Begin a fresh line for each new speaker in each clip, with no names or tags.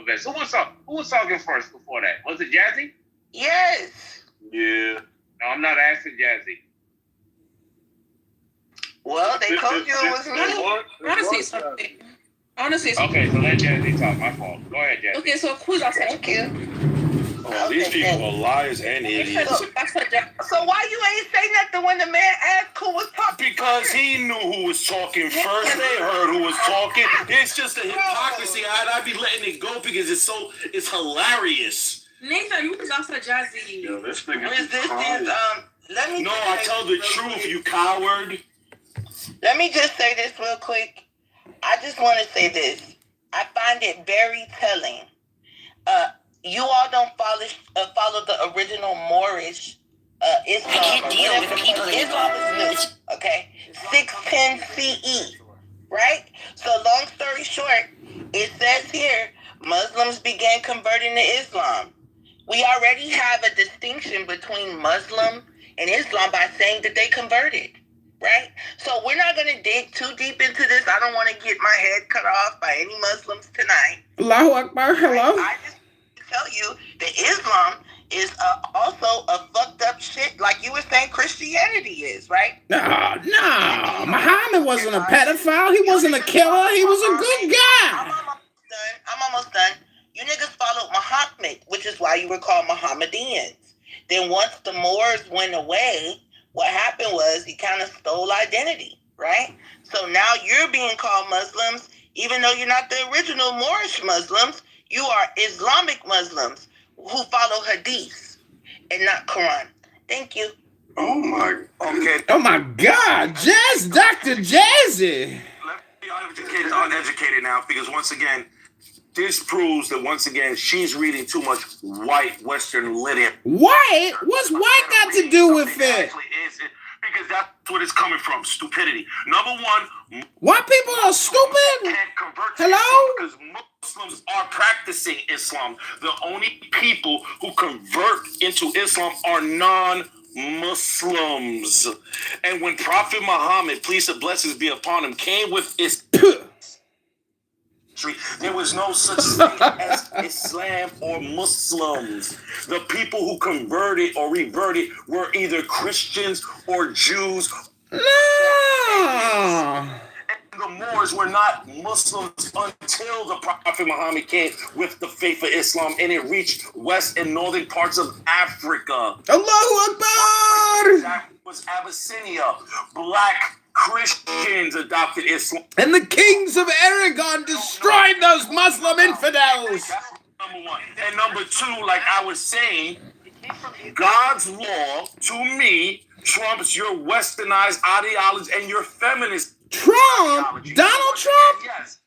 Okay, so who was talking first before that? Was it Jazzy?
Yes.
Yeah.
No, I'm not asking Jazzy.
Well, they told you it was me.
I want to say something.
Okay, so let Jazzy talk. My fault. Go ahead, Jazzy.
Okay, so who's outside?
Thank you.
Oh, these people are liars and idiots.
So why you ain't say nothing when the man asked who was talking?
Because he knew who was talking first. They heard who was talking. It's just a hypocrisy. I'd be letting it go because it's hilarious.
Nathan, you was outside Jazzy.
Yo, this nigga.
Let me.
No, I tell the truth, you coward.
Let me just say this real quick. I just want to say this. I find it very telling. You all don't follow the original Moorish Islam. I can't deal with people. Islam is new, okay? 610 CE, right? So long story short, it says here, Muslims began converting to Islam. We already have a distinction between Muslim and Islam by saying that they converted, right? So we're not going to dig too deep into this. I don't want to get my head cut off by any Muslims tonight.
Allahu Akbar, hello?
I just tell you that Islam is also a fucked up shit, like you were saying Christianity is, right?
No. Muhammad wasn't a pedophile. He wasn't a killer. He was a good guy.
I'm almost done. You niggas followed Muhammad, which is why you were called Mohammedans. Then once the Moors went away, what happened was he kind of stole identity, right? So now you're being called Muslims, even though you're not the original Moorish Muslims. You are Islamic Muslims who follow Hadith and not Quran. Thank you.
Oh my. Okay.
Oh my God, Dr. Jazzy.
Let me be uneducated now, because once again, this proves that once again she's reading too much white Western literature.
White? What's white got to do with it?
Because that's what it's coming from. Stupidity. Number one.
White people are stupid? Hello?
Because Muslims are practicing Islam. The only people who convert into Islam are non-Muslims. And when Prophet Muhammad, peace and blessings be upon him, came with his there was no such thing as Islam or Muslims. The people who converted or reverted were either Christians or Jews.
No.
The Moors were not Muslims until the Prophet Muhammad came with the faith of Islam, and it reached west and northern parts of Africa.
Allahu Akbar!
That was Abyssinia. Black Christians adopted Islam.
And the kings of Aragon destroyed those Muslim infidels.
That's number one. And number two, like I was saying, God's law, to me, trumps your westernized ideology and your feminist
Trump?
ideology.
Donald Trump?
Yes.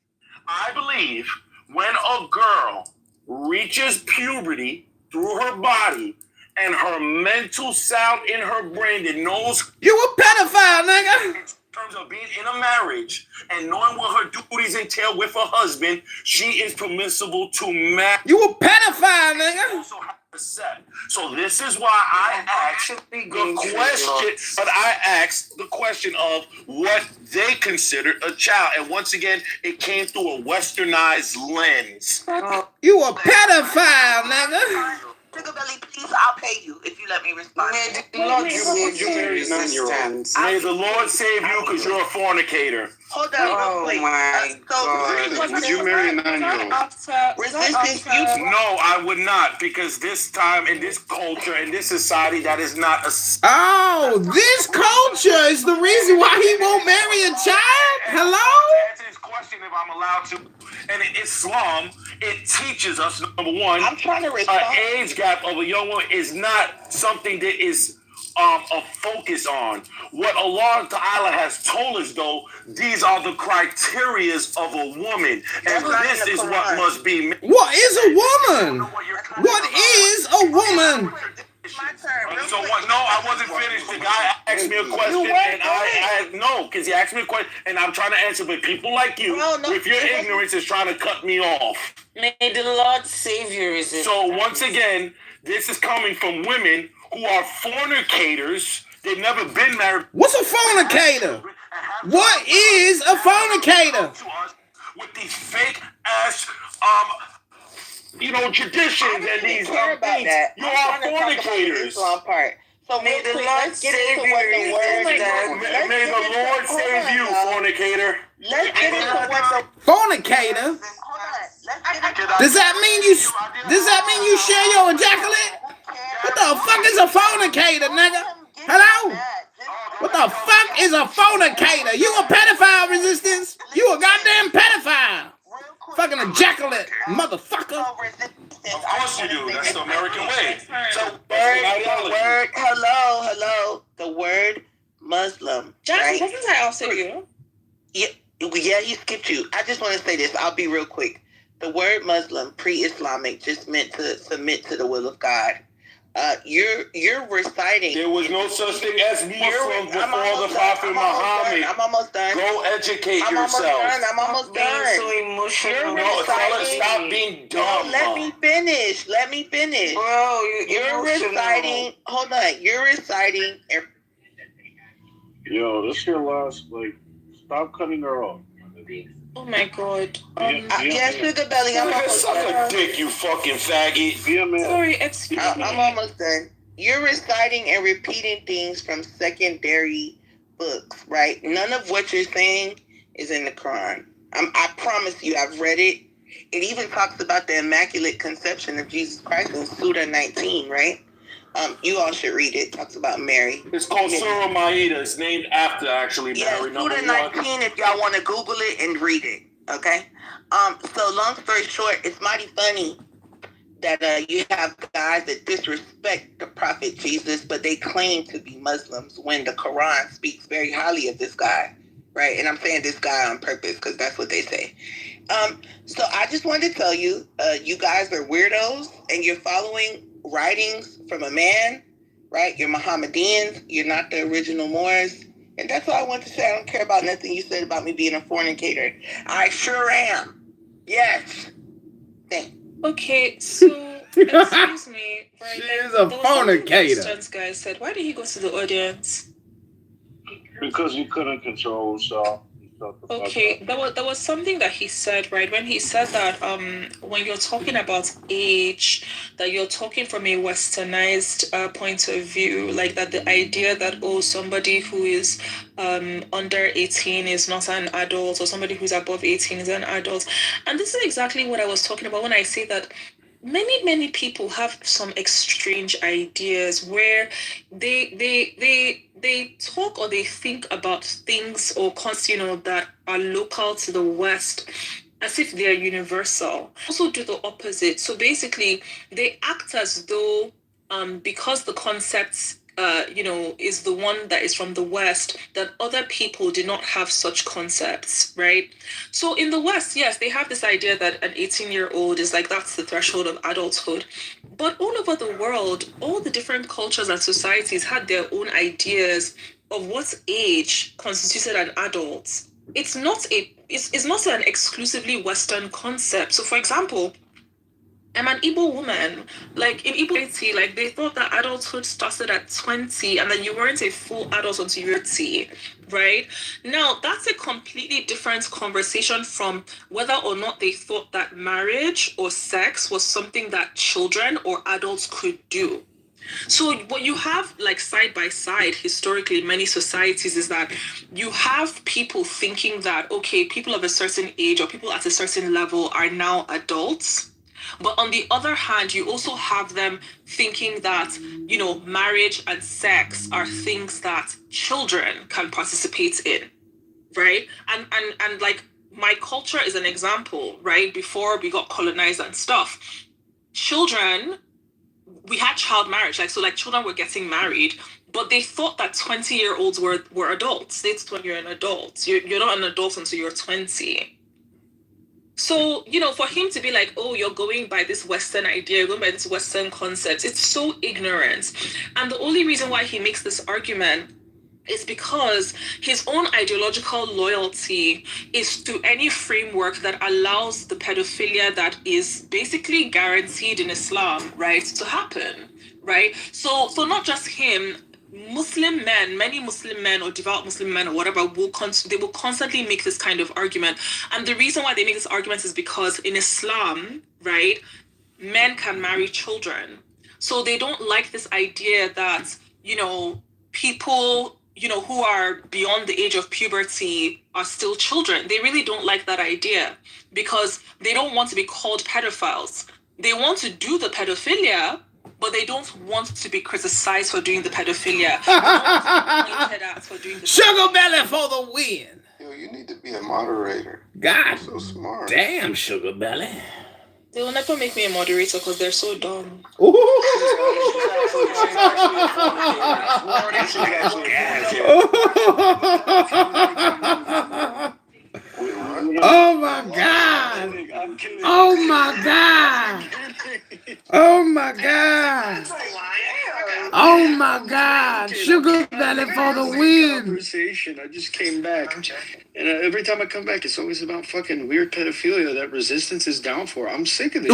I believe when a girl reaches puberty through her body and her mental sound in her brain that knows
You a pedophile, nigga.
in terms of being in a marriage and knowing what her duties entail with her husband, she is permissible to marry.
You a pedophile, nigga.
Also have a set. So this is why I asked the question of what they considered a child. And once again, it came through a westernized lens.
You a pedophile, nigga.
Sugar Belly, please, I'll pay you if you let me respond.
May the Lord save you because you're a fornicator.
Hold on, real quick.
Would you marry a 9-year-old? No, I would not, because this time in this culture, in this society, that is not a...
Oh, this culture is the reason why he won't marry a child? Hello?
To answer this question, if I'm allowed to, and in Islam, it teaches us, number one,
I'm trying to respond.
An age gap of a young woman is not something that is a focus on. What Allah Ta'ala has told us, though, these are the criterias of a woman. And this is what must be...
What is a woman? What is a woman?
My turn.
So what? No, I wasn't finished. The guy asked me a question, and because he asked me a question, and I'm trying to answer. But people like you, with your ignorance, is trying to cut me off.
May the Lord save you.
So once again, this is coming from women who are fornicators. They've never been married.
What's a fornicator? What is a fornicator?
With these fake ass traditions and these
care about
things.
that.
You
I'm
are
trying to talk about the
fornicators.
Islam part. So
May
real
the
quick,
Lord
let's get into
save
what
you.
the word.
May the Lord save you, fornicator.
Let's get into what the
Fornicator?
hold on. Let's get into
Does that mean you share your ejaculate? What the fuck is a fornicator, nigga? Hello? What the fuck is a fornicator? You a pedophile, Resistance? You a goddamn pedophile. Fucking ejaculate, motherfucker.
Of course you do. That's the American way.
So word, hello. The word Muslim.
Jazzy,
Right?
wasn't I also you?
Yeah, he skipped you. I just want to say this. I'll be real quick. The word Muslim, pre-Islamic, just meant to submit to the will of God. You're reciting.
There was no such thing as Muslim before the Prophet Muhammad.
I'm almost done.
Go educate
I'm
yourself.
almost
Being
done.
so emotional.
You're
No,
reciting.
stop being dumb.
Let me finish.
Bro,
You're
emotional.
reciting. Hold on. You're reciting.
Yo, this your last, stop cutting her off.
Oh my god.
Yeah, Sugar Belly, I'm almost
Suck
done.
a dick, you fucking faggot.
Be a man.
Sorry, excuse me.
I'm almost done. You're reciting and repeating things from secondary books, right? None of what you're saying is in the Quran. I promise you, I've read it. It even talks about the Immaculate Conception of Jesus Christ in Surah 19, right? You all should read it. It talks about Mary.
It's called Surah Ma'idah. It's named after, actually,
Yeah,
Mary.
Surah 19, if y'all want to Google it and read it, okay? So long story short, it's mighty funny that you have guys that disrespect the Prophet Jesus, but they claim to be Muslims when the Quran speaks very highly of this guy, right? And I'm saying this guy on purpose because that's what they say. So I just wanted to tell you, you guys are weirdos and you're following writings from a man, right? You're Mohammedans. You're not the original Moors. And that's all I want to say. I don't care about nothing you said about me being a fornicator. I sure am. Yes. Thanks.
Okay, so excuse me. Right,
She
like,
is a
there was something
fornicator.
Constance guy said. Why did he go to the audience?
Because you couldn't control yourself.
Okay, there was something that he said, right? When he said that when you're talking about age, that you're talking from a westernized point of view, like that the idea that somebody who is under 18 is not an adult, or somebody who's above 18 is an adult. And this is exactly what I was talking about when I say that many people have some strange ideas where they talk or they think about things or concepts, that are local to the West as if they're universal. Also do the opposite. So basically they act as though because the concepts is the one that is from the West, that other people did not have such concepts, right? So in the West, yes, they have this idea that an 18-year-old is like, that's the threshold of adulthood. But all over the world, all the different cultures and societies had their own ideas of what age constituted an adult. It's not an exclusively Western concept. So for example, I'm an Igbo woman. Like in Igbo society, like they thought that adulthood started at 20 and then you weren't a full adult until you're 30, right? Now, that's a completely different conversation from whether or not they thought that marriage or sex was something that children or adults could do. So what you have like side by side historically in many societies is that you have people thinking that, okay, people of a certain age or people at a certain level are now adults. But on the other hand, you also have them thinking that, marriage and sex are things that children can participate in, right? And like my culture is an example, right? Before we got colonized and stuff, children, we had child marriage, like children were getting married, but they thought that 20-year-olds were adults. It's when you're an adult. You're not an adult until you're 20. So, for him to be like, oh, you're going by this Western idea, you're going by this Western concept, it's so ignorant. And the only reason why he makes this argument is because his own ideological loyalty is to any framework that allows the pedophilia that is basically guaranteed in Islam, right, to happen, right? So not just him, Muslim men, many Muslim men or devout Muslim men or whatever, they will constantly make this kind of argument. And the reason why they make this argument is because in Islam, right, men can marry children. So they don't like this idea that, people, who are beyond the age of puberty are still children. They really don't like that idea because they don't want to be called pedophiles. They want to do the pedophilia, but they don't want to be criticized for doing the pedophilia. They don't want to be pointed at for doing the
Sugar belly for the win.
Yo, you need to be a moderator.
God,
so smart.
Damn, Sugar belly.
They will never make me a moderator because they're so dumb.
Oh my God! Oh my God! Oh my God! Oh my God! Sugar belly for the win.
Conversation. I just came back, and every time I come back, it's always about fucking weird pedophilia that resistance is down for. I'm sick of this.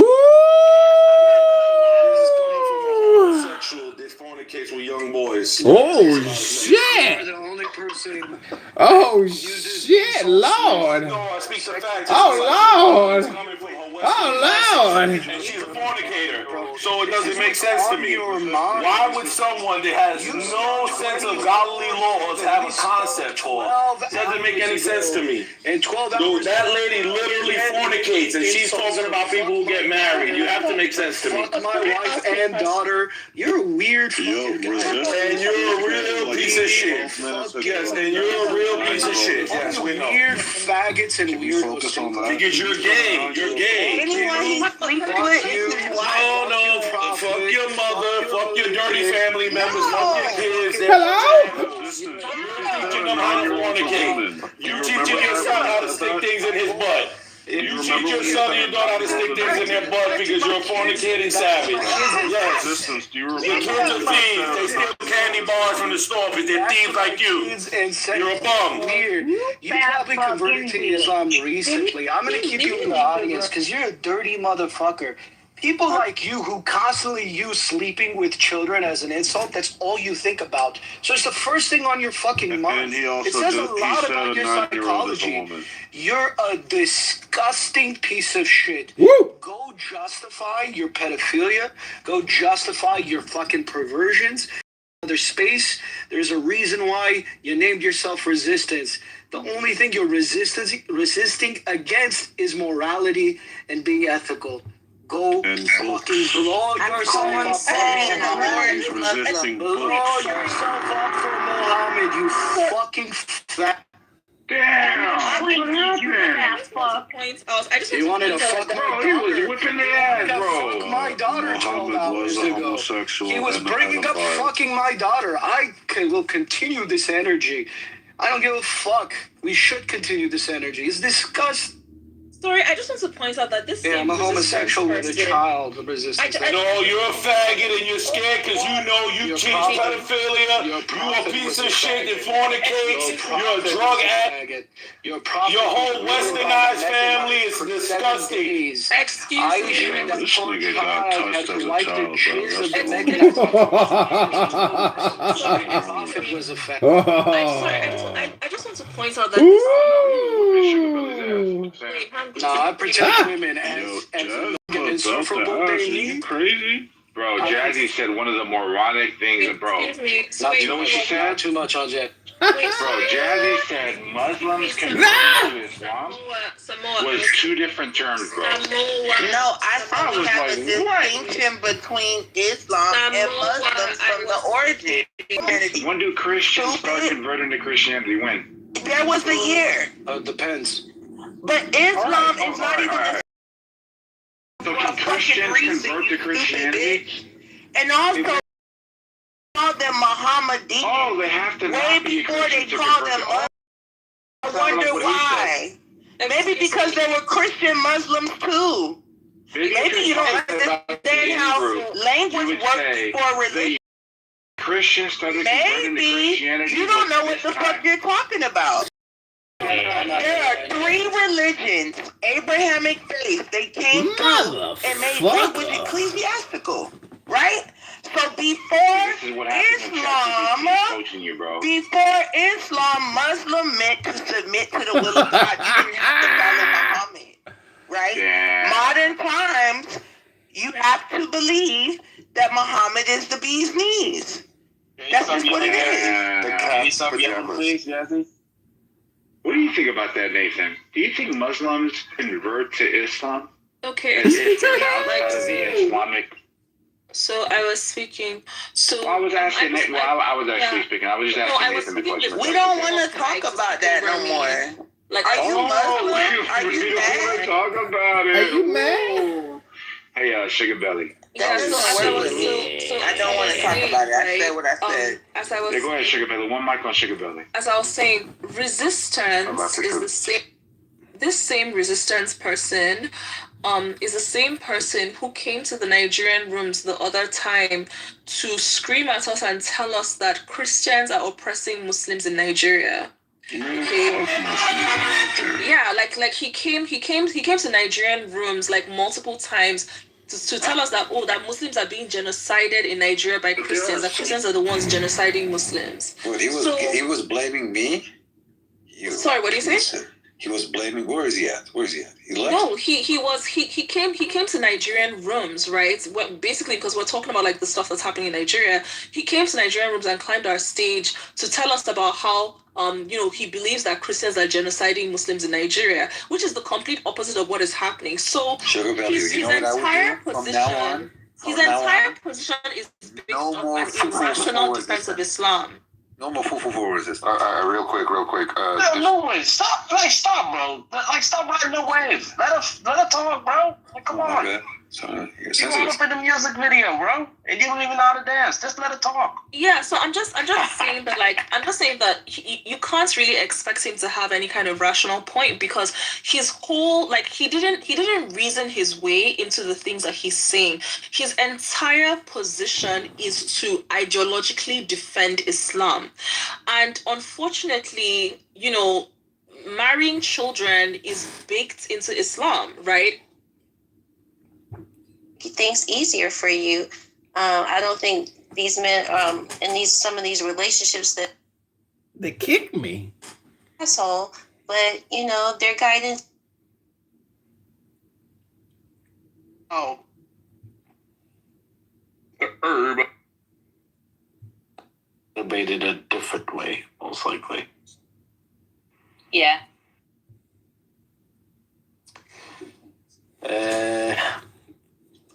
Sexual, they fornicate with young boys.
Oh shit!
You're the only person.
Oh shit, Lord!
No, I speak to facts.
Oh Lord!
Coming from her West
Oh Lord!
and she's a fornicator, so it doesn't make sense to me. Why would someone that has no sense of godly laws have a concept for? Doesn't make any sense to me.
And 12
Dude,
hours.
that lady literally fornicates, and she's talking about people who get married. You have to make sense to me.
Fuck my wife and daughter. You're a weird fucking guy.
And you're a real piece of shit. Yes, and you're a real piece of shit. Yes, we know.
Weird faggots and weird.
Focus on that.
Because you're gay. You're gay.
Anyone who sleeps with his wife.
No, fuck your mother, fuck your dirty family members, fuck your kids.
Hello?
You're teaching them how to fornicate. You teaching your son how to stick things in his butt. You teach your son and your daughter how to stick things in their butt because you're a fornicating savage. Yes.
Resistance, do you
The
remember?
kids are thieves. They steal candy bars from the store because they're thieves like you. You're a bum.
Weird. You probably converted to Islam recently. I'm gonna keep you in the audience because you're a dirty motherfucker. People like you who constantly use sleeping with children as an insult, that's all you think about. So it's the first thing on your fucking mind.
And he also
It says a
just, he
lot
said
about
a
your
9-year-old is a
psychology.
woman.
You're a disgusting piece of shit.
Woo!
Go justify your pedophilia. Go justify your fucking perversions. There's space. There's a reason why you named yourself Resistance. The only thing you're resisting against is morality and being ethical. Go
And
fucking blow yourself up.
He's resisting
Blow
books.
yourself up for Muhammad, you fucking fat. You wanted to fuck my daughter.
whipping the ass,
Fuck my daughter 12
Muhammad
hours
was a
ago.
homosexual.
He was
and
bringing up
pedophile.
fucking my daughter. Will continue this energy. I don't give a fuck. We should continue this energy. It's disgusting.
Sorry, I just want to point out that this
Yeah, I'm a homosexual with a child of resistance.
No, you're a faggot and you're scared because you know you teach pedophilia. You a piece of shit that fornicates. You're a drug addict. Your whole westernized family is disgusting.
Excuse me.
Aisha, that
This
poor
nigga got
child had
touched
to
as a
wipe the
child, bro.
jizz of the
That's
negative. Prophet was affected.
I just want to point out that
Ooh.
No, I protect women and
Yo,
and
Jazz,
get
what's up
insufferable
to us?
they
Are you
need.
crazy?
Bro, Jazzy said one of the moronic things, bro.
Excuse me. So
Not
wait,
You know what she
Not
said?
too much on Jet.
Bro, Jazzy said Muslims converting to Islam
Samoa.
was two different terms, bro.
No, I said we have a distinction between Islam and Muslims from the origin community.
When do Christians start converting to Christianity? When?
There was a year.
Depends.
But Islam is not even the
So can Christians convert to Christianity?
and also call them Mohammedan
Oh, they have to
way
not be a
before they
Christian to
call
convert
them
to
Muslims. I wonder why. Maybe because there were Christian Muslims too. Maybe you don't understand how language works for religion.
Christians started converting to
Maybe
Christianity.
you don't know what the fuck you're talking about. There are 3 religions, Abrahamic faith. They came through and made language ecclesiastical, right? So before
This is what happens when
Islam,
ChatGPT is coaching you, bro.
before Islam, Muslim meant to submit to the will of God. You didn't have to follow Muhammad, right?
Damn.
Modern times, you have believe that Muhammad is the bee's knees. That's just what it is.
Can you stop yelling, please, Jazzy? What do you think about that, Nathan? Do you think Muslims convert to Islam?
Okay.
Outside of the Islamic.
So I was speaking. So
I was asking Nathan. Well, I was actually speaking. I was just asking Nathan the question.
We don't want to talk about that no more.
Like,
are you Muslim? Are you
we
mad?
don't want to talk about it.
Are you mad?
Hey, Sugar Belly.
Yeah, so
I don't want to talk about it. I said what I said.
As I was,
go ahead, Sugar Belly. One mic on Sugar Belly.
As I was saying, resistance is the same. This same resistance person is the same person who came to the Nigerian rooms the other time to scream at us and tell us that Christians are oppressing Muslims in Nigeria. Okay. Yeah, like he came to Nigerian rooms like multiple times to tell us that that Muslims are being genocided in Nigeria by Christians. That Christians are the ones genociding Muslims.
Well, he was blaming me.
Sorry, what did you say?
He was blaming. Where is he at? He left.
No, he came to Nigerian rooms, right? Well, basically, because we're talking about like the stuff that's happening in Nigeria. He came to Nigerian rooms and climbed our stage to tell us about how he believes that Christians are genociding Muslims in Nigeria, which is the complete opposite of what is happening. So his entire position is based on an irrational defense of Islam.
No more full resistance.
Real quick.
No way. Stop, bro. Stop writing no waves. Let her talk, bro. Like, come on.
Okay. So
you all up in the music video, bro, and you don't even know how to dance. Just let her talk.
Yeah, so I'm just saying that you can't really expect him to have any kind of rational point, because his whole he didn't reason his way into the things that he's saying. His entire position is to ideologically defend Islam, and unfortunately, marrying children is baked into Islam, right?
Things easier for you. I don't think these men in some of these relationships that
they kick me.
Asshole, but their guidance.
Oh, the herb
Debated a different way, most likely.
Yeah.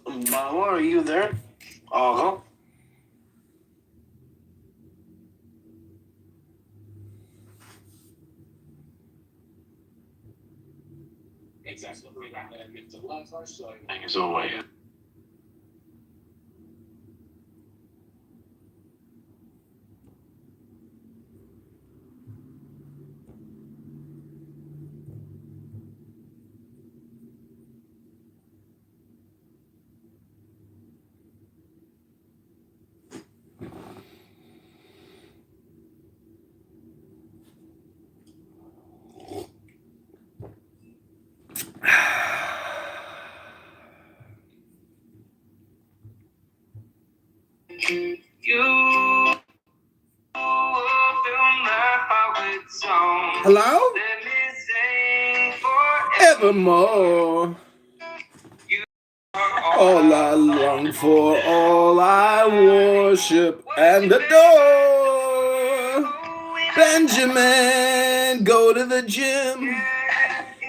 Bawa, are you there? Uh-huh.
Exactly.
Things away.
Hello? Evermore. All I long for, all I worship and adore. Benjamin, go to the gym.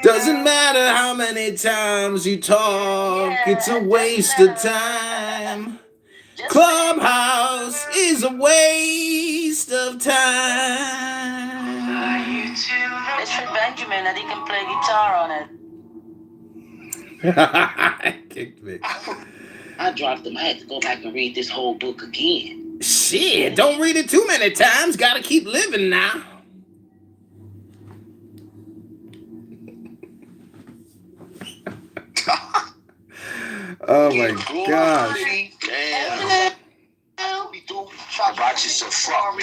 Doesn't matter how many times you talk, it's a waste of time. Clubhouse is a waste of time.
It's for Benjamin that he can play guitar on it.
Kicked me.
I dropped him. I had to go back and read this whole book again.
Shit, don't read it too many times. Gotta keep living now. Oh my gosh.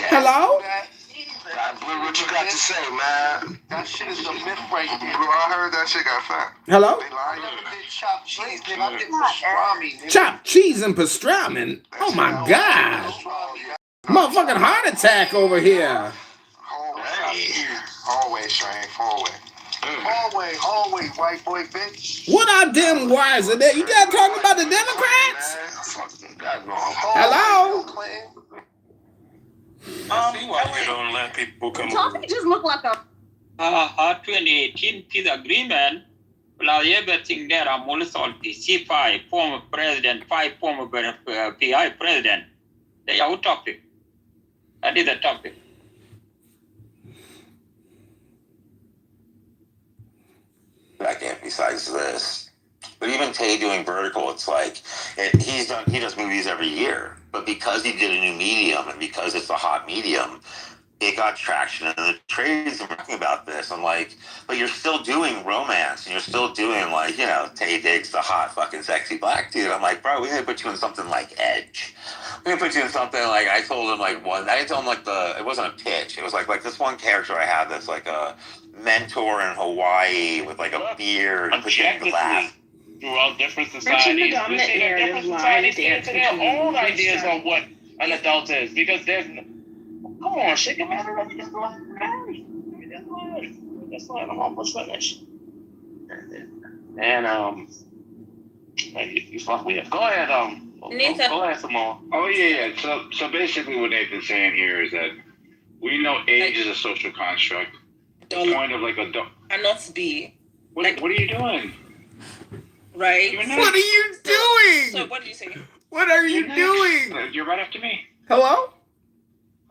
Hello?
What you got to say, man? That shit is a myth right there. Bro, I heard that shit got fat.
Hello?
They lying. Chopped cheese, nigga. I did pastrami, nigga.
Chopped cheese and pastrami. Oh my god. Motherfucking heart attack over here.
Hallway, Shane. Hallway. Hallway, white boy, bitch.
What are them wires are that? You guys talking about the Democrats? Hello?
I see why you don't let people come over.
Tommy just look like a.
2018 peace agreement. Well, everything there are multi C5 former president, 5 former PI president. They are topic. That is the topic.
Second, besides this, but even Tay doing vertical, it's like he does movies every year, but because he did a new medium and because it's a hot medium, it got traction, and the trades are talking about this. I'm like, but you're still doing romance, and you're still doing, like, you know, Tay Diggs, the hot fucking sexy black dude. I'm like, bro, we need to put you in something like Edge. We need to put you in something like, I told him like it wasn't a pitch. It was like this one character I have that's like a mentor in Hawaii with like a beard and
Objectively, throughout different societies, you see that different societies get to their own ideas on what an adult is, because there's. Come on, shake it, man. Let me just marry. That's fine. I'm almost finished. And you fuck me up. Go ahead,
Nathan.
Go ahead some more.
Oh yeah. So basically, what Nathan's saying here is that we know age is a social construct. The point of like a
cannot be.
What are you doing?
Right.
What are you doing?
So what did you say?
What are you doing?
You're right after me.
Hello?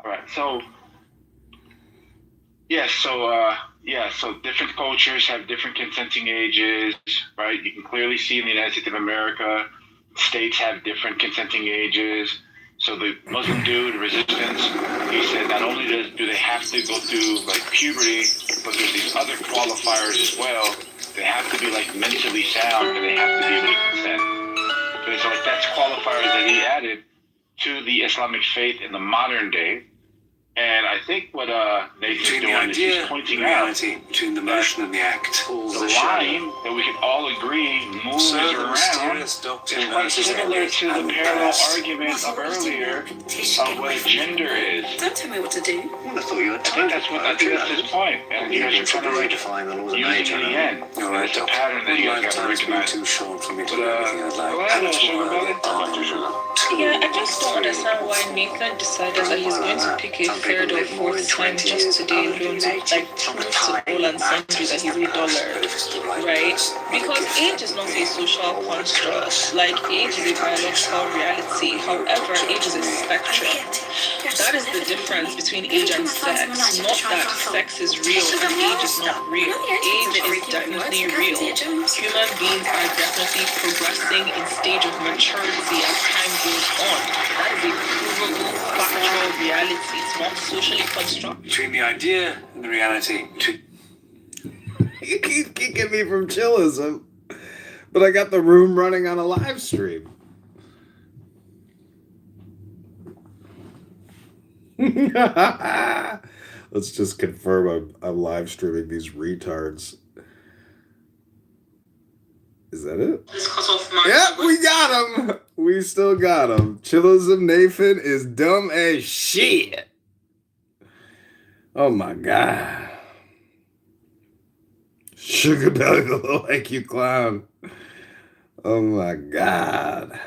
All right. So different cultures have different consenting ages, right? You can clearly see in the United States of America, states have different consenting ages. So the Muslim dude, resistance, he said not only do they have to go through like puberty, but there's these other qualifiers as well. They have to be like mentally sound, and they have to be able to consent. So like that's qualifiers that he added to the Islamic faith in the modern day. And I think what Nathan's doing is he's pointing out
between the motion and the act,
the line that we can all agree moves around is quite similar to the parallel argument of earlier of what gender is.
Don't tell me what to do.
I think that's his point. And you guys are kind of like using it again. It's a pattern that you guys got to recognize.
Yeah, I just don't understand why Nathan decided that he's going to pick a third or fourth time just today alone to like principle and sundry that he's $1, right? Because age is not a social construct. Like, age is a biological reality. However, age is a spectrum. That is the difference between age and sex. Not that sex is real and age is not real. Age is definitely real. Human beings are definitely progressing in stage of maturity as time goes on. That is a provable, factual reality. It's not socially constructed.
Between the idea and the reality.
You keep kicking me from chillism, but I got the room running on a live stream. Let's just confirm I'm live streaming these retards. Is that it? Yep, we got him. We still got him. Chillism Nathan is dumb as shit. Oh my god. Sugar Belly the little IQ clown. Oh my god.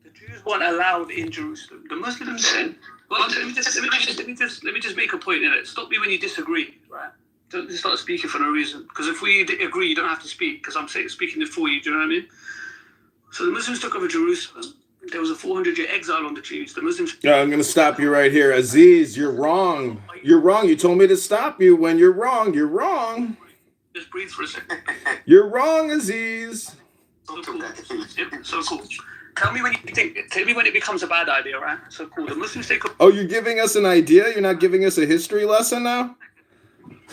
The Jews weren't allowed in Jerusalem. The Muslims said, well, let me just make a point in it. Stop me when you disagree, right? Don't start speaking for no reason. Because if we agree, you don't have to speak, because I'm speaking for you, do you know what I mean? So the Muslims took over Jerusalem. There was a 400-year exile on the Jews. The Muslims...
No, I'm going to stop you right here. Aziz, you're wrong. You're wrong. You told me to stop you. When you're wrong, you're wrong.
Just breathe for a second.
You're wrong, Aziz.
So cool. Yeah, so cool. Tell me when it becomes a bad idea, right? So cool. The Muslims take over...
Oh, you're giving us an idea? You're not giving us a history lesson now?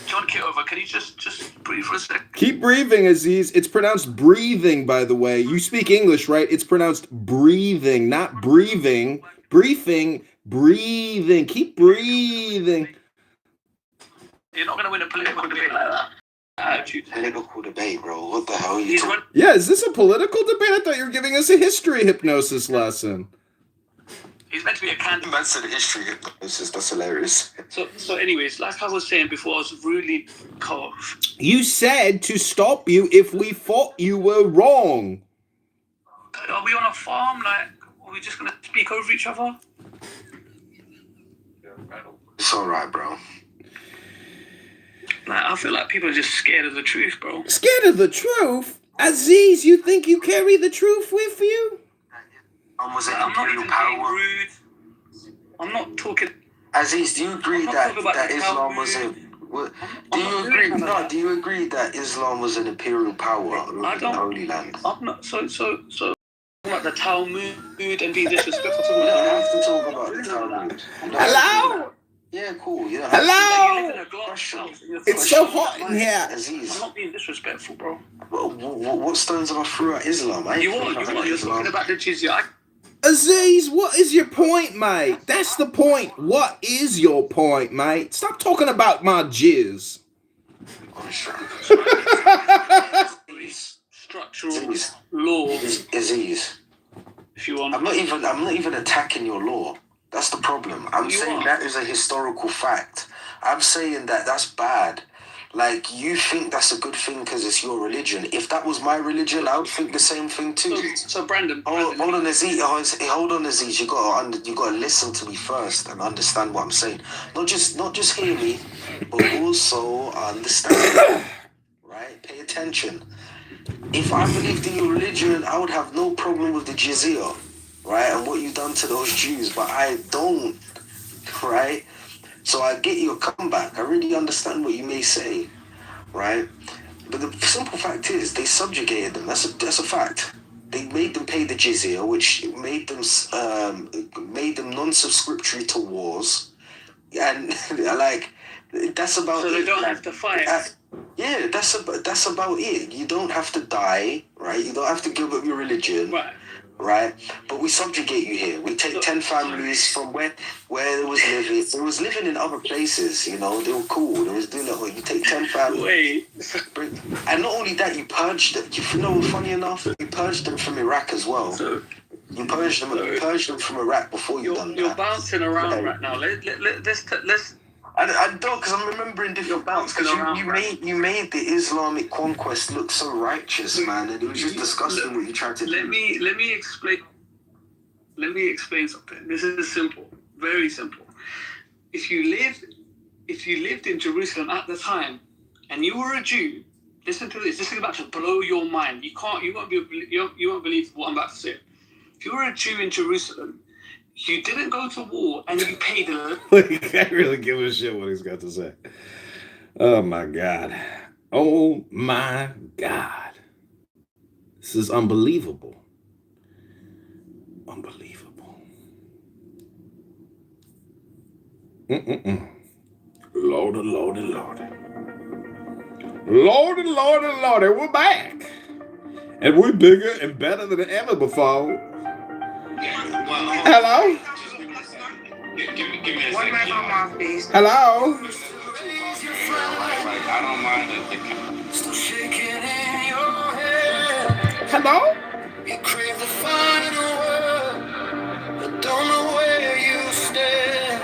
John Kitover, can you just breathe for a second?
Keep breathing, Aziz. It's pronounced breathing, by the way. You speak English, right? It's pronounced breathing, not breathing. Breathing, breathing. Keep breathing.
You're not going to win a political debate like that.
Political debate, bro. What the hell are you talking?
Yeah, is this a political debate? I thought you were giving us a history hypnosis lesson.
He's meant to be a candidate.
Man said history. That's hilarious.
So anyways, like I was saying before, I was rudely cut off.
You said to stop you if we thought you were wrong.
Are we on a farm? Like, are we just gonna speak over each other?
It's alright, bro.
Like, I feel like people are just scared of the truth, bro.
Scared of the truth? Aziz, you think you carry the truth with you?
I'm not even being rude. I'm not talking.
Aziz, do you agree that Islam was a? Do you agree that Islam was an imperial power over the Holy Land?
I'm not. So about the Talmud and be disrespectful.
You don't have to talk about the Talmud.
Hello?
Yeah, cool.
Hello? It's so hot in here.
Aziz.
I'm not being disrespectful, bro.
What stones have I threw at Islam?
You are. You're talking about the jizya.
Aziz, what is your point, mate? That's the point. What is your point, mate? Stop talking about my jizz.
Structural law.
Aziz.
If you want.
I'm not even attacking your law. That's the problem. I'm saying that is a historical fact. I'm saying that that's bad. Like, you think that's a good thing because it's your religion. If that was my religion, I would think the same thing too.
So Brandon.
Hold on, Aziz. Hold on, Aziz. You gotta listen to me first and understand what I'm saying. Not just hear me, but also understand. Right? Pay attention. If I believed in your religion, I would have no problem with the jizya, right? And what you've done to those Jews, but I don't, right? So I get your comeback. I really understand what you may say, right? But the simple fact is, they subjugated them. That's a fact. They made them pay the jizya, which made them non-subscriptory to wars, and like that's about.
So they don't have to fight.
Yeah, that's about it. You don't have to die, right? You don't have to give up your religion. Right, but we subjugate you here. We take 10 families from where they was living. They was living in other places, you know. They were cool. They was doing that. You take 10 families. And not only that, you purged them. You know, funny enough, you purged them from Iraq as well. You purged them from Iraq before you done that.
You're bouncing around right now. Let's.
I don't, because I'm remembering different bouts. Because you made the Islamic conquest look so righteous, man, and it was just disgusting what you tried to do.
Let me explain. Let me explain something. This is simple, very simple. If you lived in Jerusalem at the time, and you were a Jew, listen to this. This is about to blow your mind. You won't believe what I'm about to say. If you were a Jew in Jerusalem, you didn't go to war and you paid a...
He can't really give a shit what he's got to say. Oh, my God. Oh, my God. This is unbelievable. Unbelievable. Lordy, Lordy, Lordy. Lordy, Lordy, Lordy. We're back. And we're bigger and better than ever before. Hello?
Give me a second.
Hello?
I don't mind
Still shaking in your head.
Hello?
You crave the final word, but don't know where you stand.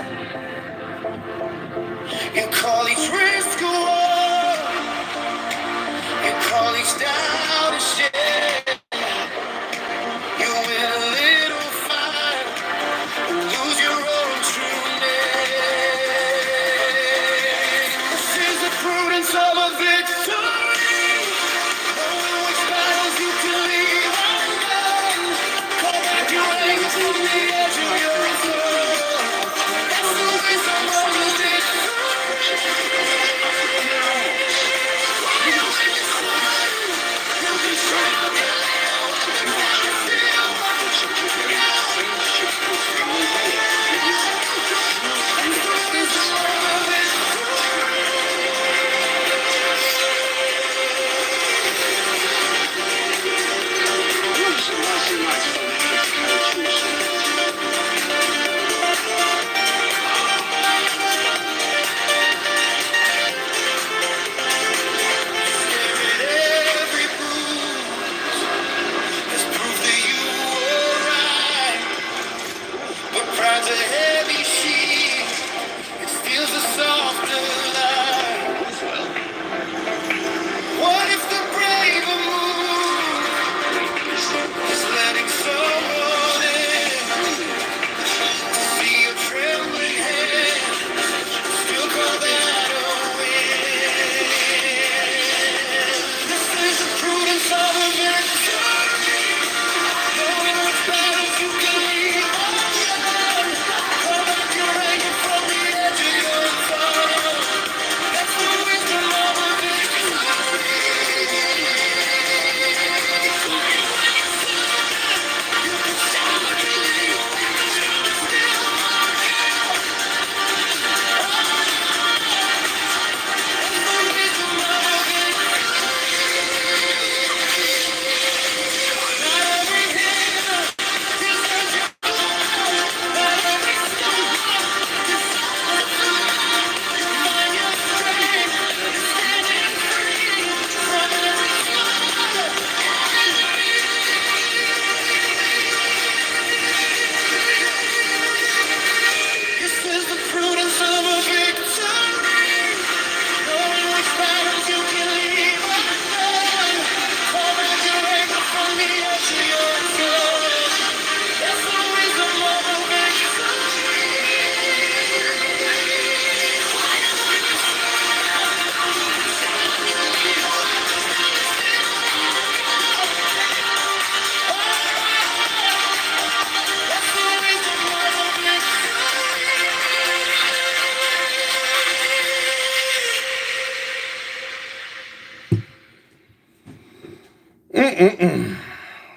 You call each risk a war. You call each doubt a shame. You win a little fight and lose your own true name. This is the prudence of a victory. Knowing which battles you can leave undone. Call back your anger to the edge of your soul. That's the wisdom of the victory.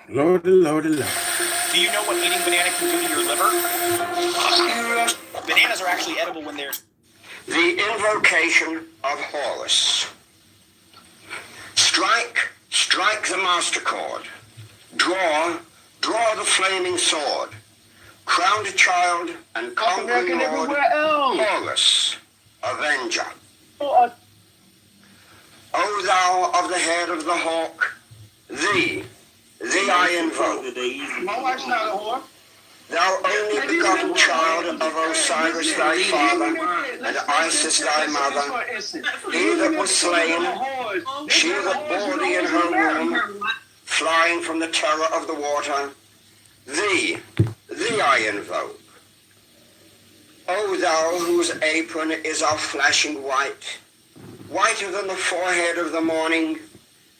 Lordy, lordy, lord.
Do you know what eating banana can do to your liver? Bananas are actually edible when they're...
The invocation of Horus. Strike the master chord. Draw the flaming sword. Crowned child and conquering lord, Horus, avenger. O thou of the head of the hawk, thee I invoke.
My wife's not a whore.
Thou only begotten child of Osiris thy father, and Isis thy mother, he that was slain, she that bore thee in her womb, flying from the terror of the water, thee I invoke. O thou whose apron is of flashing white, whiter than the forehead of the morning,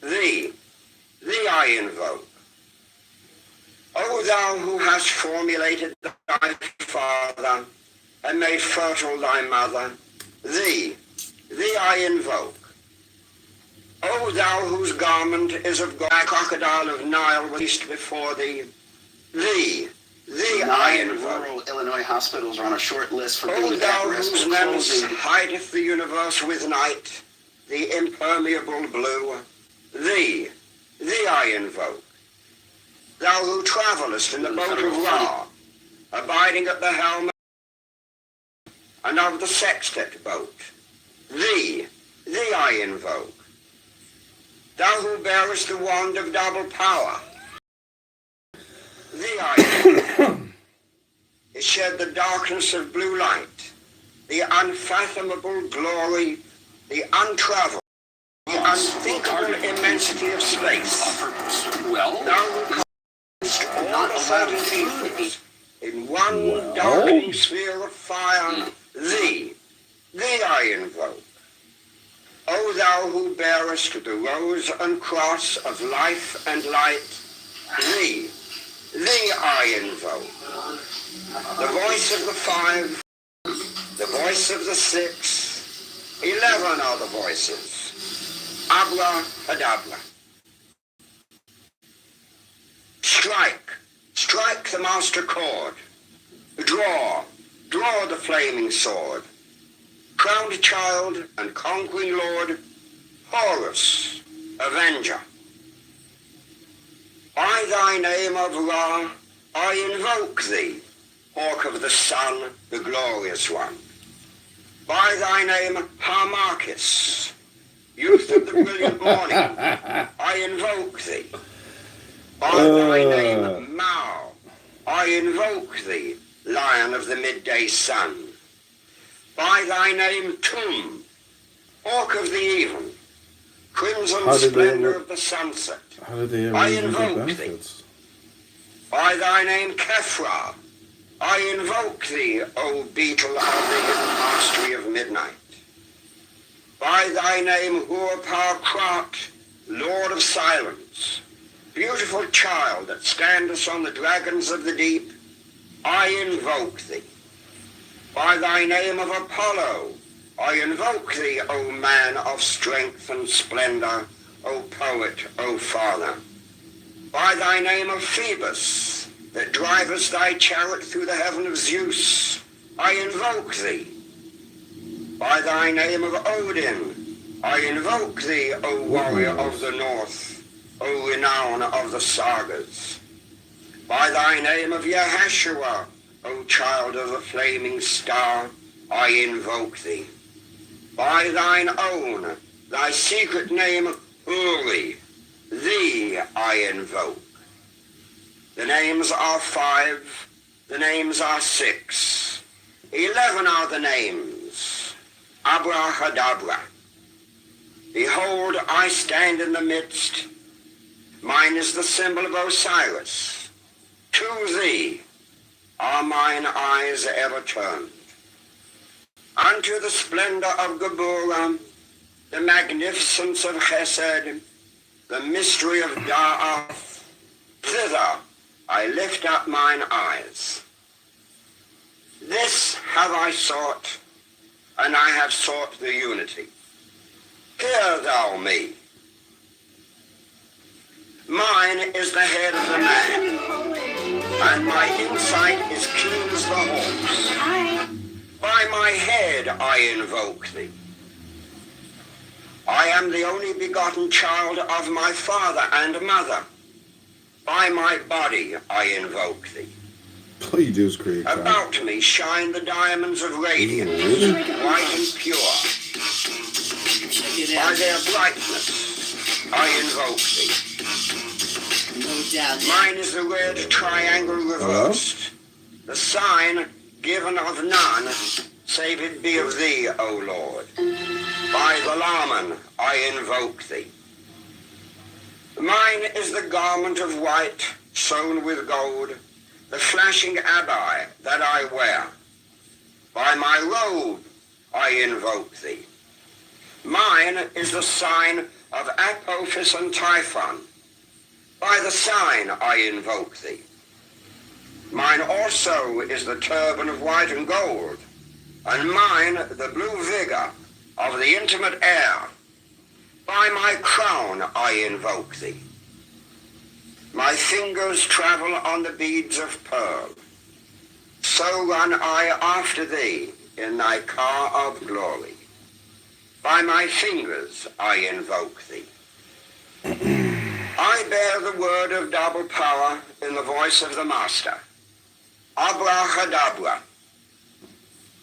thee I invoke. O thou who hast formulated thy father, and made fertile thy mother, thee I invoke. O thou whose garment is of gold, crocodile of Nile released before thee, thee I invoke.
Rural Illinois hospitals are on a short list for
O thou whose lamps hideth the universe with night, the impermeable blue, thee I invoke. Thou who travellest in the boat of Ra, abiding at the helm and of the sextet boat, thee I invoke. Thou who bearest the wand of double power, thee I invoke. It shed the darkness of blue light, the unfathomable glory, the untraveled, the unthinkable immensity of space.
Well,
thou who all the certainties in one darkening sphere of fire, thee I invoke. O thou who bearest the rose and cross of life and light, thee I invoke. The voice of the 5, the voice of the 6, 11 are the voices. Abracadabra. Strike the master chord. Draw the flaming sword. Crowned child and conquering lord, Horus, avenger. By thy name of Ra, I invoke thee, hawk of the sun, the glorious one. By thy name, Harmachis, youth of the brilliant morning, I invoke thee. By thy name, Mao, I invoke thee, lion of the midday sun. By thy name, Tum, hawk of the even, crimson splendor of the sunset, I invoke thee. By thy name, Kefra, I invoke thee, O beetle of the hidden mastery of midnight. By thy name, Hur-Par-Krat, lord of silence, beautiful child that standest on the dragons of the deep, I invoke thee. By thy name of Apollo, I invoke thee, O man of strength and splendor, O poet, O father. By thy name of Phoebus, that drivest thy chariot through the heaven of Zeus, I invoke thee. By thy name of Odin, I invoke thee, O warrior of the north, O renown of the sagas. By thy name of Yahashua, O child of the flaming star, I invoke thee. By thine own, thy secret name, Uri, thee I invoke. The names are 5, the names are 6, 11 are the names. Abracadabra. Behold, I stand in the midst. Mine is the symbol of Osiris. To thee are mine eyes ever turned. Unto the splendor of Geburah, the magnificence of Chesed, the mystery of Da'ath, thither I lift up mine eyes. This have I sought, and I have sought the unity. Hear thou me. Mine is the head of the man, and my insight is keen as the horse. By my head I invoke thee. I am the only begotten child of my father and mother. By my body I invoke thee.
Oh, you just create.
About me shine the diamonds of radiance, white and pure. By their brightness I invoke thee. Mine is the red triangle reversed, the sign given of none, save it be of thee, O Lord. By the Laman I invoke thee. Mine is the garment of white, sewn with gold, the flashing abbai that I wear. By my robe I invoke thee. Mine is the sign of Apophis and Typhon. By the sign I invoke thee. Mine also is the turban of white and gold, and mine the blue vigor of the intimate air. By my crown I invoke thee. My fingers travel on the beads of pearl. So run I after thee in thy car of glory. By my fingers I invoke thee. I bear the word of double power in the voice of the Master. Abracadabra.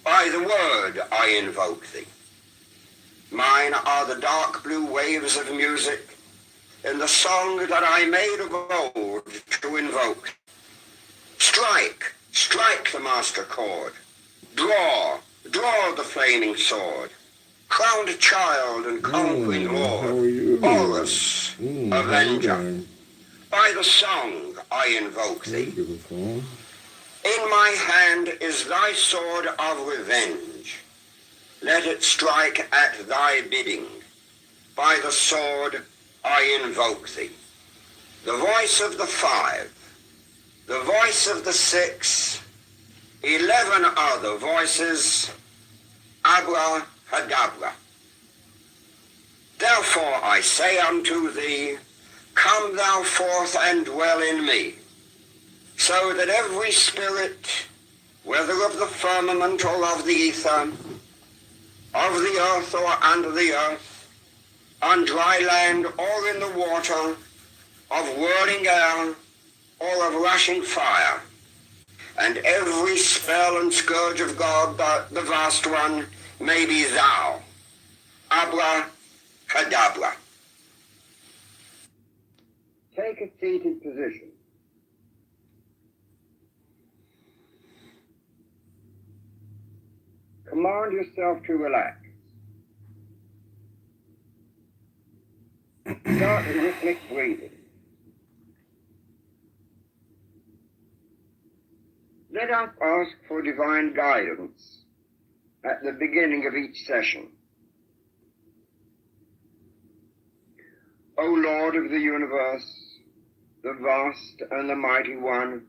By the word I invoke thee. Mine are the dark blue waves of music in the song that I made of old to invoke. Strike, strike the master chord. Draw, draw the flaming sword. Crowned child and conquering lord. Horus, avenger. By the song I invoke thee. In my hand is thy sword of revenge. Let it strike at thy bidding. By the sword I invoke thee. The voice of the 5, the voice of the 6, 11 other voices, Abracadabra. Therefore I say unto thee, come thou forth and dwell in me, so that every spirit, whether of the firmament or of the ether, of the earth or under the earth, on dry land or in the water, of whirling air or of rushing fire, and every spell and scourge of God, the vast one, may be thou. Abracadabra. Take a seated position. Command yourself to relax. Start rhythmic breathing. Let us ask for divine guidance at the beginning of each session. O Lord of the universe, the vast and the mighty one,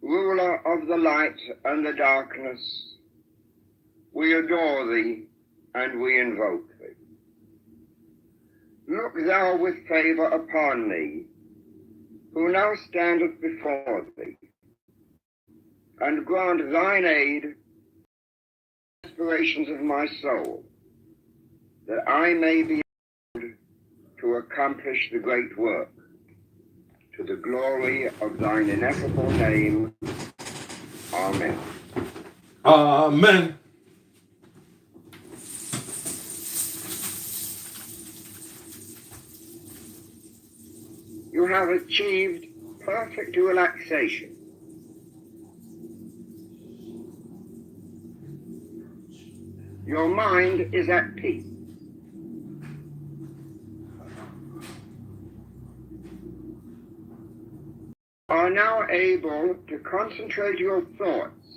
ruler of the light and the darkness, we adore thee and we invoke thee. Look thou with favor upon me, who now standeth before thee, and grant thine aid to the aspirations of my soul, that I may be able to accomplish the great work, to the glory of thine ineffable name. Amen.
Amen.
You have achieved perfect relaxation. Your mind is at peace. You are now able to concentrate your thoughts,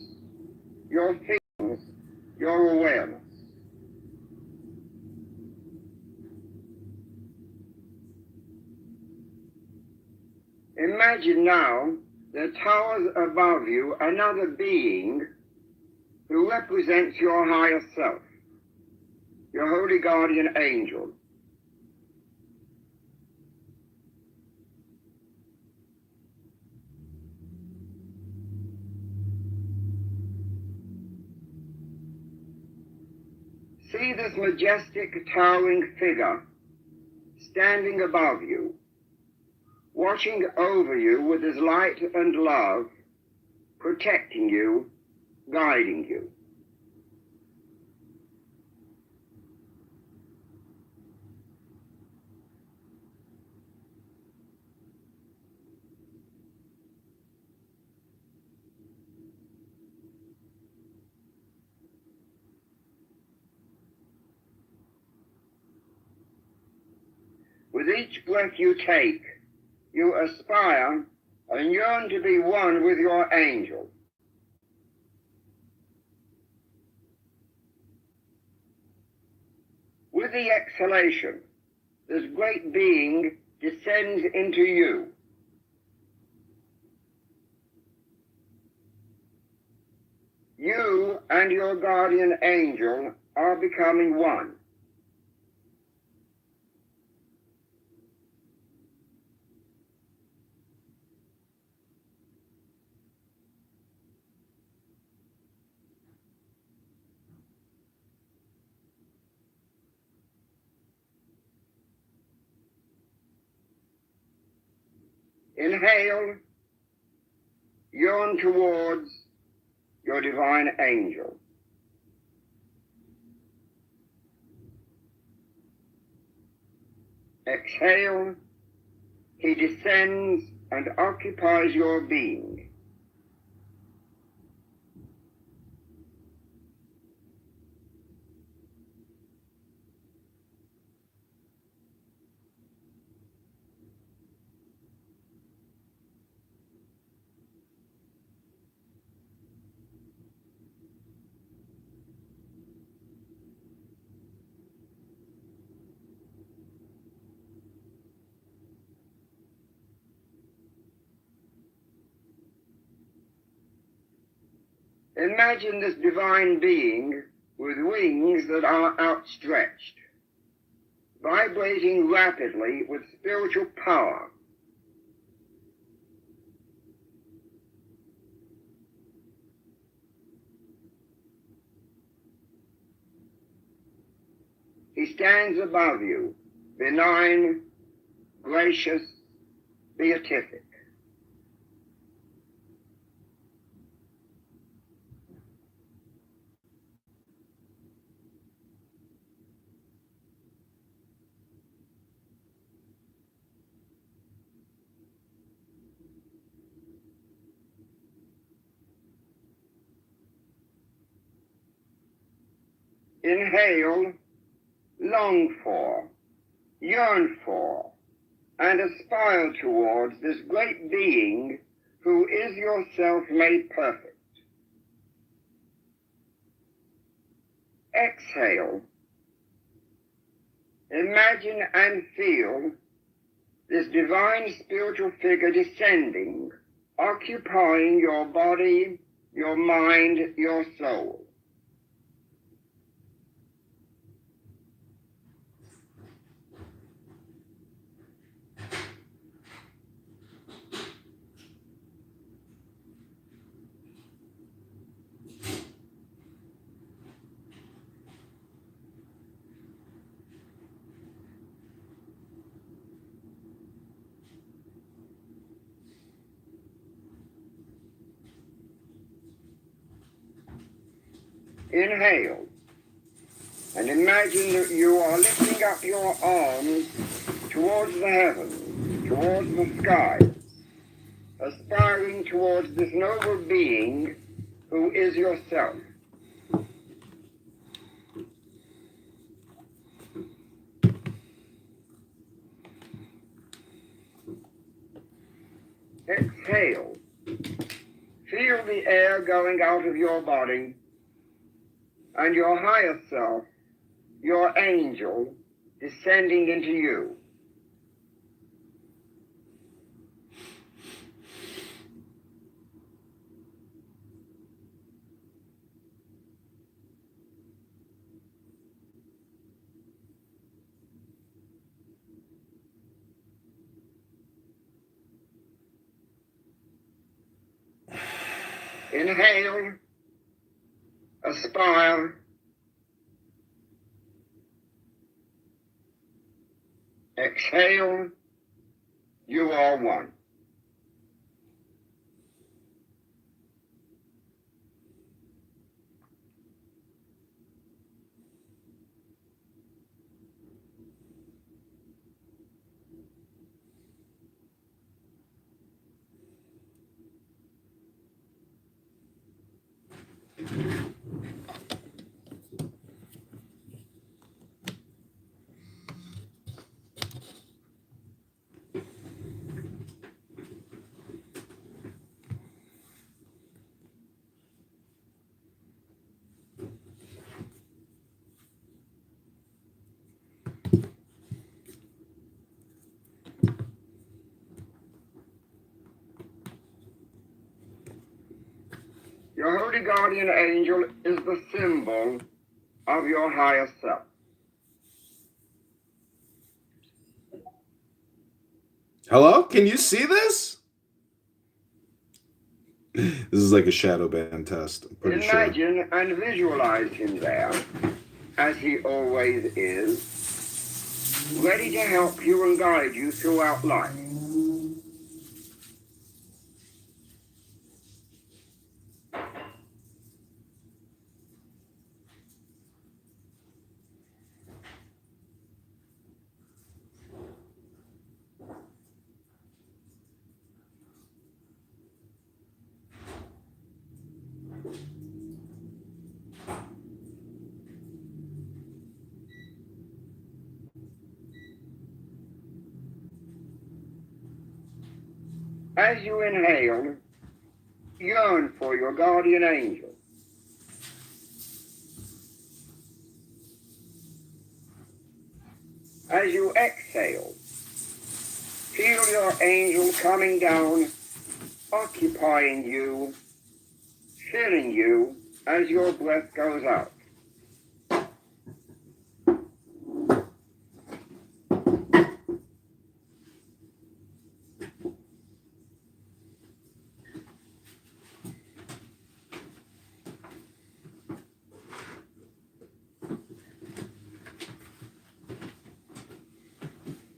your feelings, your awareness. Imagine now there towers above you another being who represents your higher self, your holy guardian angel. see this majestic, towering figure standing above you, watching over you with his light and love, protecting you, guiding you. With each breath you take, you aspire and yearn to be one with your angel. With the exhalation, this great being descends into you. You and your guardian angel are becoming one. Inhale, yearn towards your divine angel. Exhale, he descends and occupies your being. Imagine this divine being with wings that are outstretched, vibrating rapidly with spiritual power. He stands above you, benign, gracious, beatific. Inhale, long for, yearn for, and aspire towards this great being who is yourself made perfect. Exhale, imagine and feel this divine spiritual figure descending, occupying your body, your mind, your soul. Inhale, and imagine that you are lifting up your arms towards the heavens, towards the sky, aspiring towards this noble being who is yourself. Exhale. Feel the air going out of your body and your higher self, your angel, descending into you. Inhale, aspire, Exhale. You are one. Your holy guardian angel is the symbol of your higher self.
Hello? Can you see this? This is like a shadow band test, I'm pretty sure.
Imagine and visualize him there, as he always is, ready to help you and guide you throughout life. As you inhale, yearn for your guardian angel. As you exhale, feel your angel coming down, occupying you, filling you as your breath goes out.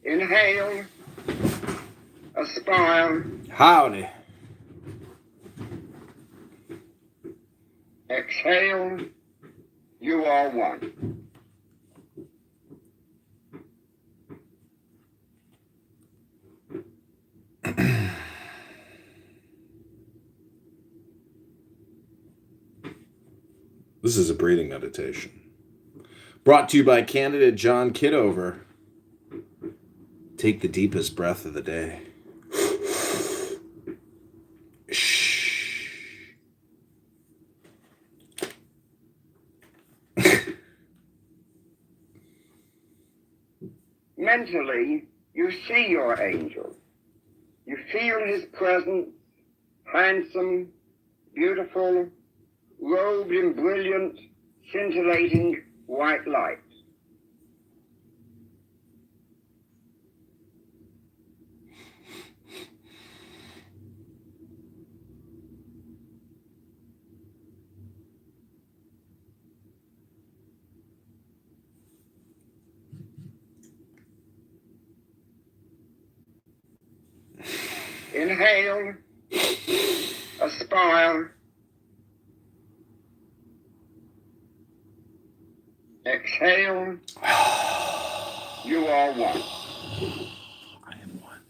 Inhale, aspire.
Howdy.
Exhale, you are one.
This is a breathing meditation. Brought to you by candidate John Kitover. Take the deepest breath of the day.
Mentally, you see your angel. You feel his presence, handsome, beautiful, robed in brilliant, scintillating white light. Inhale, aspire. Exhale, you are one.
I am one.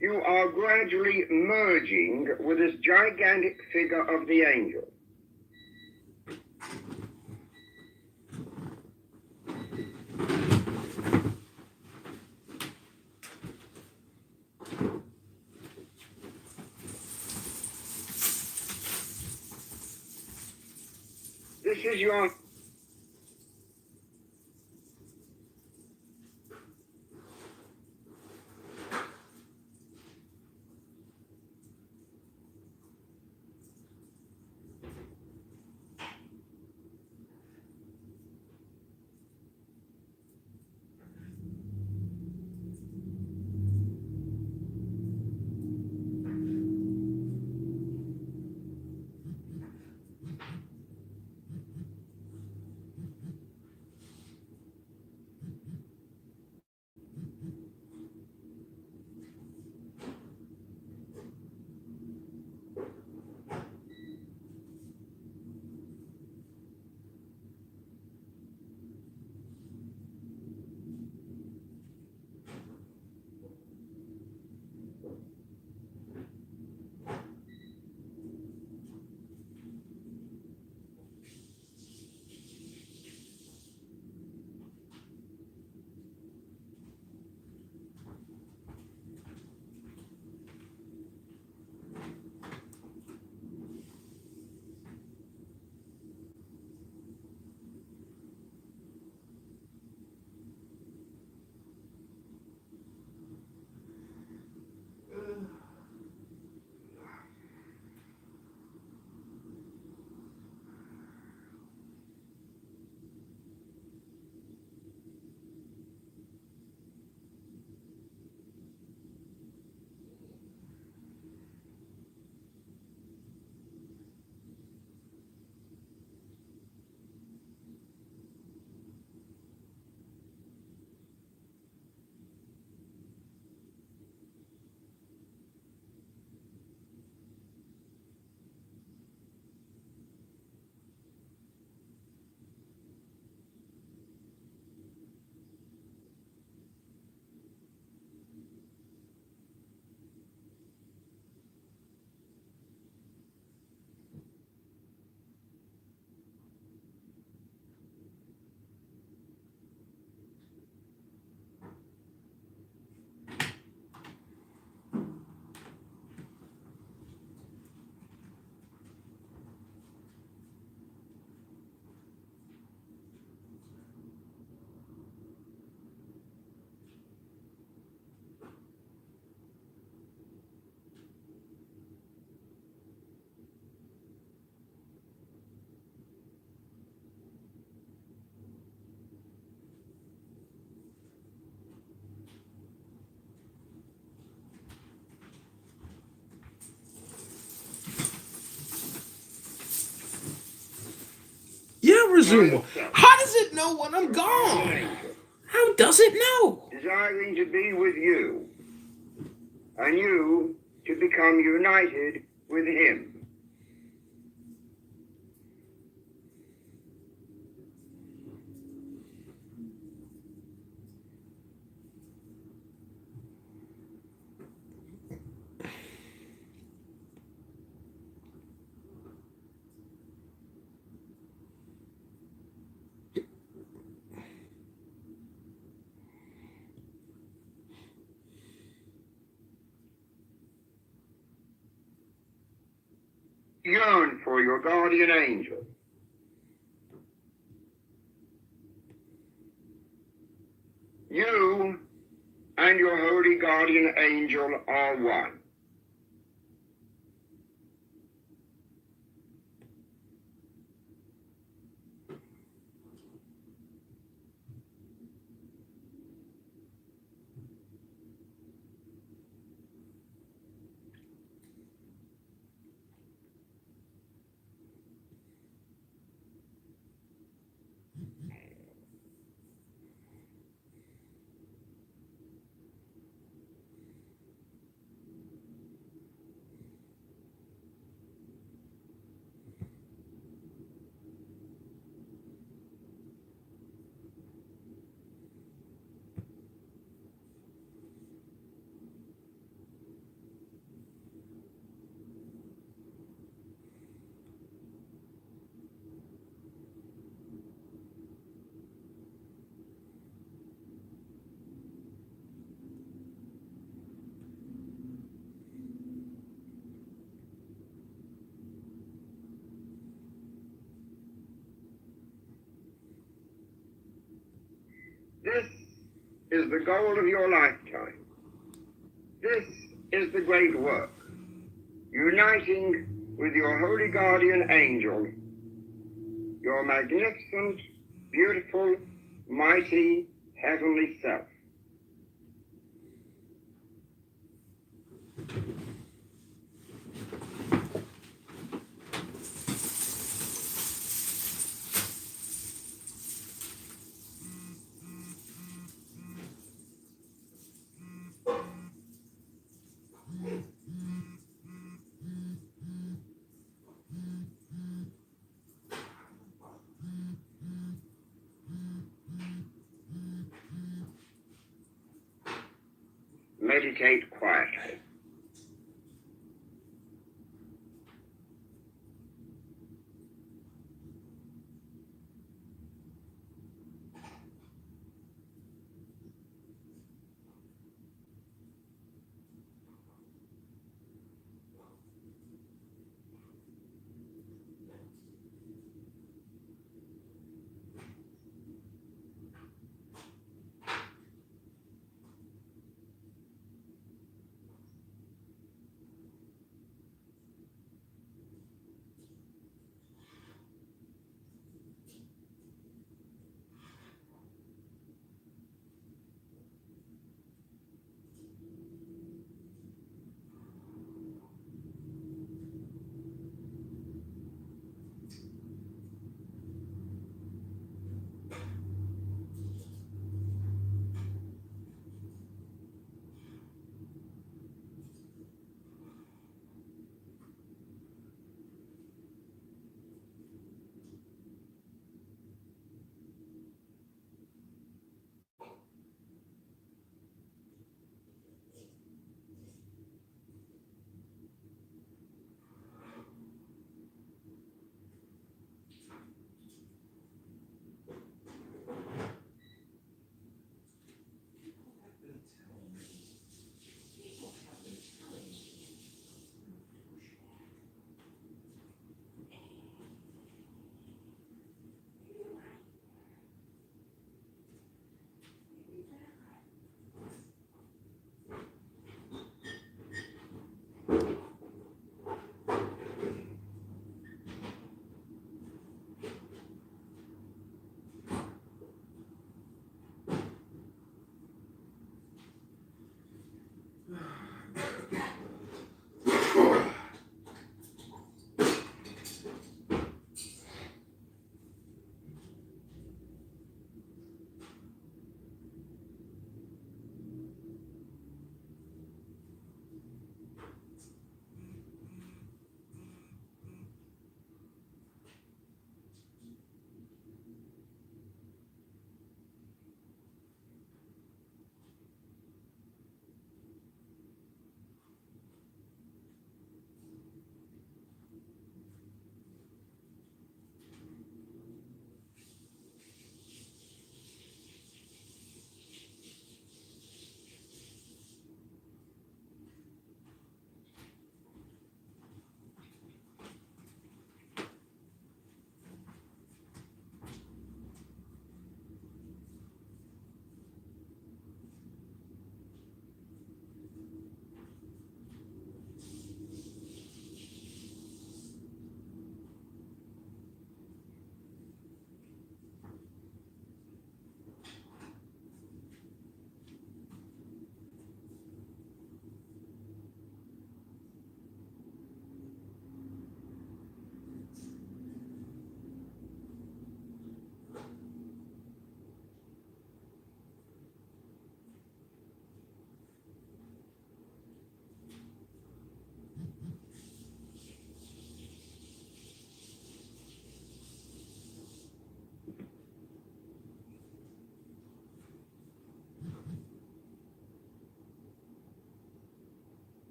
You are gradually merging with this gigantic figure of the angel. This is your
resume. How does it know when I'm gone? How does it know?
Desiring to be with you, and you to become united with him. Yearn for your guardian angel. You and your holy guardian angel are one. This is the goal of your lifetime. This is the great work. Uniting with your holy guardian angel, your magnificent, beautiful, mighty, heavenly self. Meditate quietly.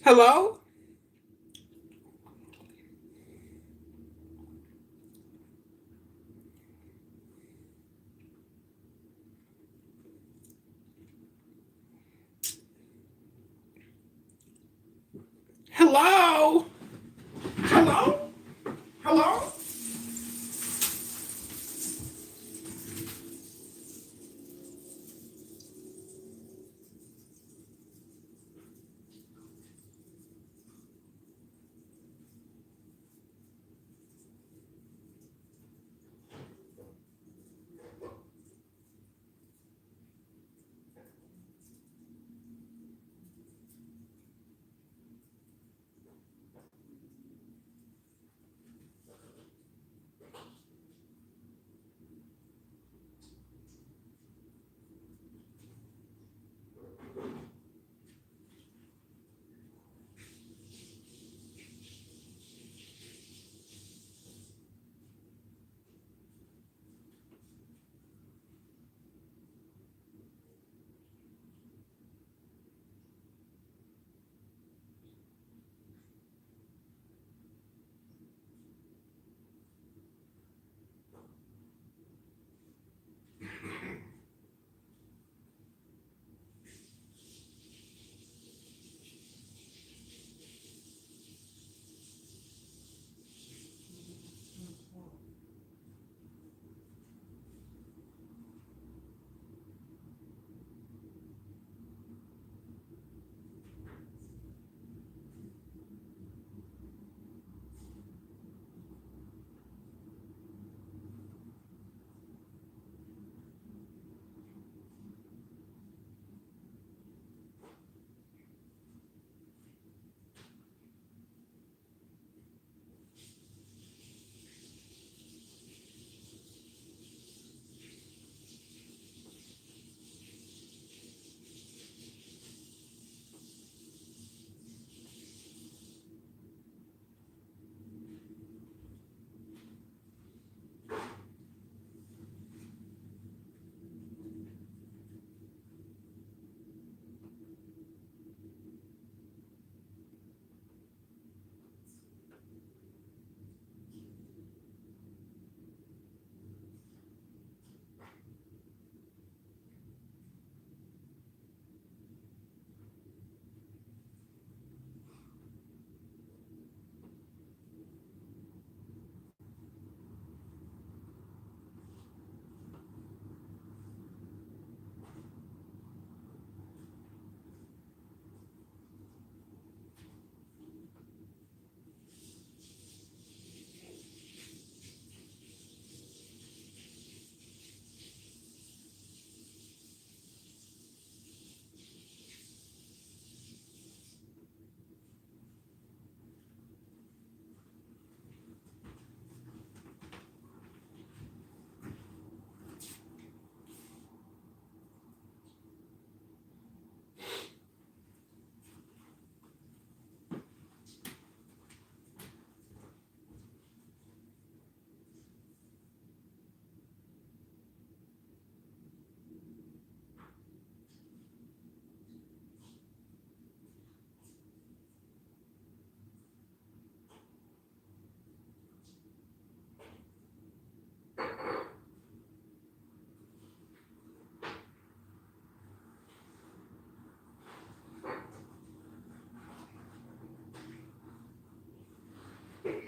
Hello? Hello? Hello? Hello?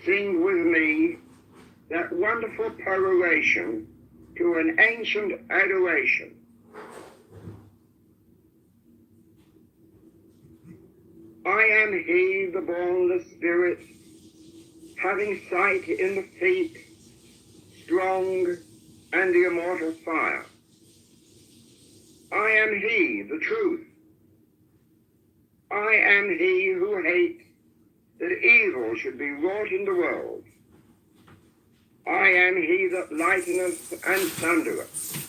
Sing with me that wonderful peroration to an ancient adoration. I am he, the bornless spirit, having sight in the feet, strong and the immortal fire. I am he, the truth. I am he who hates that evil should be wrought in the world. I am he that lighteneth and thundereth.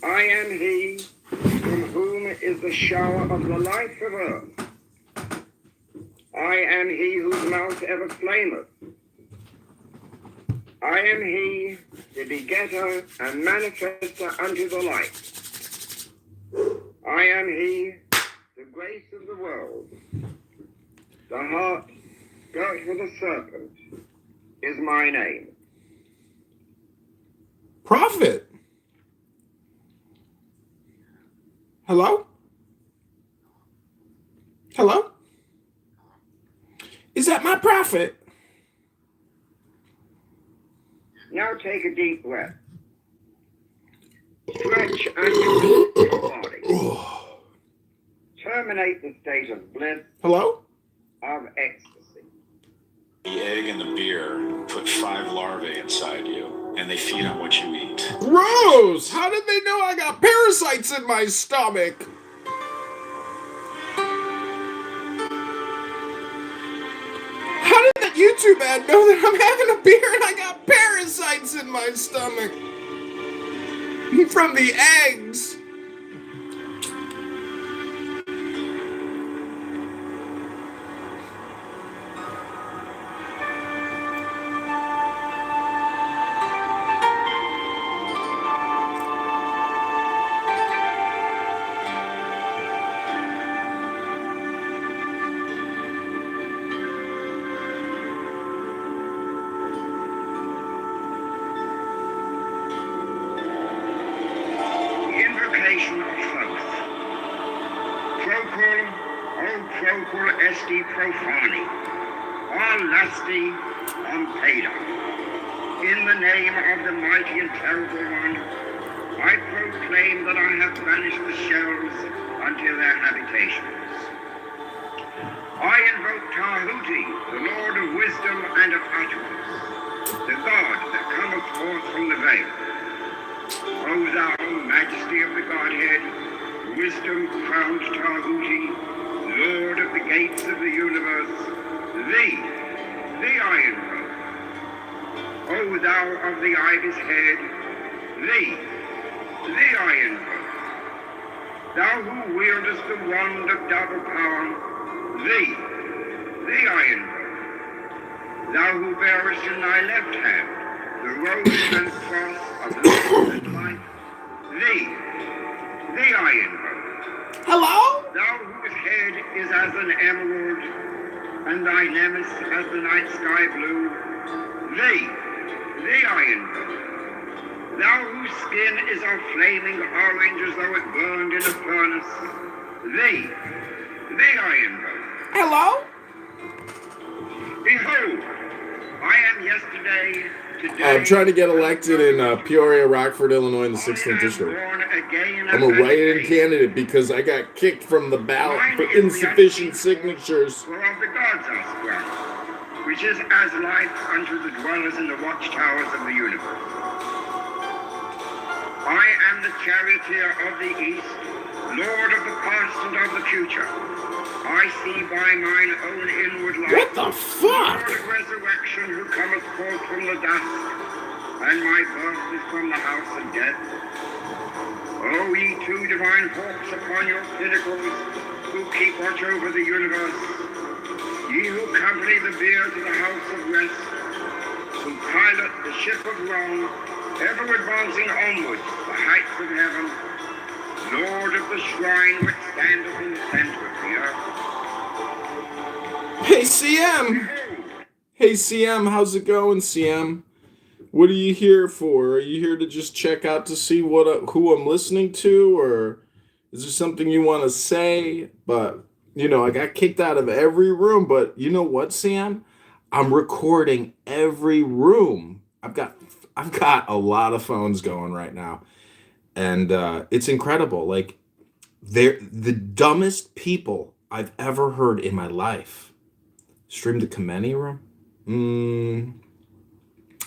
I am he from whom is the shower of the life of earth. I am he whose mouth ever flameth. I am he, the begetter and manifester unto the light. I am he, the grace of the world, the heart girt with a serpent, is my name.
Prophet. Hello? Hello? Is that my prophet?
Now take a deep breath. Stretch and contract your body. Terminate the state of bliss.
Hello?
Of ecstasy.
The egg and the beer put 5 larvae inside you, and they feed on what you eat.
Gross! How did they know I got parasites in my stomach? How did that YouTube ad know that I'm having a beer and I got parasites in my stomach? From the eggs.
Esti profani, all lusty, unpaida. In the name of the mighty and terrible one, I proclaim that I have banished the shells unto their habitations. I invoke Tahuti, the Lord of wisdom and of utterance, the God that cometh forth from the veil. O thou majesty of the Godhead, wisdom crowned Tahuti, Lord of the gates of the universe, thee I invoke. O thou of the ibis head, thee I invoke. Thou who wieldest the wand of double power, thee I invoke. Thou who bearest in thy left hand the rose and cross of love and life, thee I invoke.
Hello?
Thou whose head is as an emerald, and thy nemesis as the night sky blue, thee I invoke. Thou whose skin is of flaming orange as though it burned in a furnace, thee I invoke.
Hello?
Behold, I am yesterday, today.
I'm trying to get elected in Peoria, Rockford, Illinois, in the 16th district. I'm a write-in candidate because I got kicked from the ballot for insufficient signatures.
Whereof the gods are sprung, which is as life unto the dwellers in the watchtowers of the universe. I am the charioteer of the east, Lord of the past and of the future. I see by mine own inward light.
What the fuck?
Lord of resurrection who cometh forth from the dust, and my birth is from the house of death. O ye two divine hawks upon your pinnacles, who keep watch over the universe, ye who company the bier to the house of rest, who pilot the ship of wrong, ever advancing onward the heights of heaven, Lord of the shrine which standeth in the center of the earth.
Hey, CM! Hey, CM, how's it going, CM? What are you here for? Are you here to just check out to see who I'm listening to, or is there something you want to say? But, I got kicked out of every room, but you know what, Sam? I'm recording every room. I've got a lot of phones going right now, and it's incredible. Like, they're the dumbest people I've ever heard in my life. Stream the Kameni room?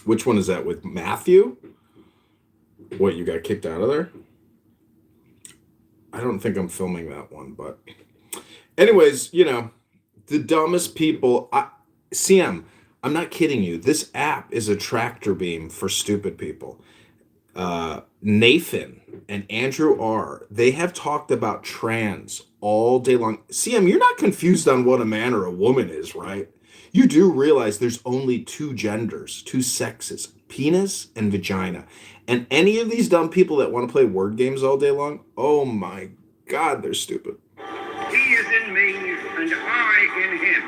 Which one is that, with Matthew? What, you got kicked out of there? I don't think I'm filming that one, but anyways, the dumbest people. CM, I'm not kidding you. This app is a tractor beam for stupid people. Nathan and Andrew R., they have talked about trans all day long. CM, you're not confused on what a man or a woman is, right? You do realize there's only two genders, two sexes, penis and vagina. And any of these dumb people that want to play word games all day long, oh my God, they're stupid.
He is me and I in him.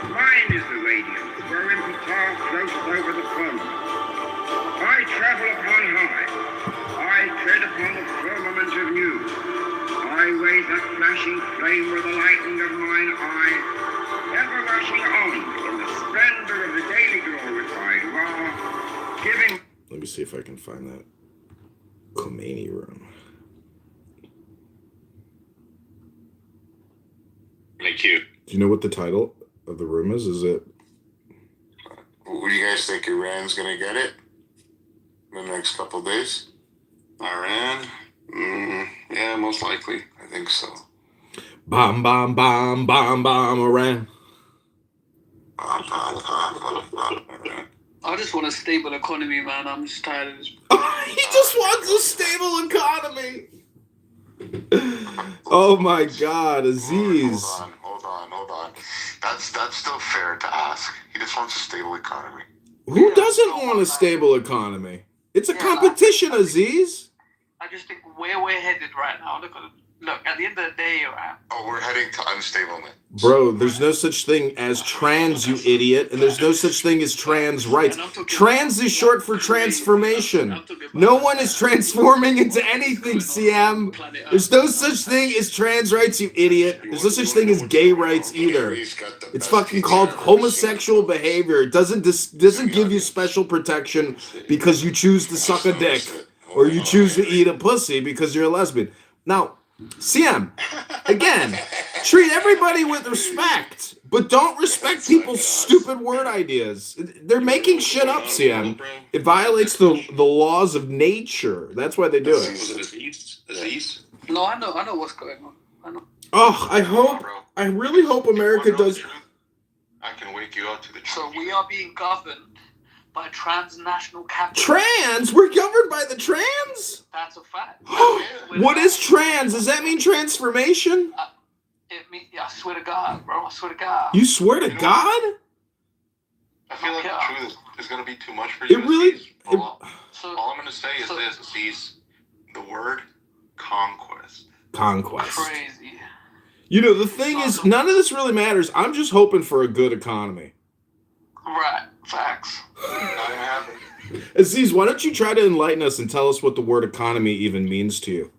Mine is the radiance wherein the path floats over the firmament. I travel upon high. I tread upon the firmament of news. I wave that flashing flame with the lightning of mine eye, ever rushing on in the splendor of the daily glorified Ra, giving...
Let me see if I can find that Khomeini room.
Thank you.
Do you know what the title of the room is? Is it...
What do you guys think? Iran's gonna get it in the next couple of days? Iran? Yeah, most likely. I think so.
Bomb, bomb, bomb, bomb, bomb, Iran.
I just want a stable economy, man. I'm just tired of this.
He just wants a stable economy. Oh my God, Aziz.
Hold on. That's still fair to ask. He just wants a stable economy.
Who doesn't want a stable economy? It's a competition, Aziz.
I just think where we're headed right now. Look, at the end of the day, right?
Oh, we're heading to unstableness.
Bro, there's no such thing as trans, you idiot, and there's no such thing as trans rights. Trans is short for transformation. No one is transforming into anything, CM. There's no such thing as trans rights, you idiot. There's no such thing as gay rights either. It's fucking called homosexual behavior. It doesn't give you special protection because you choose to suck a dick or you choose to eat a pussy because you're a lesbian. Now, CM, again, treat everybody with respect, but don't respect people's stupid word ideas. They're making shit up, CM. It violates the laws of nature. That's why they do it.
No, I know what's going on. I know.
Oh, I really hope America does.
I can wake you up to the truth.
So we are being governed by transnational capital.
Trans? We're governed by the trans?
That's a fact.
What is trans? Does that mean transformation?
It means, I swear to God, bro. I swear to God.
You swear to God?
I feel like the truth is going to be too much for you.
It really...
All I'm going to say is this, Aziz. The word conquest.
Conquest.
Crazy.
You know, the thing is, none of this really matters. I'm just hoping for a good economy.
Right. Facts.
Aziz, why don't you try to enlighten us and tell us what the word economy even means to you?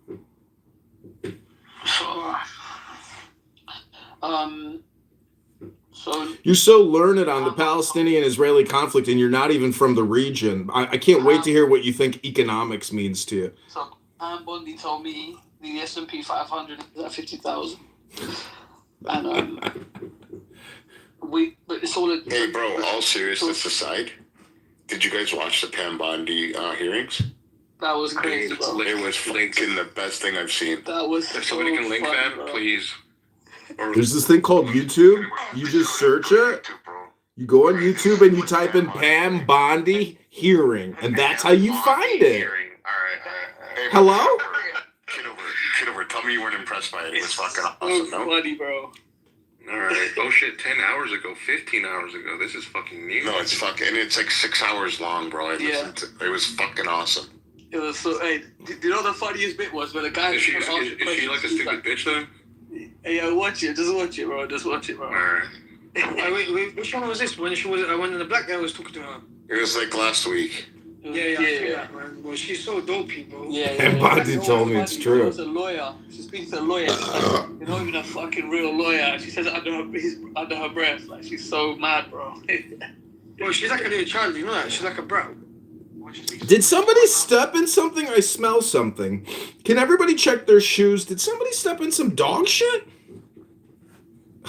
You're so learned on the Palestinian-Israeli conflict, and you're not even from the region. I can't wait to hear what you think economics means to you.
So, Bondi told me the S&P 500 is at 50,000. And, but it's all...
Hey, bro, all seriousness aside, did you guys watch the Pam Bondi hearings?
That was crazy, bro.
It was fucking the best thing I've seen.
That was
If somebody can link that,
bro.
please.
There's this thing called YouTube. You just search it. You go on YouTube and you type in Pam Bondi hearing, and that's how you find it.
All right.
Hello?
Kitover, tell me you weren't impressed by it. It was fucking awesome,
It was
no?
funny, bro.
Alright. Oh shit, 10 hours ago, 15 hours ago. This is fucking new. No, it's fucking, and it's like 6 hours long, bro. It was fucking awesome.
It was so, hey, do you know the funniest bit was when the guy...
Is she like a stupid bitch then?
Hey, yo, watch it. Just watch it, bro. Just watch it, bro.
Alright.
Wait, which one was this? When the black guy was talking to her?
It was like last week.
Yeah, man. Well, she's so dopey, bro.
And Bondi told me it's true.
She's a lawyer. She speaks to a lawyer. She's like, you're not even a fucking real lawyer. She says it under her breath. Like, she's so mad, bro.
Well, she's like a little child, you know that? She's like a brat.
Did somebody step in something? I smell something. Can everybody check their shoes? Did somebody step in some dog shit?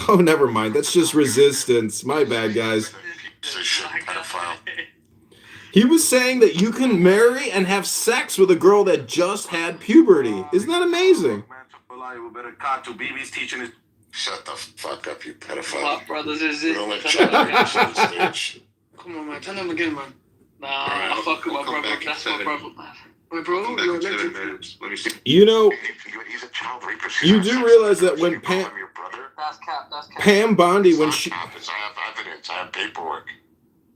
Oh, never mind. That's just resistance. My bad, guys. He was saying that you can marry and have sex with a girl that just had puberty. Isn't that amazing?
Shut the fuck up, you pedophile.
What brothers is it?
Come on, man. Tell him again, man.
Nah, I fuck with my brother. That's my brother, man.
My bro, you're a legend.
You know, you do realize that when
That's cap.
Pam Bondi, when she...
I have evidence. I have paperwork.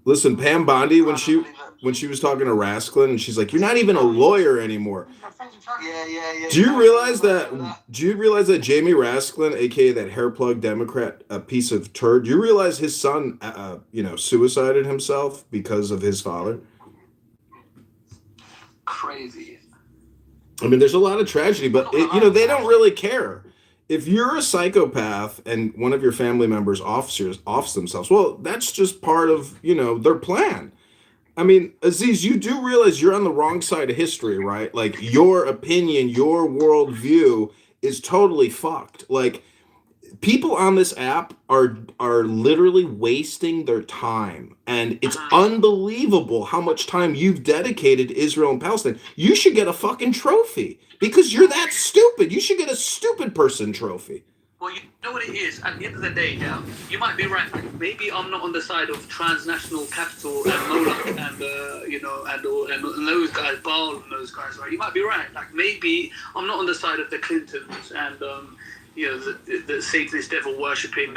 Listen, Pam Bondi, when she... when she was talking to Rasklin, and she's like, "You're not even a lawyer anymore."
Yeah.
Do you realize that? Do you realize that Jamie Rasklin, aka that hair plug Democrat, a piece of turd? Do you realize his son, suicided himself because of his father?
Crazy.
I mean, there's a lot of tragedy, but they don't really care. If you're a psychopath and one of your family members offs themselves, well, that's just part of their plan. I mean, Aziz, you do realize you're on the wrong side of history, right? Like, your opinion, your worldview is totally fucked. Like, people on this app are literally wasting their time, and it's unbelievable how much time you've dedicated to Israel and Palestine. You should get a fucking trophy because you're that stupid. You should get a stupid person trophy.
Well, you know what it is. At the end of the day, yeah, you might be right. Maybe I'm not on the side of transnational capital and Moloch and and those guys, Baal and those guys, right? You might be right. Like, maybe I'm not on the side of the Clintons and the Satanist devil worshipping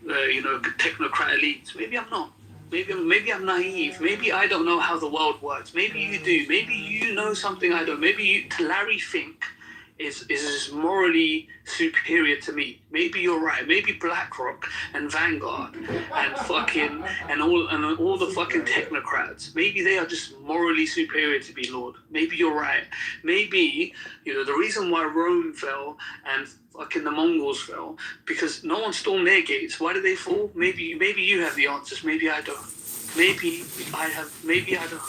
technocrat elites. Maybe I'm not. Maybe I'm naive. Maybe I don't know how the world works. Maybe you do. Maybe you know something I don't. Maybe Larry Fink is morally superior to me. Maybe you're right. Maybe BlackRock and Vanguard and all the fucking technocrats, maybe they are just morally superior to me, Lord. Maybe you're right. Maybe the reason why Rome fell and fucking the Mongols fell because no one stormed their gates. Why did they fall? Maybe you have the answers. Maybe I don't. Maybe I have. Maybe I don't.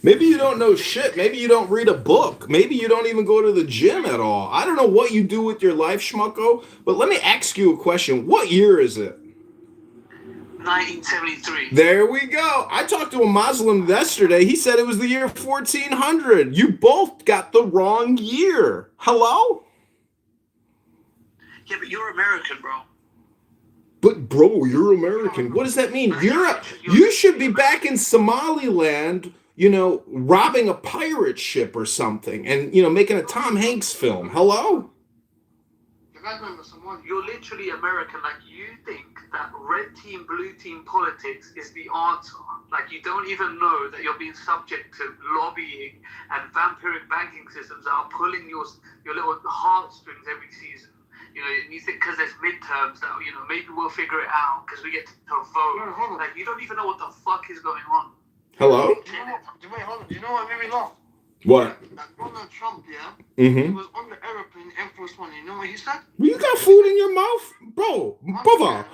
Maybe you don't know shit. Maybe you don't read a book. Maybe you don't even go to the gym at all. I don't know what you do with your life, Schmucko, but let me ask you a question. What year is it?
1973.
There we go. I talked to a Muslim yesterday. He said it was the year 1400. You both got the wrong year. Hello?
Yeah, but you're American, bro.
But bro, you're American. What does that mean? You should be back in Somaliland, robbing a pirate ship or something, and making a Tom Hanks film. Hello?
You're literally American. Like, you think that red team, blue team politics is the answer. Like, you don't even know that you're being subject to lobbying and vampiric banking systems that are pulling your little heartstrings every season. You think because there's midterms that, maybe we'll figure it out because we get to vote. Like, you don't even know what the fuck is going on.
Hello?
Wait, hold on. Do you know what made me laugh?
What?
Like, Donald Trump, yeah?
Mm-hmm.
He was on the aeroplane, Air Force One. You know what he said?
Well, you got food in your mouth? Brother.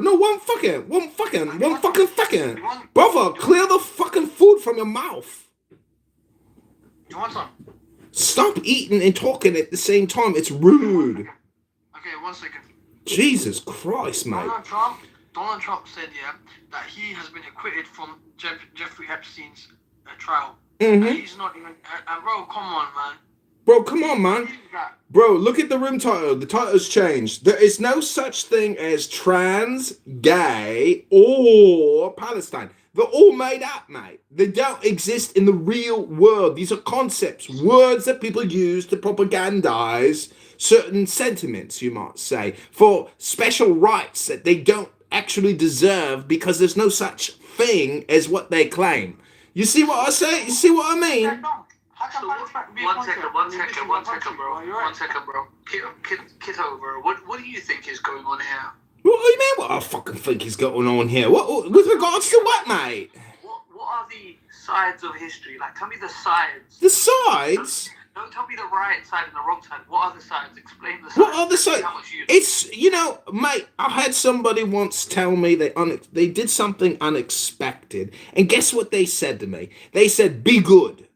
No, one fucking second. Brother, clear the fucking food from your mouth.
You want some?
Stop eating and talking at the same time. It's rude.
Okay, 1 second.
Jesus Christ, mate.
Donald Trump said, yeah, that he has been acquitted from Jeffrey Epstein's trial.
Mm-hmm.
He's not even... bro, come on, man.
Bro, come on, man. Bro, look at the room title. The title's changed. There is no such thing as trans, gay, or Palestine. They're all made up, mate. They don't exist in the real world. These are concepts, words that people use to propagandize certain sentiments, you might say, for special rights that they don't actually deserve because there's no such thing as what they claim. You see what I say? You see what I mean?
One second, bro. Kitover, what do you think is going on here?
What do you mean what I fucking think is going on here? What with regards to what, mate?
What are the sides of history? Like, tell me the sides.
The sides?
Don't tell me the right side and the wrong side. What are the sides? Explain the sides.
What are the sides? It's, mate, I had somebody once tell me they did something unexpected. And guess what they said to me? They said, be good.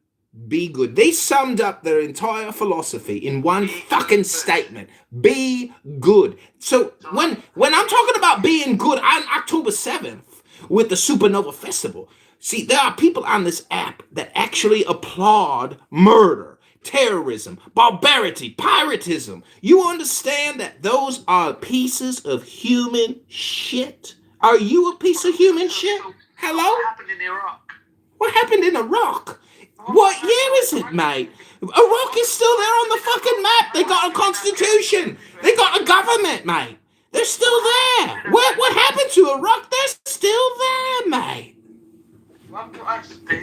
Be good. They summed up their entire philosophy in one fucking statement. Be good. So when I'm talking about being good on October 7th with the Supernova Festival, see, there are people on this app that actually applaud murder, terrorism, barbarity, piratism. You understand that those are pieces of human shit? Are you a piece of human shit? Hello?
What happened in Iraq?
What happened in Iraq? What year is it, mate? Iraq is still there on the fucking map. They got a constitution. They got a government, mate. They're still there. What happened to Iraq? They're still there, mate.
The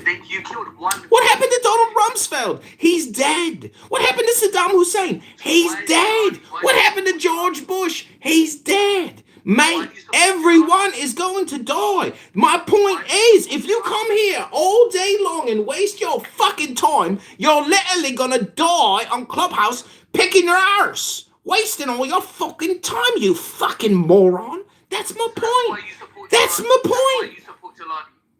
killed one.
What happened to Donald Rumsfeld? He's dead. What happened to Saddam Hussein? He's dead. What happened to George Bush? He's dead. Mate, everyone is going to die. My point is, if you come here all day long and waste your fucking time, you're literally gonna die on Clubhouse picking your arse. Wasting all your fucking time, you fucking moron. That's my point. That's my point.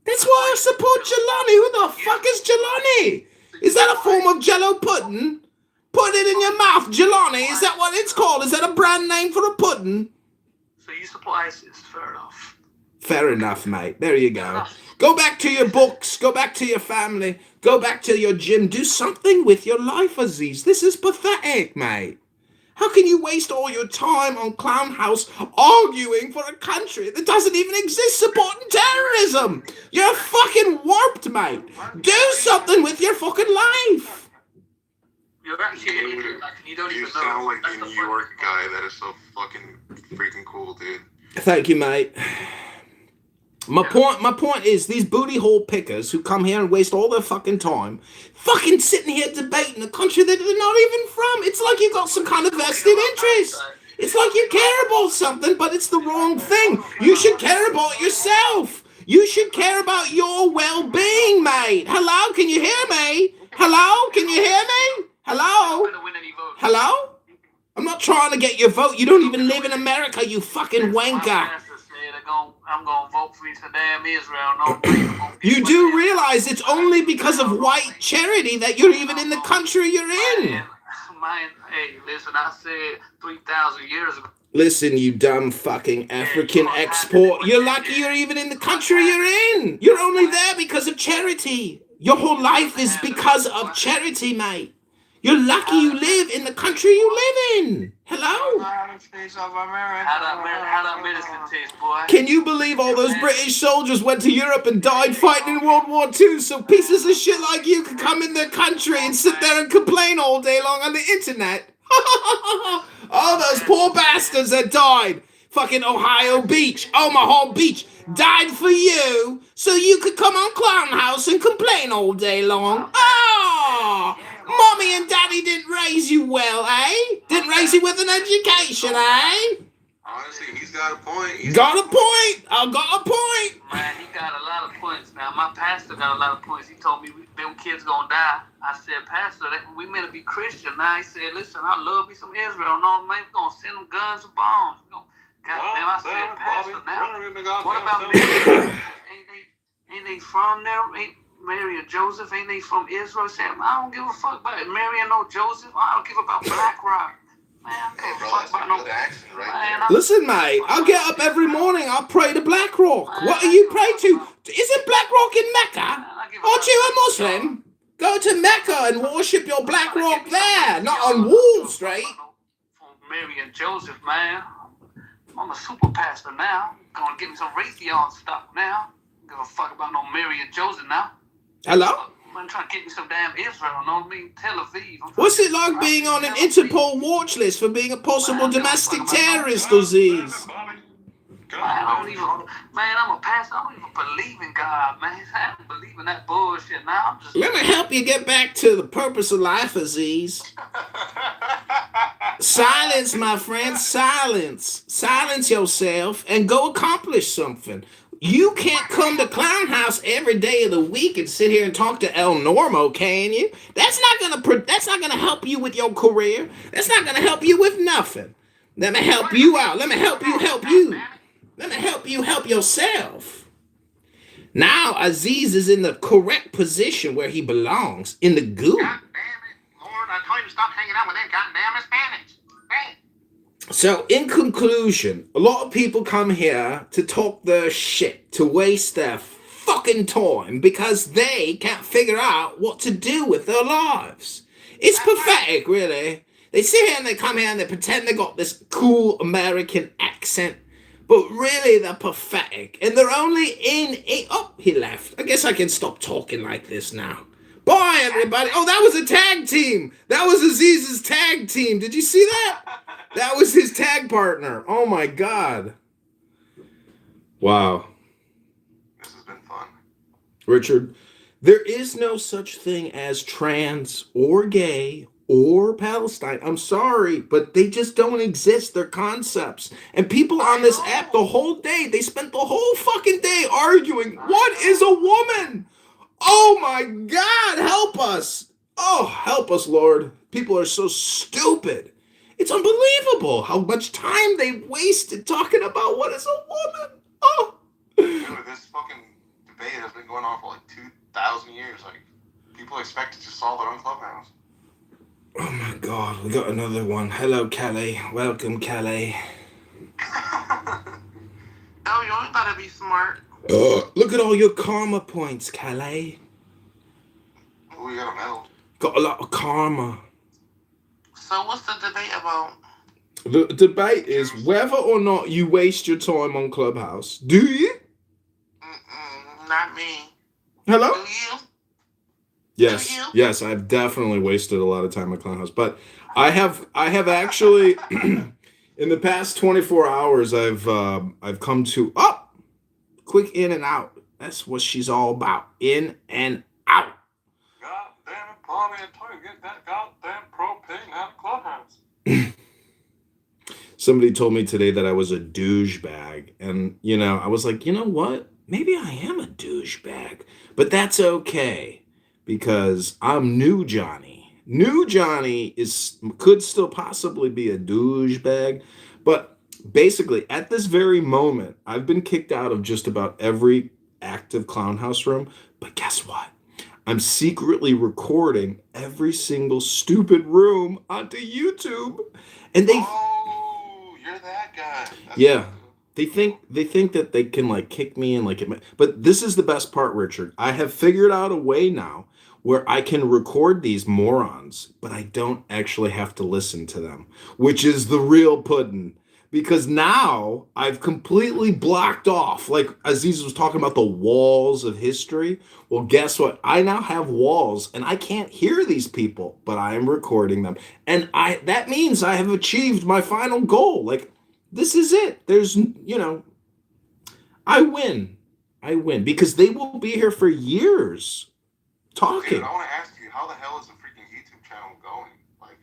That's why I support Jelani. Who the fuck is Jelani? Is that a form of Jello pudding? Put it in your mouth, Jelani. Is that what it's called? Is that a brand name for a pudding?
So you support ISIS? Fair enough.
Fair enough, mate. There you go. Go back to your books. Go back to your family. Go back to your gym. Do something with your life, Aziz. This is pathetic, mate. How can you waste all your time on Clown House arguing for a country that doesn't even exist, supporting terrorism? You're fucking warped, mate. Do something with your fucking life.
You're actually an idiot, like, you don't even know.
You sound like a New York guy that is so fucking freaking cool, dude.
Thank you, mate. My point is, these booty hole pickers who come here and waste all their fucking time fucking sitting here debating a country that they're not even from. It's like you got some kind of vested interest. It's like you care about something, but it's the wrong thing. You should care about yourself. You should care about your well-being, mate. Hello? Can you hear me? Hello? Can you hear me? Hello? Hello? I'm not trying to get your vote. You don't even live in America, you fucking wanker.
I'm gonna vote for some damn Israel. No,
you do realize it's only because of white charity that you're even in the country you're in.
Man, hey, listen, I said 3,000 years ago.
Listen, you dumb fucking African export. You're lucky you're even in the country you're in. You're only there because of charity. Your whole life is because of charity, mate. You're lucky you live in the country you live in. Hello?
How that medicine taste, boy?
Can you believe all those British soldiers went to Europe and died fighting in World War II so pieces of shit like you could come in their country and sit there and complain all day long on the internet? All those poor bastards that died. Fucking Ohio Beach, Omaha Beach, died for you so you could come on Clown House and complain all day long. Oh! Mommy and Daddy didn't raise you well, eh? Didn't raise you with an education, eh?
Honestly, he's got a point.
I got a point.
Man, he got a lot of points. Now, my pastor got a lot of points. He told me them kids gonna die. I said, Pastor, we meant to be Christian. Now he said, listen, I love me some Israel. No, man, we're gonna send them guns and bombs. Goddamn, I said, Pastor, now, what about Mary? Ain't they from there? Ain't Mary and Joseph, ain't they from Israel? I said, I don't give a fuck about Mary and no Joseph. I don't give about Black Rock. Man, I don't give a fuck about no accent, right?
Listen, mate, I'll get up every morning, I'll pray to Black Rock. What do you pray to? Isn't Black Rock in Mecca? Aren't you a Muslim? Go to Mecca and worship your Black Rock there, not on Wall Street.
Mary and Joseph, man. I'm a super pastor now. Gonna get me some Raytheon stock now. Don't give a fuck about no Mary and Joseph now.
Hello?
I'm trying to get me some damn Israel, know what I mean? Tel Aviv.
What's it like being on an Interpol watch list for being a possible domestic terrorist disease?
I'm a pastor. I don't even believe in God, man. I don't believe in that bullshit now. I'm just...
Let me help you get back to the purpose of life, Aziz. Silence, my friend, silence. Silence yourself and go accomplish something. You can't come to Clown House every day of the week and sit here and talk to El Normo, can you? That's not gonna help you with your career. That's not gonna help you with nothing. Let me help you out. Let me help you help you. Let me help you help yourself. Now Aziz is in the correct position where he belongs, in the goo.
God damn it, Lord, I told you to stop hanging out with them goddamn Hispanics. Hey.
So, in conclusion, a lot of people come here to talk their shit, to waste their fucking time because they can't figure out what to do with their lives. It's pathetic, really. They sit here and they come here and they pretend they got this cool American accent, but really they're pathetic. And they're only in it. Oh, he left. I guess I can stop talking like this now. Bye, everybody. Oh, that was a tag team. That was Aziz's tag team. Did you see that? That was his tag partner. Oh, my God. Wow.
This has been fun.
Richard, There is no such thing as trans or gay or Palestine. I'm sorry, but they just don't exist. They're concepts. And people on this app the whole day, they spent the whole fucking day arguing, what is a woman? Oh my God, help us. Oh, help us, Lord. People are so stupid. It's unbelievable how much time they wasted talking about what is a woman. Oh.
Dude, this fucking debate has been going on for like 2,000 years. Like, people expect it to solve their own clubhouse.
Oh my God, we got another one. Hello, Calais. Welcome, Calais.
Oh, you only gotta be smart.
Look at all your karma points, Calais.
We got a medal.
Got a lot of karma.
So what's the debate about?
The debate is whether or not you waste your time on Clubhouse. Do you?
Not me.
Hello?
Do you?
Yes, yes, I've definitely wasted a lot of time on Clubhouse, but I have actually in the past 24 hours I've come to quick in and out. That's what she's all about. In and out.
Goddamn it, Bobby, I told you to get that goddamn propane out of Clubhouse.
Somebody told me today that I was a douchebag, and I was like, you know what? Maybe I am a douchebag, but that's okay because I'm new Johnny. New Johnny could still possibly be a douchebag, but basically at this very moment, I've been kicked out of just about every active clown house room. But guess what? I'm secretly recording every single stupid room onto YouTube, and they.
Oh, you're that guy.
Yeah. They think that they can like kick me and like it, but this is the best part, Richard. I have figured out a way now where I can record these morons, but I don't actually have to listen to them, which is the real pudding. Because now I've completely blocked off. Like Aziz was talking about the walls of history. Well, guess what? I now have walls and I can't hear these people, but I am recording them. And that means I have achieved my final goal. Like, this is it. There's, I win because they will be here for years talking.
Dude, I want to ask you, how the hell is the freaking YouTube channel going? Like,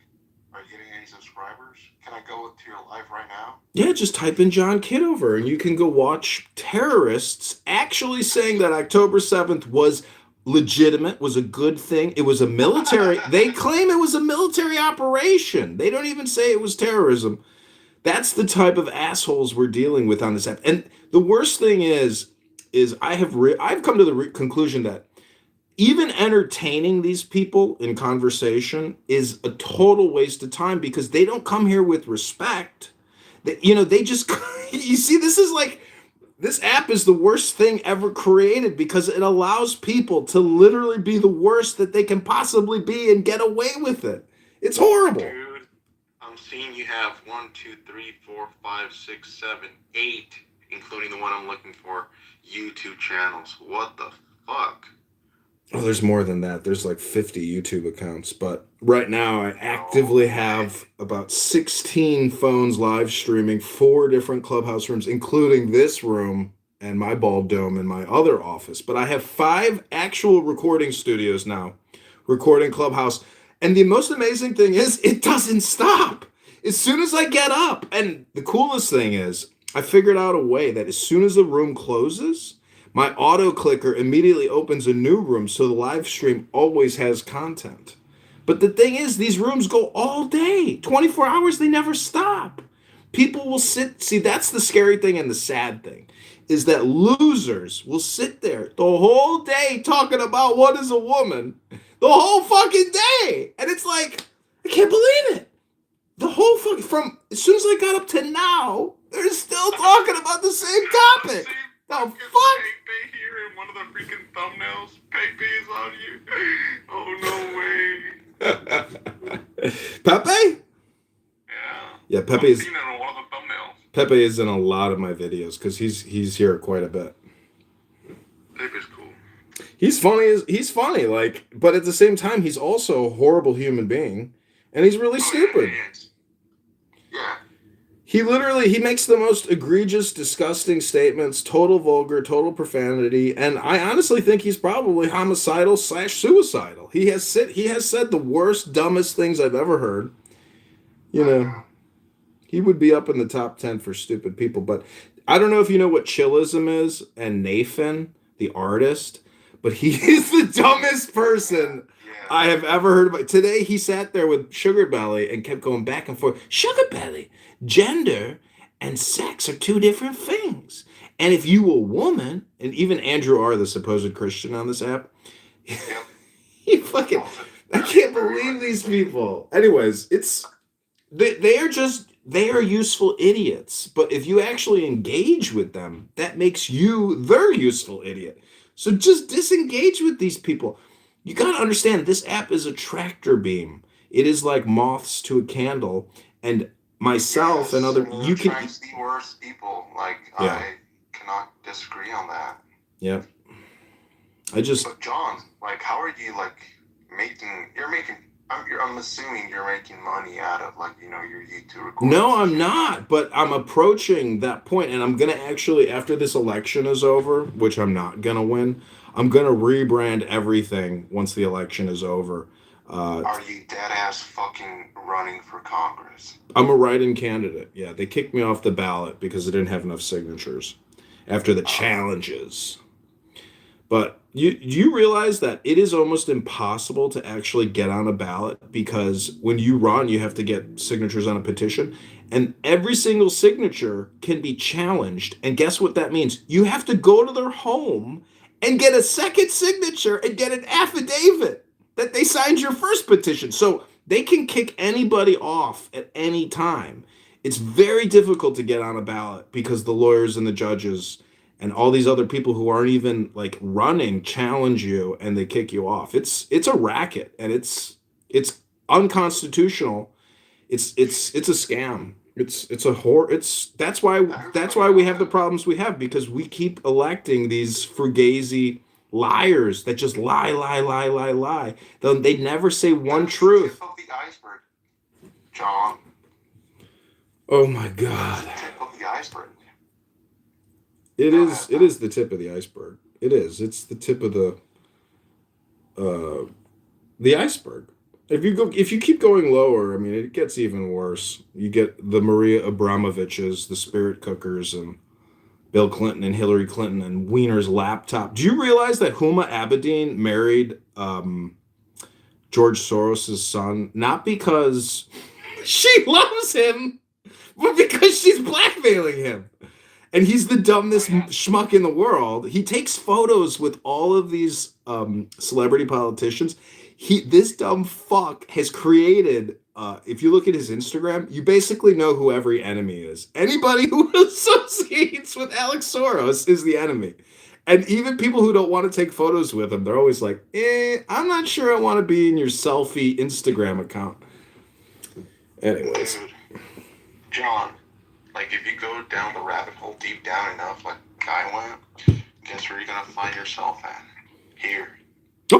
are you getting any subscribers? Can I go to your live right now?
Yeah, just type in John Kitover and you can go watch terrorists actually saying that October 7th was legitimate, was a good thing. It was a military, they claim it was a military operation. They don't even say it was terrorism. That's the type of assholes we're dealing with on this app. And the worst thing is I've come to the conclusion that even entertaining these people in conversation is a total waste of time because they don't come here with respect. They just, you see, this app is the worst thing ever created because it allows people to literally be the worst that they can possibly be and get away with it. It's horrible.
Dude, I'm seeing you have 1, 2, 3, 4, 5, 6, 7, 8, including the one I'm looking for, YouTube channels. What the fuck?
Oh, there's more than that. There's like 50 YouTube accounts. But right now, I actively have about 16 phones live streaming 4 different clubhouse rooms, including this room and my ball dome in my other office. But I have 5 actual recording studios now, recording Clubhouse. And the most amazing thing is it doesn't stop. As soon as I get up, and the coolest thing is I figured out a way that as soon as the room closes, my auto clicker immediately opens a new room so the live stream always has content. But the thing is, these rooms go all day. 24 hours, they never stop. People will sit. See, that's the scary thing and the sad thing is that losers will sit there the whole day talking about what is a woman the whole fucking day. And it's like, I can't believe it. The whole fucking, from as soon as I got up to now, they're still talking about the same topic. The fuck?
Pepe here in one of the freaking thumbnails. Pepe's on you. Oh, no way.
Pepe?
Yeah.
Yeah,
I've seen it on one of the thumbnails.
Pepe is in a lot of my videos because he's here quite a bit.
Pepe's cool.
He's funny, like, but at the same time, he's also a horrible human being, and he's really stupid.
Yeah.
He makes the most egregious, disgusting statements, total vulgar, total profanity, and I honestly think he's probably homicidal/suicidal. He has said the worst, dumbest things I've ever heard. You know, he would be up in the top 10 for stupid people, but I don't know if you know what chillism is and Nathan, the artist, but he is the dumbest person I have ever heard about. Today he sat there with Sugar Belly and kept going back and forth. Sugar Belly, gender and sex are two different things. And if you a woman, and even Andrew R., the supposed Christian on this app, he fucking, I can't believe these people. Anyways, they are useful idiots. But if you actually engage with them, that makes you their useful idiot. So just disengage with these people. You got to understand, this app is a tractor beam. It is like moths to a candle. And myself and other, you can
attracts the worst people. Like,
Yeah.
I cannot disagree on that.
Yeah.
But John, like, how are you like I'm assuming you're making money out of, like, you know, your YouTube recordings.
No, I'm not, but I'm approaching that point, and I'm gonna actually, after this election is over, which I'm not gonna win, I'm gonna rebrand everything once the election is over.
Are you dead ass fucking running for Congress?
I'm a write-in candidate. Yeah, they kicked me off the ballot because I didn't have enough signatures after the challenges. But you realize that it is almost impossible to actually get on a ballot, because when you run, you have to get signatures on a petition, and every single signature can be challenged. And guess what that means? You have to go to their home and get a second signature and get an affidavit that they signed your first petition. So they can kick anybody off at any time. It's very difficult to get on a ballot because the lawyers and the judges and all these other people who aren't even like running challenge you and they kick you off. It's a racket, and it's unconstitutional. It's a scam. It's a that's why we have the problems we have, because we keep electing these fugazi liars that just lie. They never say one truth.
Tip of the iceberg, John.
Oh my God.
Tip of the iceberg.
It is the tip of the iceberg. It is. It's the tip of the iceberg. If you keep going lower, I mean, it gets even worse. You get the Maria Abramoviches, the spirit cookers, and Bill Clinton and Hillary Clinton and Wiener's laptop. Do you realize that Huma Abedin married George Soros' son, not because she loves him, but because she's blackmailing him? And he's the dumbest schmuck in the world. He takes photos with all of these celebrity politicians. This dumb fuck has created, if you look at his Instagram, you basically know who every enemy is. Anybody who associates with Alex Soros is the enemy. And even people who don't want to take photos with him, they're always like, I'm not sure I want to be in your selfie Instagram account. Anyways.
Dude, John, like, if you go down the rabbit hole deep down enough, like I went, guess where you're gonna find yourself at? Here.
All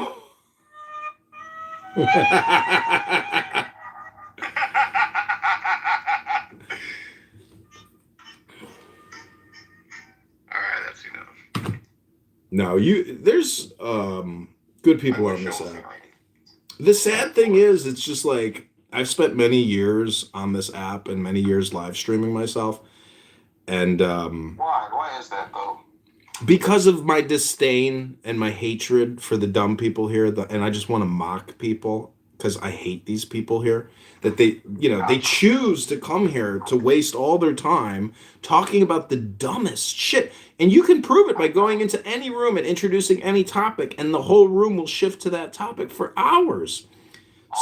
right, that's enough.
No, there's good people on this app. The sad thing is, it's just like, I've spent many years on this app and many years live streaming myself. And
why is that though?
Because of my disdain and my hatred for the dumb people here, and I just want to mock people because I hate these people here, that they choose to come here to waste all their time talking about the dumbest shit. And you can prove it by going into any room and introducing any topic, and the whole room will shift to that topic for hours.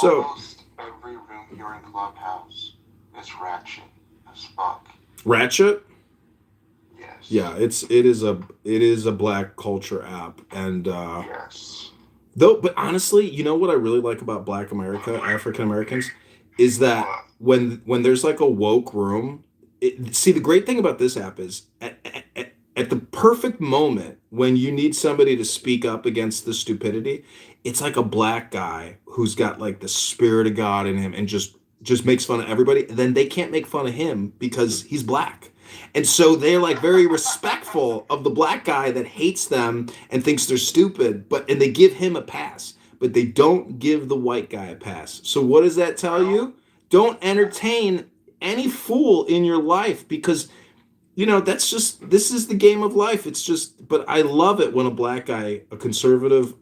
So
Almost every room here in Clubhouse is ratchet as fuck.
Ratchet?
Yes.
Yeah, it is a black culture app, and
yes.
But honestly, you know what I really like about Black America, African Americans, is that when there's like a woke room, see, the great thing about this app is at the perfect moment when you need somebody to speak up against the stupidity, it's like a black guy who's got like the spirit of God in him and just just makes fun of everybody, then they can't make fun of him because he's black. And so they're like very respectful of the black guy that hates them and thinks they're stupid, and they give him a pass, but they don't give the white guy a pass. So what does that tell you? Don't entertain any fool in your life, because this is the game of life. It's just, but I love it when a black guy, a conservative,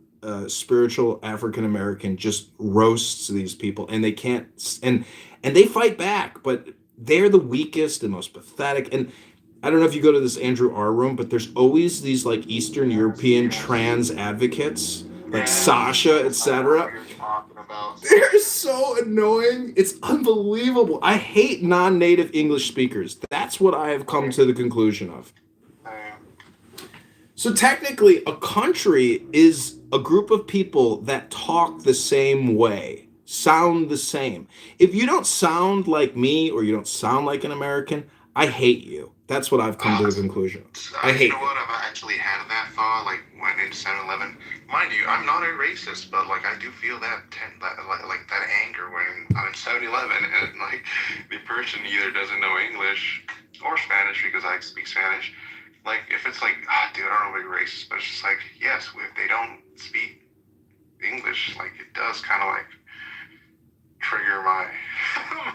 spiritual African American, just roasts these people, and they can't, and they fight back, but they're the weakest and most pathetic. And I don't know if you go to this Andrew R room, but there's always these like Eastern European trans advocates, like Sasha, etc. They're so annoying. It's unbelievable. I hate non-native English speakers. That's what I have come to the conclusion of. So technically, a country is a group of people that talk the same way, sound the same. If you don't sound like me or you don't sound like an American, I hate you. That's what I've come to the conclusion. I hate
you know what? I've actually had that thought, like when in 7-Eleven. Mind you, I'm not a racist, but like I do feel that anger when I'm in 7-Eleven and like the person either doesn't know English or Spanish, because I speak Spanish. Like if it's like, dude, I don't know if you're racist, but it's just like, yes, if they don't speak English, like it does kind of like trigger my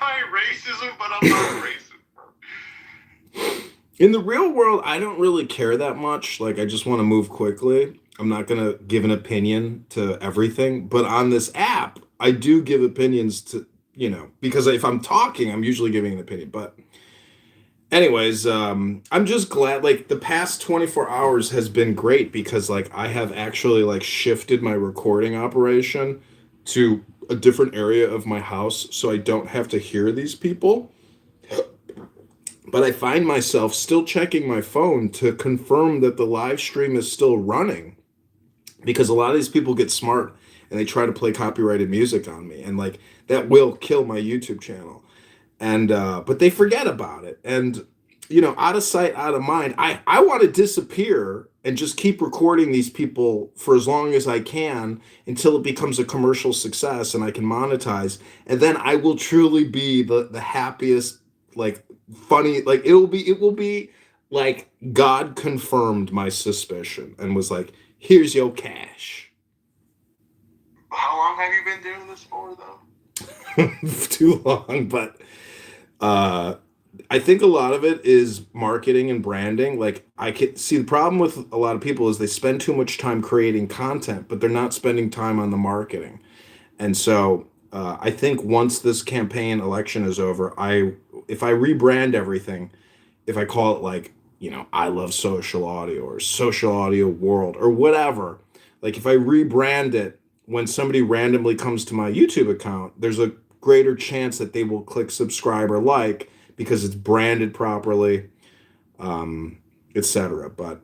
my racism, but I'm not racist.
In the real world, I don't really care that much. Like, I just want to move quickly. I'm not going to give an opinion to everything. But on this app, I do give opinions to, because if I'm talking, I'm usually giving an opinion. But anyways, I'm just glad, like, the past 24 hours has been great because, like, I have actually, like, shifted my recording operation to a different area of my house so I don't have to hear these people. But I find myself still checking my phone to confirm that the live stream is still running, because a lot of these people get smart and they try to play copyrighted music on me, and like that will kill my YouTube channel. And but they forget about it, and out of sight, out of mind. I want to disappear and just keep recording these people for as long as I can until it becomes a commercial success and I can monetize, and then I will truly be the happiest, like, funny, like it will be like God confirmed my suspicion and was like, here's your cash.
How long have you been doing this for, though?
Too long, but I think a lot of it is marketing and branding. Like, I can see the problem with a lot of people is they spend too much time creating content, but they're not spending time on the marketing. And so I think once this campaign election is over, if I rebrand everything, if I call it like, I love social audio or social audio world or whatever, like if I rebrand it, when somebody randomly comes to my YouTube account, there's a greater chance that they will click subscribe or like because it's branded properly, etc. But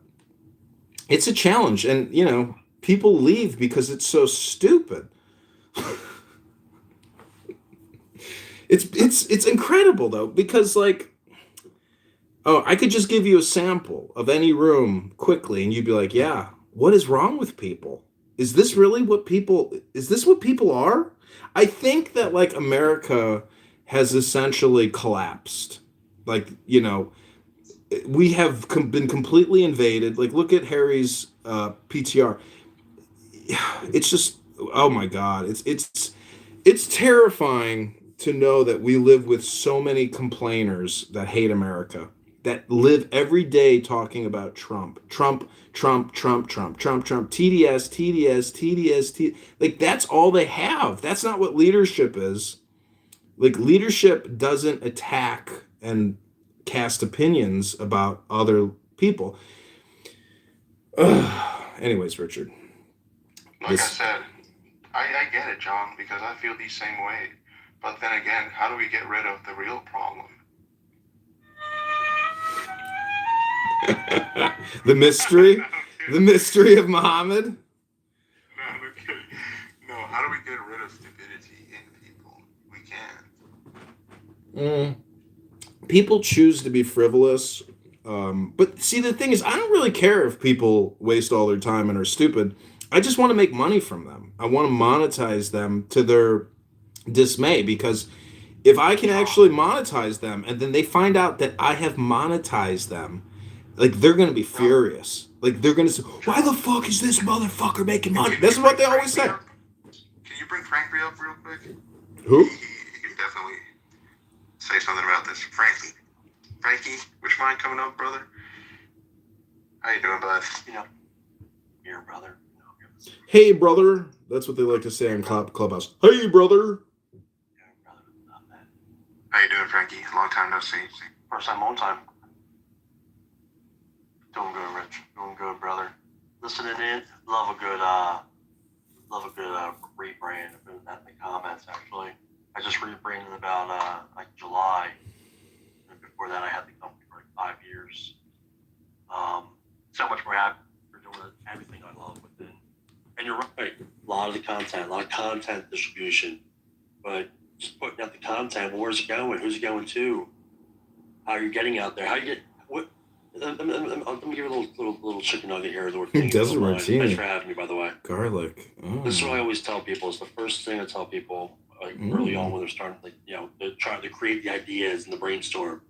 it's a challenge, and people leave because it's so stupid. It's incredible though, because like, I could just give you a sample of any room quickly and you'd be like, yeah, what is wrong with people? Is this what people are? I think that like America has essentially collapsed. Like, we have been completely invaded. Like, look at Harry's PTR. It's just, oh my God, it's terrifying to know that we live with so many complainers that hate America, that live every day talking about Trump, TDS. Like, that's all they have. That's not what leadership is. Like, leadership doesn't attack and cast opinions about other people. Anyways, Richard.
Like I said, I get it, John, because I feel the same way. But then again, how do we get rid of the real problem?
The mystery of Muhammad.
No, how do we get rid of stupidity in people? We can't.
People choose to be frivolous, but see, the thing is, I don't really care if people waste all their time and are stupid. I just want to make money from them. I want to monetize them to their dismay, because if I can actually monetize them, and then they find out that I have monetized them, like they're gonna be furious. Like they're gonna say, "Why the fuck is this motherfucker making money?" This is what they always say.
Can you bring Frankie up real quick?
Who?
He can definitely say something about this. Frankie, would you mind coming up, brother? How you doing, bud? Here, brother.
Hey, brother. That's what they like to say on Clubhouse. Hey, brother.
How you doing, Frankie? Long time no see. First time, long time. Doing good, Rich. Doing good, brother. Listening in. Love a good rebrand. I've been at the comments actually. I just rebranded about like July. And before that, I had the company for like 5 years. So much more happy for doing everything I love with it. And you're right. A lot of content distribution, but just putting out the content. Well, where's it going? Who's it going to? How are you getting out there? How you get what? Let me give you a little chicken nugget here.
Desert Martini.
Thanks for having me, by the way.
Garlic.
This is what I always tell people. It's the first thing I tell people early on when they're starting, they're trying to create the ideas and the brainstorm.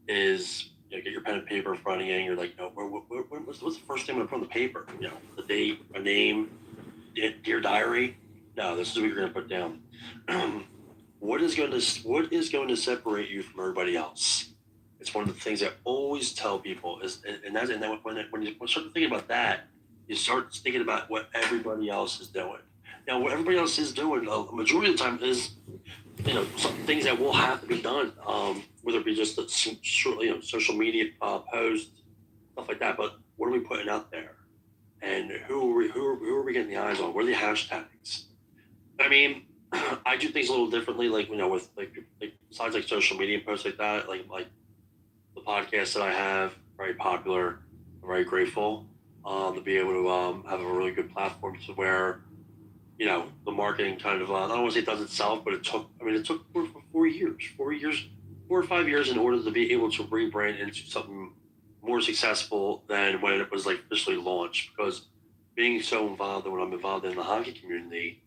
Is get your pen and paper in front of you, and you're like, what's the first thing I'm gonna put on the paper? The date, a name, dear diary. No, this is what you're gonna put down. What is going to separate you from everybody else? It's one of the things I always tell people is, and then when you start thinking about that, you start thinking about what everybody else is doing. Now, what everybody else is doing, a majority of the time is, some things that will have to be done, whether it be just social media posts, stuff like that. But what are we putting out there, and who are we getting the eyes on? What are the hashtags? I mean, I do things a little differently, like with like besides like social media posts like that, like the podcast that I have, very popular. I'm very grateful to be able to have a really good platform to where the marketing kind of I don't want to say it does itself, but it took 4 years, 4 or 5 years in order to be able to rebrand into something more successful than when it was like officially launched. Because being so involved, when I'm involved in the hockey community.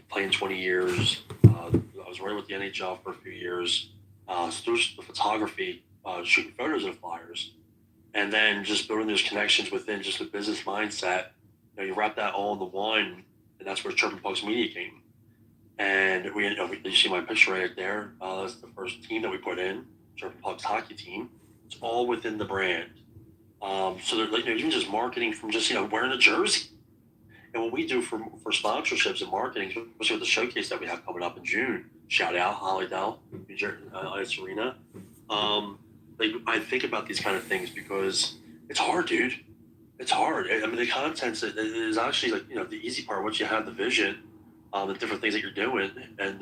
Playing 20 years. I was right with the NHL for a few years. Through the photography, shooting photos and flyers, and then just building those connections within just a business mindset. You wrap that all into one, and that's where Chirpin Pugs Media came. And you see my picture right there. That's the first team that we put in, Chirpin Pugs hockey team. It's all within the brand. So they're like even just marketing from just wearing a jersey. And what we do for sponsorships and marketing, especially with the showcase that we have coming up in June, shout out Hollydale, Ice Arena. I think about these kind of things because it's hard, dude. It's hard. I mean, the content is actually the easy part once you have the vision, the different things that you're doing, and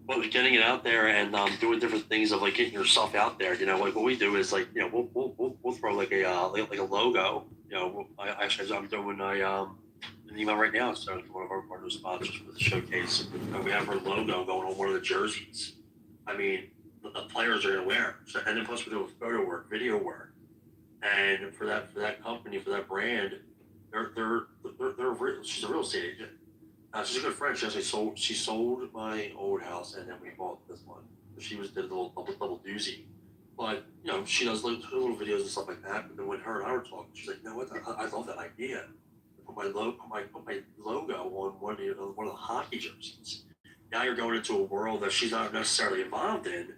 but getting it out there and doing different things of getting yourself out there. What we do is we'll throw like a logo. I'm doing an email right now. So one of our new sponsors for the showcase, we have our logo going on one of the jerseys. I mean, the players are gonna wear. So, and then plus we're doing photo work, video work, and for that company, for that brand, she's a real estate agent. She's a good friend. She sold my old house, and then we bought this one. She did a little double doozy. But she does little videos and stuff like that. But then when her and I were talking, she's like, "No, I love that idea. Put my logo on one of the hockey jerseys." Now you're going into a world that she's not necessarily involved in,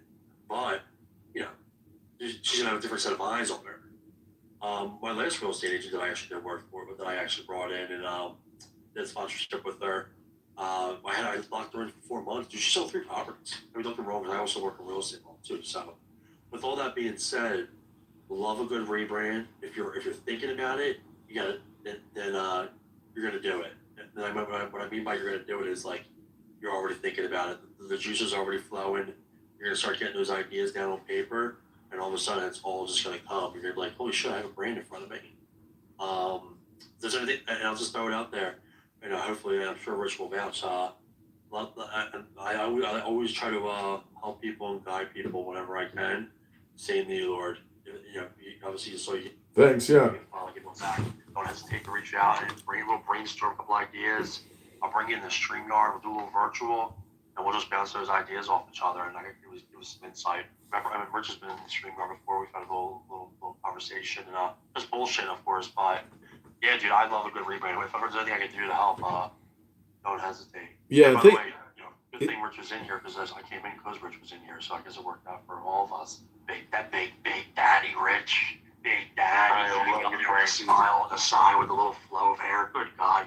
but she's gonna have a different set of eyes on her. My last real estate agent that I actually did work for, that I actually brought in and did sponsorship with her. I locked her in for 4 months. Dude, she sold 3 properties. I mean, don't get me wrong, because I also work in real estate too. So, with all that being said, love a good rebrand. If you're thinking about it, you got then you're gonna do it. And what I mean by you're gonna do it is you're already thinking about it. The juice is already flowing. You're gonna start getting those ideas down on paper, and all of a sudden it's all just gonna come. You're gonna be like, "Holy shit, I have a brand in front of me." If there's anything, and I'll just throw it out there. Hopefully, I'm sure Rich will vouch. I always try to help people and guide people whenever I can. Same to you, Lord. Obviously, just so you.
Thanks, yeah.
Don't hesitate to reach out and we'll brainstorm a couple ideas. I'll bring in the StreamYard. We'll do a little virtual, and
and we'll just bounce those ideas off each other. And I think it was some insight. Remember, I mean, Rich has been in the stream before. We've had a little conversation and just bullshit, of course. But yeah, dude, I love a good rebrand. If there's anything I can do to help, don't hesitate.
Yeah,
by the way, good thing Rich was in here because I came in because Rich was in here, so I guess it worked out for all of us. Big daddy Rich. Big daddy. A smile, a sign with a little flow of hair. Good God.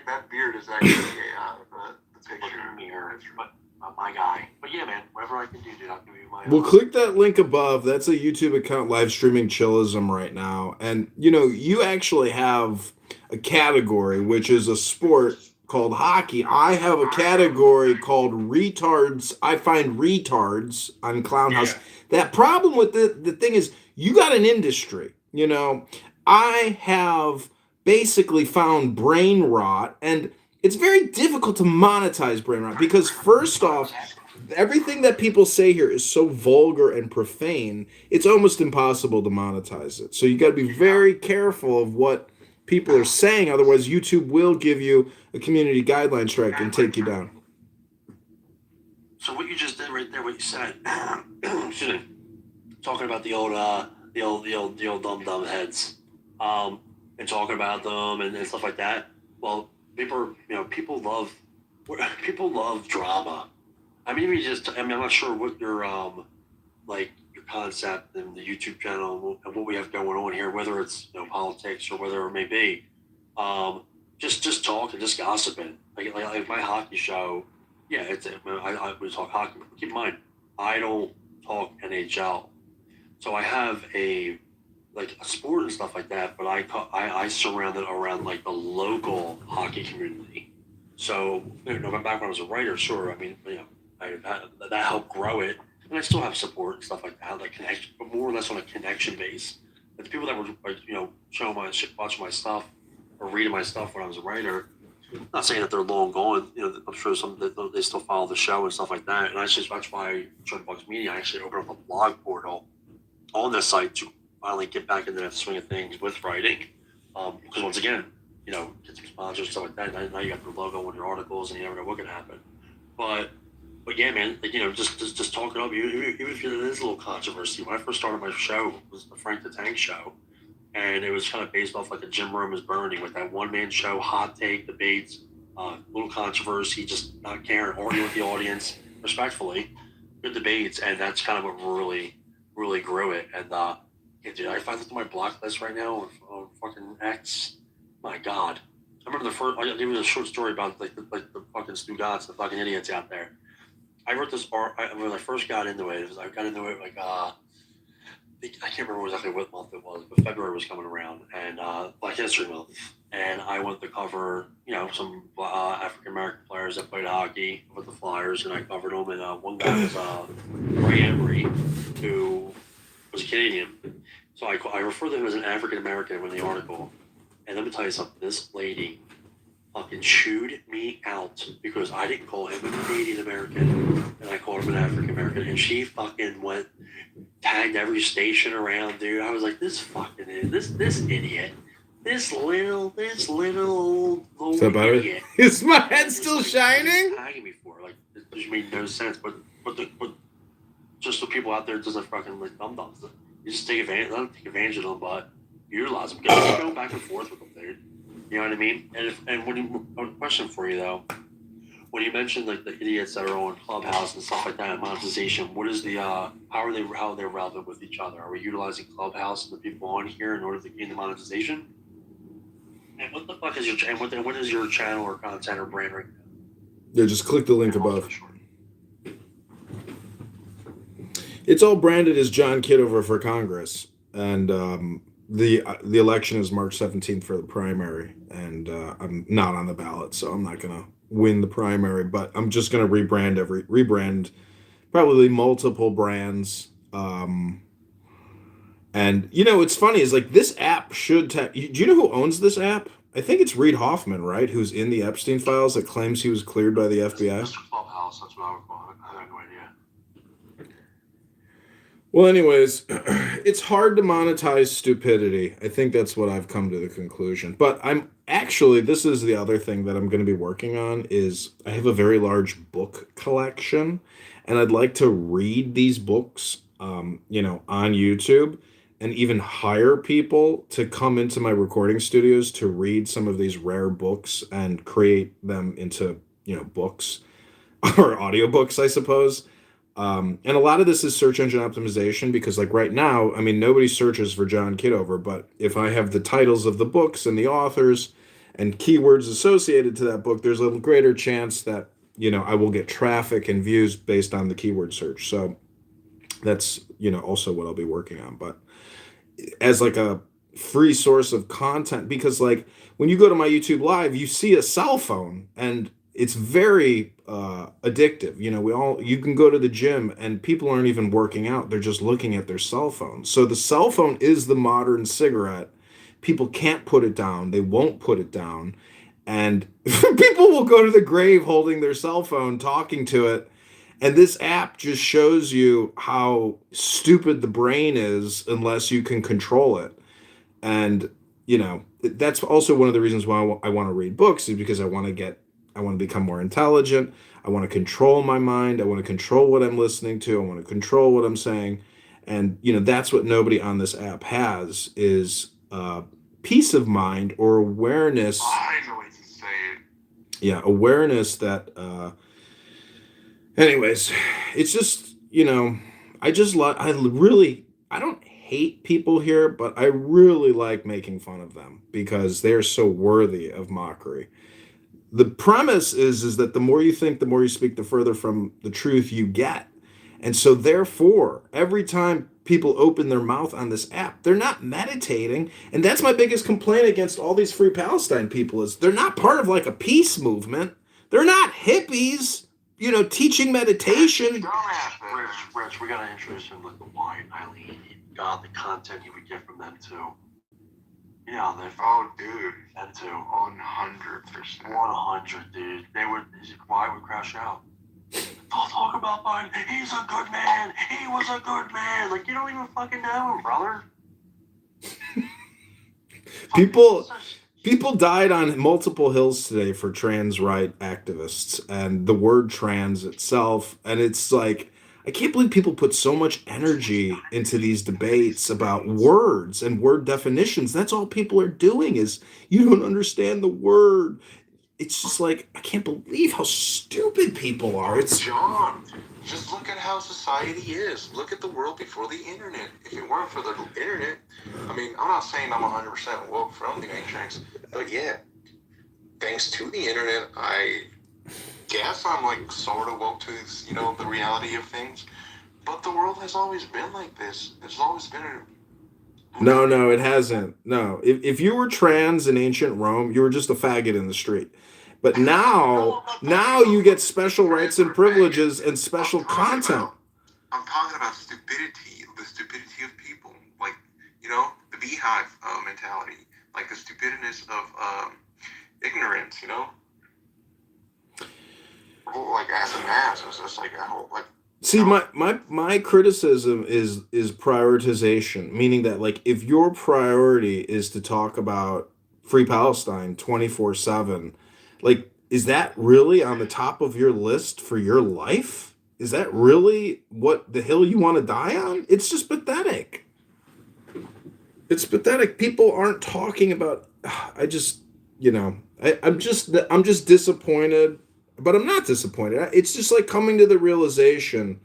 that beard is actually the picture. Look in the mirror. But my guy. But yeah, man, whatever I can do, dude, I'll give you my.
Well, click that link above. That's a YouTube account live streaming Chillism right now. And, you know, you actually have a category, which is a sport called hockey. I have a category called retards. I find retards on Clown House. That problem with the thing is, you got an industry, you know. I have basically found brain rot, and it's very difficult to monetize brain rot because, first off, everything that people say here is so vulgar and profane, it's almost impossible to monetize it. So you got to be very careful of what people are saying, otherwise YouTube will give you a community guideline strike and take you down.
So what you just did right there, what you said, excuse me, talking about the old dumb heads, and talking about them and stuff like that. Well, people love drama. I mean, I'm not sure what your your concept and the YouTube channel and what we have going on here, whether it's politics or whatever it may be. Just talking, just gossiping. Like my hockey show. Yeah, I would talk hockey. Keep in mind, I don't talk NHL, so I have a sport and stuff like that. But I surround it around like the local hockey community. So back when I was a writer, sure. I mean, that helped grow it, and I still have support and stuff like that, like connection, but more or less on a connection base. But the people that were showing my shit, watching my stuff, or reading my stuff when I was a writer. Not saying that they're long gone. I'm sure they still follow the show and stuff like that. And that's why Bugs Media, I actually opened up a blog portal on this site to finally get back into that swing of things with writing. Because once again, get some sponsors and stuff like that. Now you got the logo on your articles, and you never know what can happen. But yeah, man, just talk it up. Even if it is a little controversy. When I first started my show, it was the Frank the Tank show. And it was kind of based off like a Jim Rome is Burning with that one-man show, hot take, debates, little controversy, just not caring, arguing with the audience respectfully, good debates, and that's kind of what really grew it. And dude, if I look at my block list right now on fucking X, my God, I remember I'll give you a short story about like the fucking Stugats, the fucking idiots out there. I wrote this when I first got into it. I got into it like I can't remember exactly what month it was, but February was coming around, and Black History Month, and I went to cover, some African American players that played hockey with the Flyers, and I covered them. And one guy was Ray Emery, who was Canadian, so I refer to him as an African American in the article. And let me tell you something: this lady fucking chewed me out because I didn't call him a Canadian American, and I called him an African American, and she fucking tagged every station around, dude. I was like, this idiot, this little
Is that better?
idiot.
Is my head still shining?
Tagging me for it just made no sense. But just the people out there doesn't fucking like dum-dums. You just take advantage of them, but utilize them. Just go back and forth with them, dude. You know what I mean? A question for you though. When you mentioned like the idiots that are on Clubhouse and stuff like that, monetization, what is how are they relevant with each other? Are we utilizing Clubhouse and the people on here in order to gain the monetization? And what the fuck is what is your channel or content or brand right now?
Yeah, just click the link above. It's all branded as John Kitover for Congress, and the election is March 17th for the primary, and I'm not on the ballot, so I'm not gonna win the primary, but I'm just gonna rebrand probably multiple brands. And it's funny is like this app should do you know who owns this app? I think it's Reid Hoffman, right? Who's in the Epstein files that claims he was cleared by the FBI.
Mr. Clubhouse, that's what I would call it. I have no idea.
Well, anyways, it's hard to monetize stupidity. I think that's what I've come to the conclusion. But I'm actually, this is the other thing that I'm going to be working on is I have a very large book collection, and I'd like to read these books, on YouTube, and even hire people to come into my recording studios to read some of these rare books and create them into, books or audiobooks, I suppose. And a lot of this is search engine optimization because, like right now, I mean, nobody searches for John Kitover, but if I have the titles of the books and the authors and keywords associated to that book, there's a greater chance that, I will get traffic and views based on the keyword search. So that's, also what I'll be working on. But as like a free source of content, because like when you go to my YouTube live, you see a cell phone and it's very addictive. You can go to the gym and people aren't even working out, they're just looking at their cell phone. So the cell phone is the modern cigarette. People can't put it down, they won't put it down, and people will go to the grave holding their cell phone talking to it. And this app just shows you how stupid the brain is unless you can control it. And, that's also one of the reasons why I want to read books, is because I want to become more intelligent. I want to control my mind. I want to control what I'm listening to. I want to control what I'm saying. And, that's what nobody on this app has is peace of mind or awareness.
I know what you say.
Yeah, awareness that, anyways, it's just, I don't hate people here, but I really like making fun of them because they're so worthy of mockery. The premise is that the more you think, the more you speak, the further from the truth you get. And so therefore, every time people open their mouth on this app, they're not meditating. And that's my biggest complaint against all these Free Palestine people is they're not part of like a peace movement. They're not hippies, teaching meditation.
Rich, we gotta introduce him like the wine, Eileen. God, the content you would get from them too. Yeah, they're.
Oh, dude.
Them too.
100%.
100, dude. Why would crash out? Don't talk about Biden. He's a good man. He was a good man. Like, you don't even fucking know him, brother.
People died on multiple hills today for trans right activists and the word trans itself. And it's like, I can't believe people put so much energy into these debates about words and word definitions. That's all people are doing is you don't understand the word. It's just like, I can't believe how stupid people are. It's
John, just look at how society is. Look at the world before the internet. If it weren't for the internet, I mean, I'm not saying I'm 100% woke from the Matrix, but yeah, thanks to the internet, I guess I'm like sort of woke to, the reality of things. But the world has always been like this. There's always been
No, it hasn't. No, if you were trans in ancient Rome, you were just a faggot in the street. But now you get special rights and privileges and special content.
I'm talking about stupidity, the stupidity of people, like, the beehive mentality, like the stupidness of ignorance, like as a mass, it's just like a whole, like.
See, my criticism is prioritization, meaning that like if your priority is to talk about Free Palestine 24/7, like is that really on the top of your list for your life? Is that really what the hill you want to die on? It's just pathetic. It's pathetic. People aren't talking about I'm just disappointed, but I'm not disappointed. It's just like coming to the realization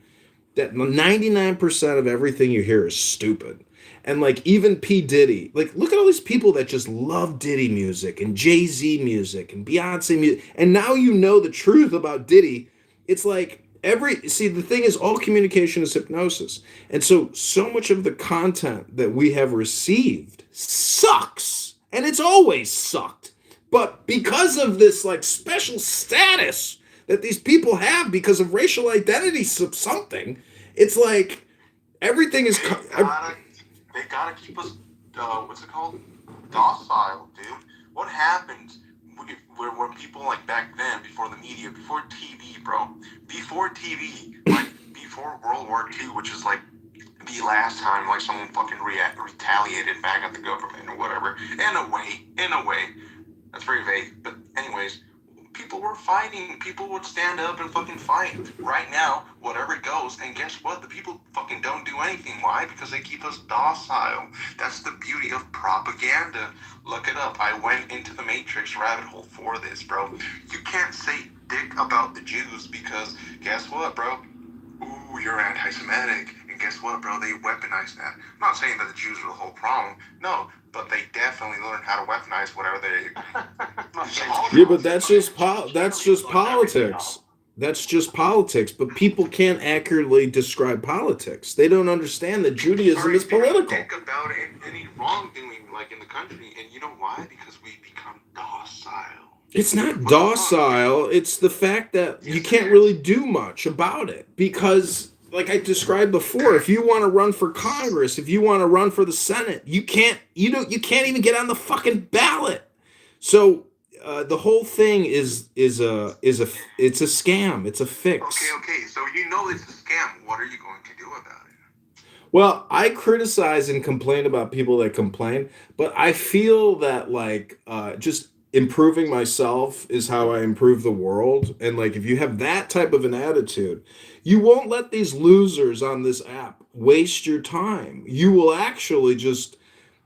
that 99% of everything you hear is stupid. And like even P. Diddy, like look at all these people that just love Diddy music and Jay-Z music and Beyonce music. And now you know the truth about Diddy. It's like the thing is all communication is hypnosis. And so much of the content that we have received sucks. And it's always sucked. But because of this like special status that these people have because of racial identity something, it's like everything is.
They gotta keep us. What's it called? Docile, dude. What happened when people like back then, before the media, before TV, bro, before TV, like before World War II, which is like the last time like someone fucking retaliated back at the government or whatever. In a way, that's very vague. But anyways, people were fighting. People would stand up and fucking fight. Right now, whatever goes, and guess what? The people fucking don't do anything. Why? Because they keep us docile. That's the beauty of propaganda. Look it up. I went into the Matrix rabbit hole for this, bro. You can't say dick about the Jews because guess what, bro? Ooh, you're anti-Semitic. And guess what, bro? They weaponized that. I'm not saying that the Jews were the whole problem. No, but they definitely learned how to weaponize whatever they...
Yeah, but that's just politics. That's just politics. But people can't accurately describe politics. They don't understand that Judaism is political.
Think about any wrongdoing like in the country, and you know why? Because we become docile.
It's not docile. It's the fact that you can't really do much about it because, like I described before, if you want to run for Congress, if you want to run for the Senate, you can't even get on the fucking ballot. So the whole thing is a scam. It's a fix.
Okay. So you know it's a scam. What are you going to do about it?
Well, I criticize and complain about people that complain, but I feel that just improving myself is how I improve the world. And like, if you have that type of an attitude, you won't let these losers on this app waste your time. You will actually just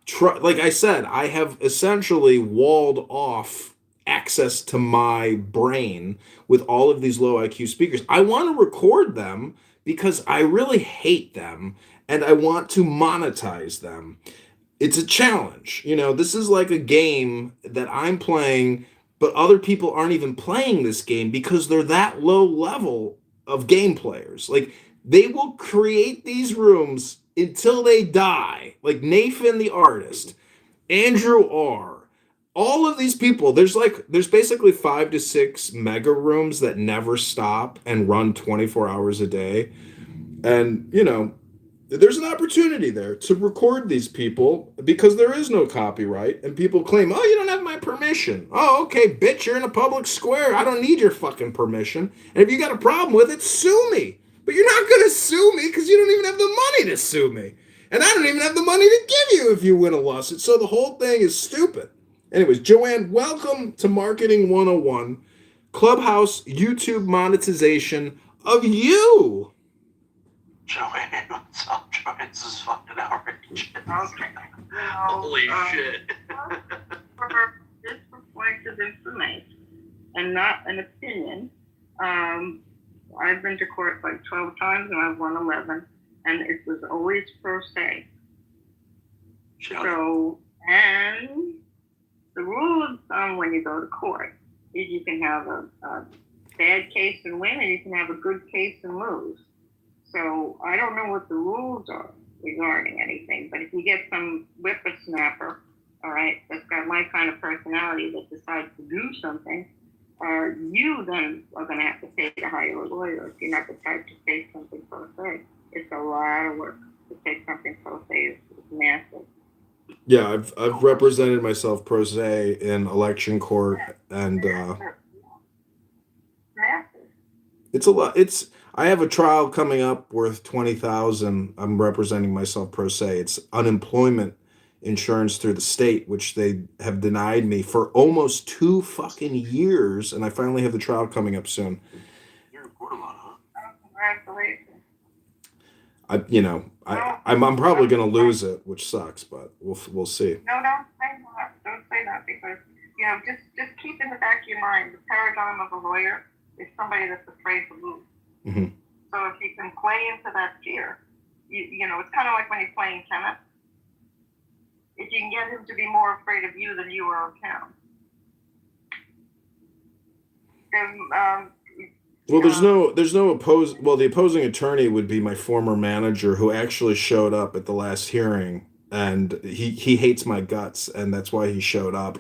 try. Like I said, I have essentially walled off access to my brain with all of these low IQ speakers. I want to record them because I really hate them and I want to monetize them. It's a challenge. This is like a game that I'm playing, but other people aren't even playing this game because they're that low level of game players. Like, they will create these rooms until they die. Like Nathan the artist, Andrew R. All of these people, there's basically 5 to 6 mega rooms that never stop and run 24 hours a day. And, there's an opportunity there to record these people because there is no copyright, and people claim, oh, you don't have my permission. Oh, okay, bitch, you're in a public square. I don't need your fucking permission. And if you got a problem with it, sue me. But you're not going to sue me because you don't even have the money to sue me. And I don't even have the money to give you if you win a lawsuit. So the whole thing is stupid. Anyways, Joanne, welcome to Marketing 101, Clubhouse YouTube monetization of you.
Joanne, what's up, Joanne? This is fucking outrageous.
Okay.
Holy shit.
This reflective information and not an opinion. I've been to court like 12 times and I've won 11, and it was always pro se. So, and the rules when you go to court is you can have a bad case and win, and you can have a good case and lose. So I don't know what the rules are regarding anything, but if you get some whippersnapper, all right, that's got my kind of personality that decides to do something, you then are going to have to pay to hire a lawyer if you're not the type to take something pro se. It's a lot of work to take something pro se. It's massive.
Yeah, I've represented myself pro se in election court, and it's a lot. I have a trial coming up worth $20,000. I'm representing myself pro se. It's unemployment insurance through the state, which they have denied me for almost 2 fucking years, and I finally have the trial coming up soon.
You're in court a lot, huh?
Congratulations.
I'm probably gonna lose it, which sucks, but we'll see.
No, don't say that. Don't say that because just keep in the back of your mind the paradigm of a lawyer is somebody that's afraid to lose.
Mm-hmm.
So if you can play into that fear, it's kind of like when you're playing tennis. If you can get him to be more afraid of you than you are of him. Then,
well, there's no the opposing attorney would be my former manager who actually showed up at the last hearing, and he hates my guts, and that's why he showed up.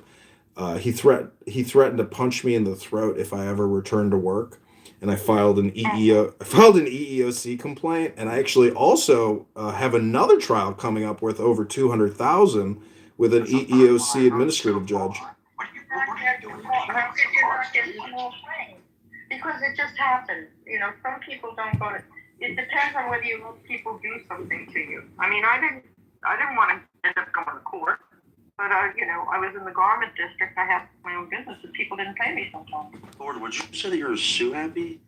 He threatened to punch me in the throat if I ever returned to work, and I filed an EEOC complaint, and I actually also have another trial coming up worth over $200,000 with an EEOC administrative judge.
Because it just happens. Some people don't go to. It depends on whether you let people do something to you. I mean, I didn't want to end up going to court, but I was in the garment district. I had my own business, and people didn't pay me sometimes.
Lord, would you say that you're sue happy?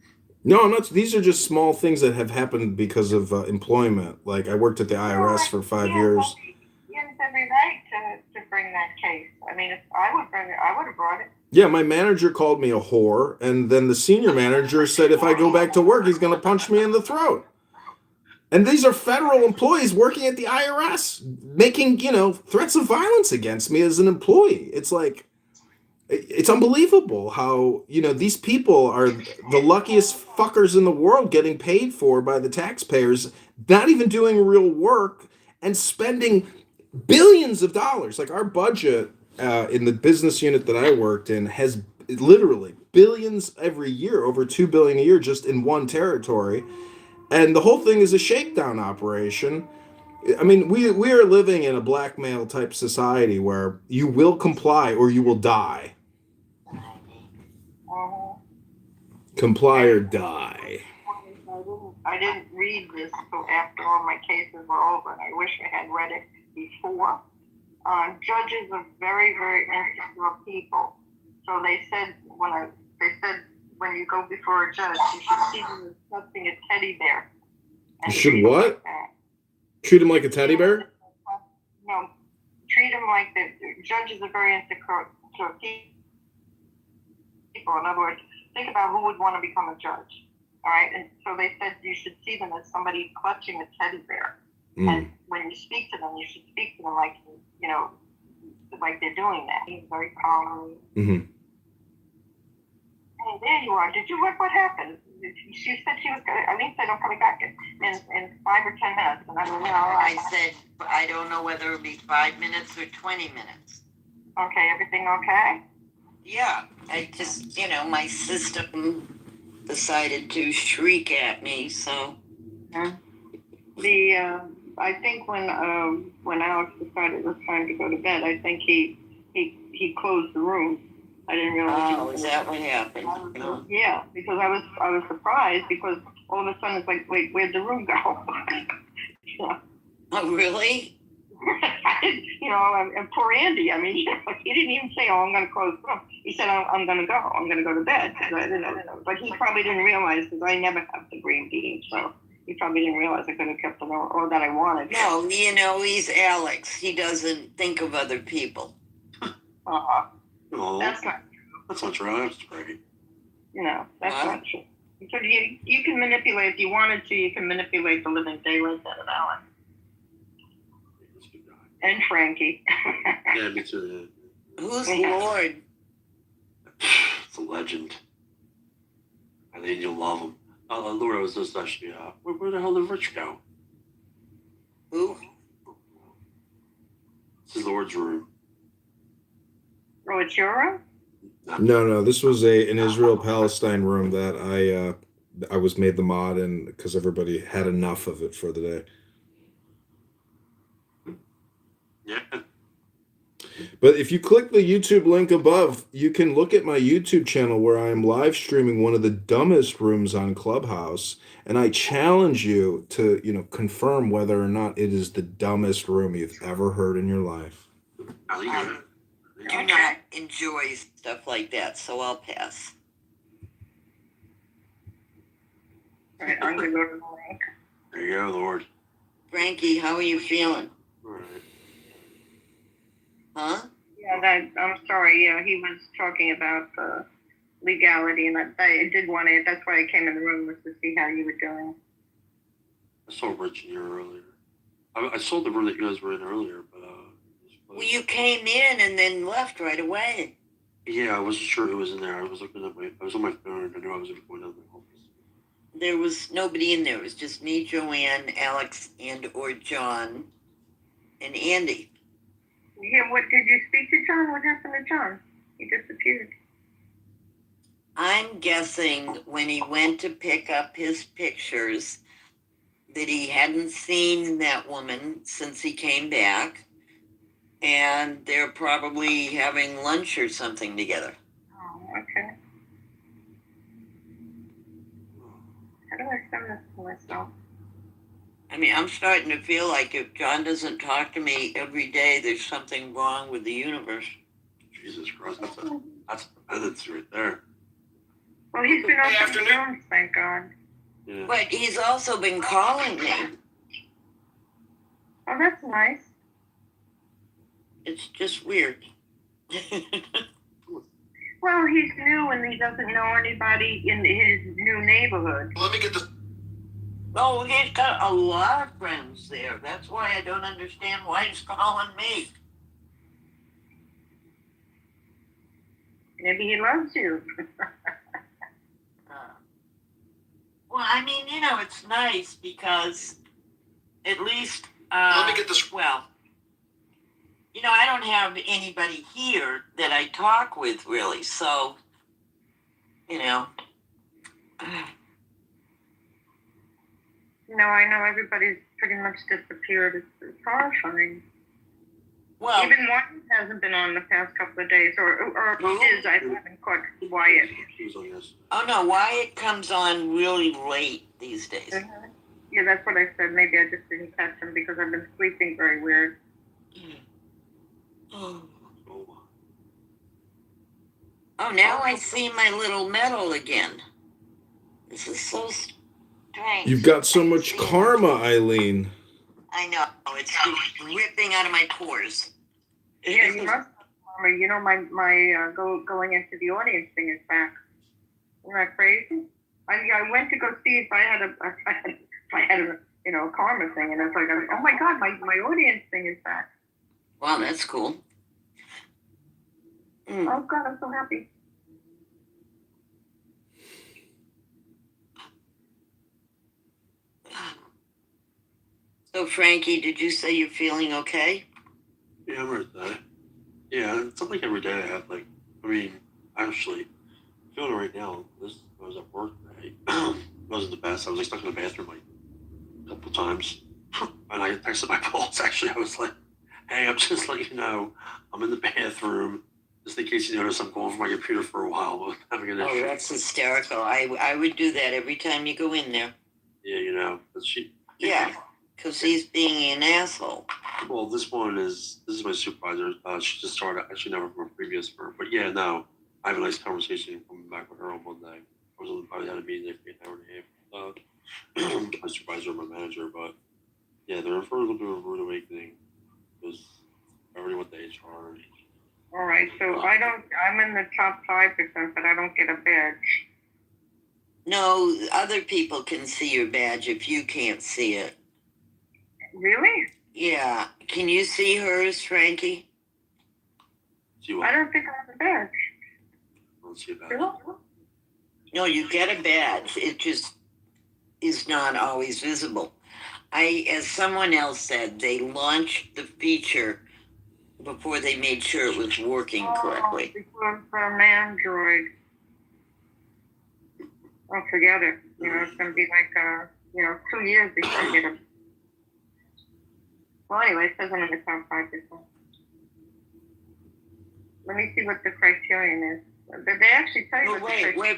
No, I'm not. These are just small things that have happened because of employment. Like I worked at the IRS for 5 years.
He has every right to bring that case. I mean, if I would bring it, I would have brought it.
Yeah, my manager called me a whore, and then the senior manager said if I go back to work, he's going to punch me in the throat. And these are federal employees working at the IRS, making, threats of violence against me as an employee. It's like, it's unbelievable how, these people are the luckiest fuckers in the world getting paid for by the taxpayers, not even doing real work and spending billions of dollars. Like our budget in the business unit that I worked in has literally billions every year, over $2 billion a year just in one territory. And the whole thing is a shakedown operation. I mean, we are living in a blackmail type society where you will comply or you will die. Comply or die.
I didn't read this until after all my cases were over, and I wish I had read it before. Judges are very, very insecure people. So they said when you go before a judge, you should see them as something a teddy bear.
You should what? Treat him like a teddy bear?
No, treat him like the judges are very insecure people. In other words, think about who would want to become a judge. All right, and so they said you should see them as somebody clutching a teddy bear. And when you speak to them, you should speak to them like like they're doing that. He's very calm.
Mm-hmm.
Hey, there you are. Did you look what happened? She said she was going to, Eileen said I'm coming back in 5 or 10 minutes. And I don't know.
I said, I don't know whether it'll be 5 minutes or 20 minutes.
Okay, everything okay?
Yeah, I just, my system decided to shriek at me, so.
I think when Alex decided it was time to go to bed, I think he closed the room. I didn't realize.
Oh, is that what happened?
Yeah, because I was surprised because all of a sudden it's like, wait, where'd the room go?
Oh, really?
And poor Andy. I mean, he didn't even say, "Oh, I'm going to close the room." He said, "I'm going to go. I'm going to go to bed." I didn't know. But he probably didn't realize because I never have the green bean, so he probably didn't realize I could have kept them or that I wanted.
No, he's Alex. He doesn't think of other people.
No,
that's not true.
That's not true. That's great.
That's not true. So you can manipulate, if you wanted to, you can manipulate the living daylights out of Alan. And Frankie.
Yeah, me too. Yeah.
Who's Lord?
It's a legend. I think you'll love him. Lord, I was just actually, where the hell did Rich go?
Who?
This is Lord's room.
Oh, it's your room?
No. This was an Israel-Palestine room that I was made the mod in because everybody had enough of it for the day.
Yeah.
But if you click the YouTube link above, you can look at my YouTube channel where I am live streaming one of the dumbest rooms on Clubhouse, and I challenge you to, confirm whether or not it is the dumbest room you've ever heard in your life.
I do not enjoy stuff like that, so I'll pass.
All right, I'm going to go to the link.
There you go, Lord.
Frankie, how are you feeling?
All right.
Huh?
Yeah, I'm sorry. Yeah, he was talking about legality, and I did want to. That's why I came in the room, was to see how you were doing.
I saw Rich in here earlier. I saw the room that you guys were in earlier, but
well, you came in and then left right away.
Yeah, I wasn't sure who was in there. I was looking at I was on my phone, and I knew I was going down to my office.
There was nobody in there. It was just me, Joanne, Alex, or John, and Andy.
Yeah, what did you speak to John? What happened to John? He disappeared.
I'm guessing when he went to pick up his pictures that he hadn't seen that woman since he came back, and they're probably having lunch or something together.
Oh, okay. did I send this to myself?
I mean, I'm starting to feel like if John doesn't talk to me every day, there's something wrong with the universe.
Jesus Christ, that's dependency right there.
Well, he's been open rooms, thank God.
Yeah.
But he's also been calling me.
Oh, that's nice.
It's just weird.
Well, he's new and he doesn't know anybody in his new neighborhood.
Let me get this.
Oh, he's got a lot of friends there. That's why I don't understand why he's calling me.
Maybe he loves you.
Well, I mean, you know, it's nice because at least, let me get this. Well, you know, I don't have anybody here that I talk with really, so, you know.
No, I know everybody's pretty much disappeared. It's horrifying.
Well,
even Wyatt hasn't been on the past couple of days, or is, I haven't caught Wyatt.
Oh no, Wyatt comes on really late these days.
Mm-hmm. Yeah, that's what I said. Maybe I just didn't catch him because I've been sleeping very weird.
Oh, now I see my little medal again. This is so strange.
You've got so much karma, Eileen.
I know. It's just ripping out of my pores.
Yeah, you must. You know, my going into the audience thing is back. Isn't that crazy? I went to go see if I had a you know, karma thing, and it's like, oh my God, my audience thing is back.
Wow, that's cool.
Oh God, I'm so happy.
So Frankie, did you say you're feeling okay?
Yeah, I'm right there. Yeah, it's not like every day I have like, I mean, actually, feeling it right now. I was at work today. It wasn't the best. I was like stuck in the bathroom like a couple times, and I texted my boss. Actually, I was like, "Hey, I'm just letting you know, I'm in the bathroom, just in case you notice I'm going for my computer for a while. I'm having an issue."
Oh, that's hysterical. I would do that every time you go in there.
Yeah, you know, but she.
Yeah, because he's being an asshole.
Well, this is my supervisor. She just started, actually never from a previous firm. But yeah, no, I have a nice conversation coming back with her on Monday. I had a meeting for an hour and a half. My supervisor, my manager, but yeah, they're in for a little bit of a rude awakening because I already went to HR.
All right, so I'm in the top 5%, but I don't get a badge.
No, other people can see your badge if you can't see it.
Really?
Yeah. Can you see hers, Frankie?
See what?
I don't think I have a badge.
I don't see a badge.
No, you get a badge. It just is not always visible. As someone else said, they launched the feature before they made sure it was working correctly.
From Android. Oh, forget it. You know, it's going to be like, 2 years before I get a... Well, anyway, it says I'm in the top 5%. Let me see what the criterion is. Did they actually tell you?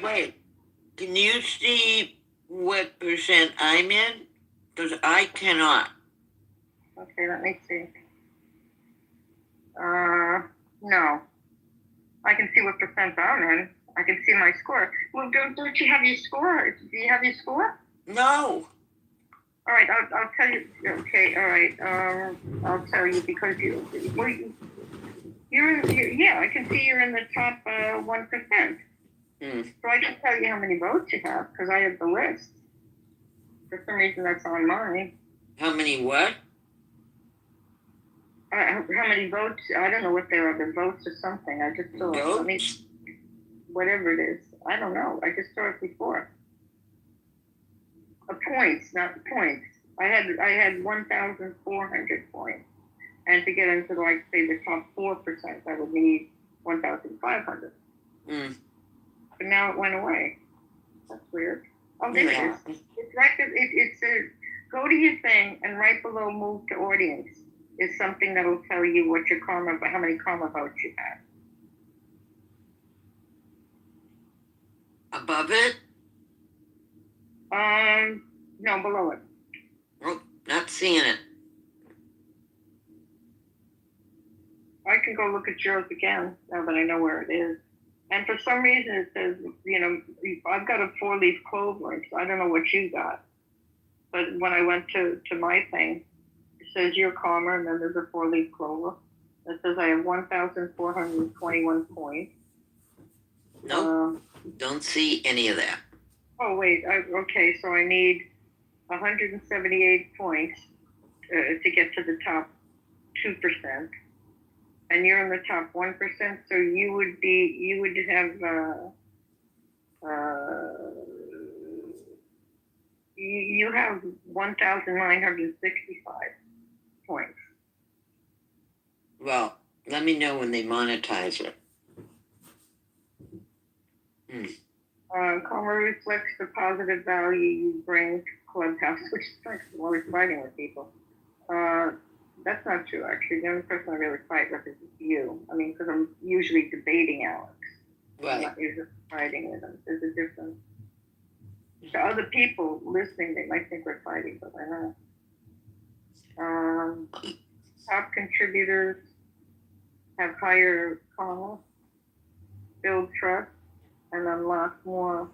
Wait. Can you see what percent I'm in? Because I cannot.
Okay, let me see. No. I can see what percent I'm in. I can see my score. Well, don't you have your score? Do you have your score?
No.
All right, I'll tell you. Okay, all right. I'll tell you because you're in. Yeah, I can see you're in the top 1%. So I can tell you how many votes you have because I have the list. For some reason, that's on mine.
How many what?
How many votes? I don't know what they are. The votes or something. I just saw it. I mean, whatever it is. I don't know. I just saw it before. Points, not points. I had 1,400 points, and to get into like say the top 4%, I would need 1,500. But now it went away. That's weird. Oh, there it is. It's right. It says go to your thing and right below move to audience is something that will tell you what your karma, how many karma votes you have.
Above it?
No, below it.
Oh, not seeing it.
I can go look at yours again now that I know where it is. And for some reason it says, I've got a 4-leaf clover, so I don't know what you got. But when I went to my thing, it says you're calmer, and then there's a 4-leaf clover. It says I have 1,421 points.
Nope, don't see any of that.
Oh, wait, okay, so I need 178 points to get to the top 2%. And you're in the top 1%, so you would have, you have 1,965 points.
Well, let me know when they monetize it.
Karma reflects the positive value you bring to Clubhouse, which is always fighting with people. That's not true, actually. The only person I really fight with is you. I mean, because I'm usually debating Alex.
Right.
I'm not usually fighting with him. There's a difference. To other people listening, they might think we're fighting, but we're not. Top contributors have higher karma, build trust, and unlock more.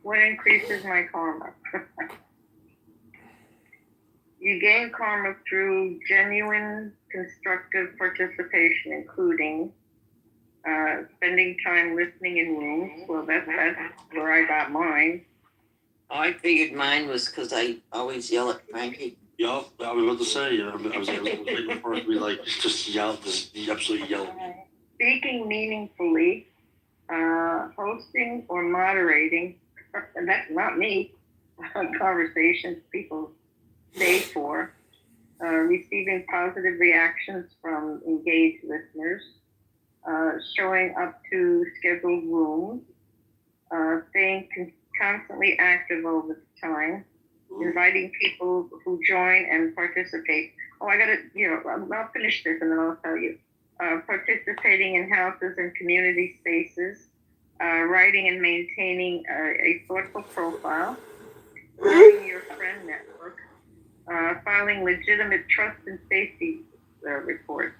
What increases my karma? You gain karma through genuine, constructive participation, including spending time listening in rooms. Well, that's where I got mine.
I figured mine was because I always yell at Frankie.
Yeah, I was about to say, I was waiting for it to be like, just yell, just absolutely yell at me.
Speaking meaningfully, hosting or moderating, and that's not me, conversations people stay for, receiving positive reactions from engaged listeners, showing up to scheduled rooms, staying constantly active over time, inviting people who join and participate. Oh, I'll finish this and then I'll tell you. Participating in houses and community spaces, writing and maintaining a thoughtful profile, growing your friend network, filing legitimate trust and safety reports.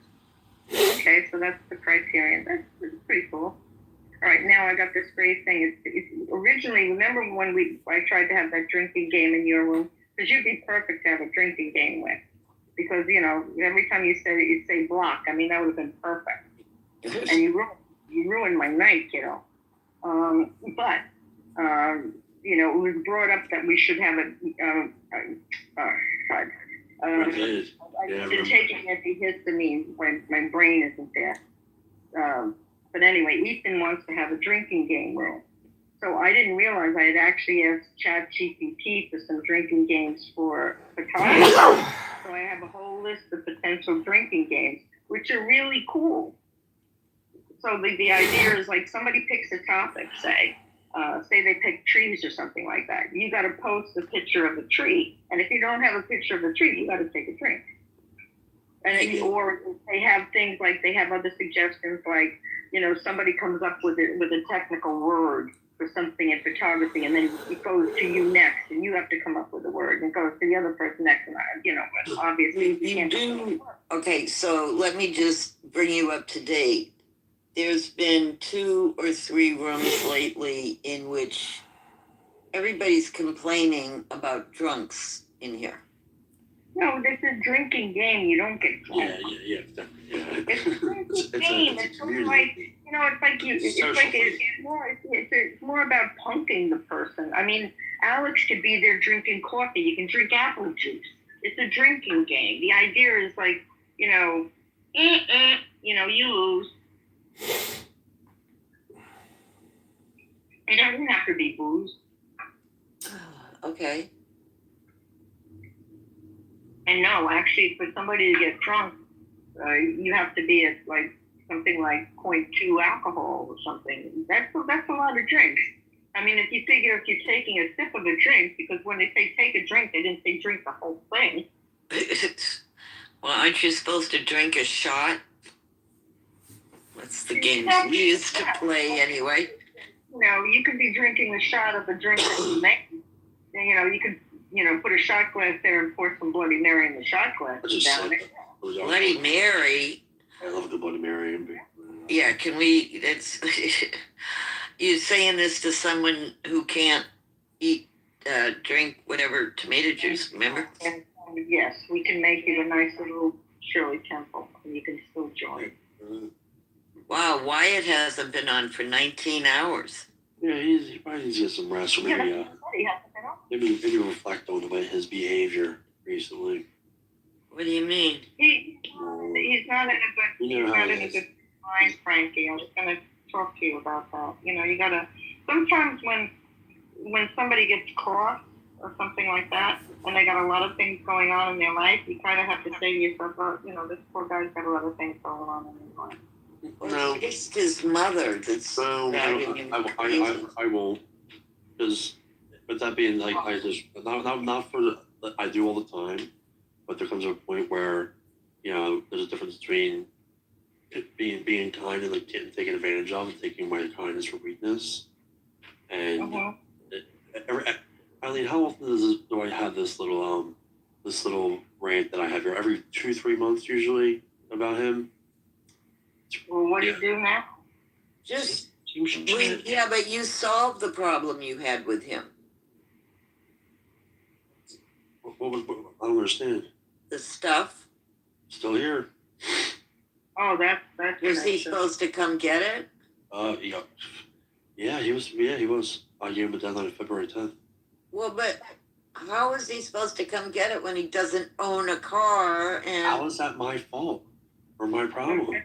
Okay, so that's the criterion. That's pretty cool. All right, now I got this great thing. It's originally, remember when I tried to have that drinking game in your room? Because you'd be perfect to have a drinking game with. Because, every time you said it, you'd say block. I mean, that would have been perfect. And you ruined my night, But, it was brought up that we should have I've been taking antihistamine when my brain isn't there. But anyway, Ethan wants to have a drinking game room. So I didn't realize I had actually asked ChatGPT for some drinking games for photographers. So I have a whole list of potential drinking games, which are really cool. So the idea is like somebody picks a topic, say they pick trees or something like that. You got to post a picture of a tree. And if you don't have a picture of a tree, you got to take a drink. Or they have things like, they have other suggestions like, somebody comes up with a technical word for something in photography, and then it goes to you next, and you have to come up with a word, and it goes to the other person next, and but obviously you can't do.
Okay, so let me just bring you up to date. There's been 2 or 3 rooms lately in which everybody's complaining about drunks in here.
No, this is a drinking game. You don't get drunk.
Yeah.
It's a drinking game. It's like, it's more about punking the person. I mean, Alex could be there drinking coffee. You can drink apple juice. It's a drinking game. The idea is like, you lose. It doesn't have to be booze.
Okay.
And no, actually, for somebody to get drunk, you have to be at like something like 0.2 alcohol or something. That's a lot of drinks. I mean, if you figure if you're taking a sip of a drink, because when they say take a drink, they didn't say drink the whole thing.
Well, aren't you supposed to drink a shot? That's the games we used to play anyway.
You know, you could be drinking the shot of the drink that you make. You know, you could, put a shot glass there and pour some Bloody Mary in the shot glass down there.
Bloody Mary.
I love the Bloody Mary.
Yeah, can we? It's you saying this to someone who can't drink whatever tomato juice. Remember?
And, yes, we can make you a nice little Shirley Temple, and you can still join.
Wow, Wyatt hasn't been on for 19 hours.
Yeah, he probably needs to get some rest, or maybe maybe reflect on his behavior recently.
What do you mean?
He's not in a good mind, Frankie. I was going to talk to you about that. You gotta. Sometimes when somebody gets cross or something like that, and they got a lot of things going on in their life, you kind of have to say to yourself, this poor guy's got a lot of things going on in his life.
No, it's his mother that's driving him crazy.
I won't, because with that being I just not for I do all the time, but there comes a point where there's a difference between being kind and getting taken advantage of and taking my kindness for weakness. And Eileen, how often do I have this little rant that I have here every 2-3 months usually about him?
Well, what do you do now?
But you solved the problem you had with him.
I don't understand.
The stuff.
Still here.
Oh, that's.
Was he supposed to come get it?
Yeah, he was. Yeah, he was. I gave him a deadline of February 10th.
Well, but how is he supposed to come get it when he doesn't own a car? And
how is that my fault or my problem?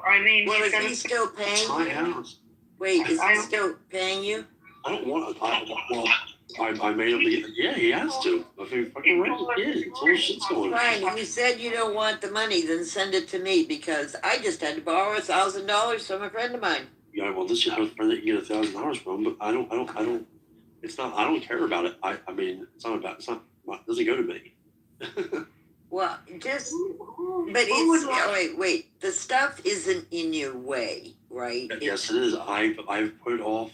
I mean,
well, is he still paying you?
My house.
Wait, is he still paying you?
I don't want to. I made him to get. Yeah, he has to. If he fucking rent it, yeah, it's all shit's going on.
Fine, you said you don't want the money, then send it to me because I just had to borrow $1,000 from a friend of mine.
Yeah, well, this you have a friend that you get $1,000 from, but I don't. It's not. I don't care about it. I mean, it's not about. It's not. It doesn't go to me.
Well, just. But it's. Wait. The stuff isn't in your way, right?
Yes, it is. I've put off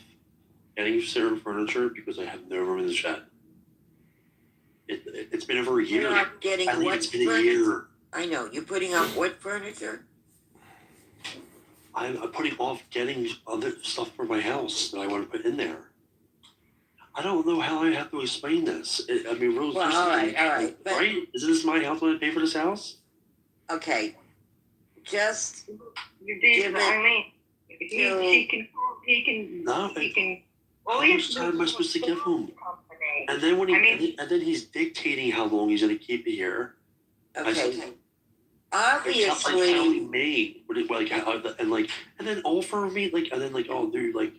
getting certain furniture because I have no room in the shed. It's been over a year.
You're not getting what
it's been
furniture?
A year.
I know. You're putting off what furniture?
I'm putting off getting other stuff for my house that I want to put in there. I don't know how I have to explain this. I mean, Rose.
Well, all right. But,
right? Isn't this my house when I pay for this house?
Okay. Just.
You did. I mean, he can.
No. How much time am I supposed to give him? And then and then he's dictating how long he's going to keep it here.
Okay. Obviously.
Telling me, and then offer me oh dude, I'm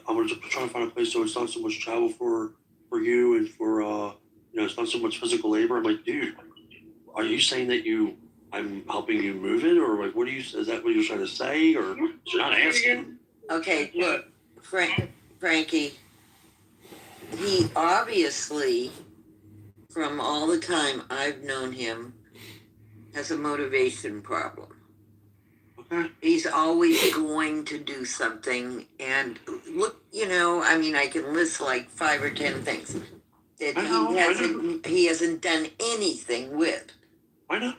gonna try to find a place so it's not so much travel for you and for it's not so much physical labor. I'm like, dude, are you saying that I'm helping you move it, or what is that what you're trying to say, or you're not asking?
Okay, look, Frankie, he obviously, from all the time I've known him, has a motivation problem.
Okay.
He's always going to do something, and look, I can list like 5 or 10 things that he hasn't done anything with.
I know.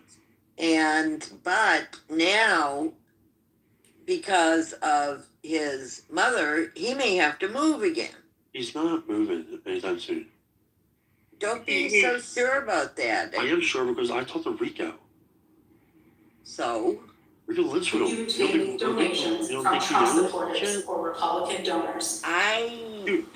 But now, because of his mother, he may have to move again.
He's not moving anytime soon.
Don't be so sure about that.
I am sure because I talked to Rico.
So?
Rico lives with him.
Retaining donations from Trump supporters or Republican donors.
I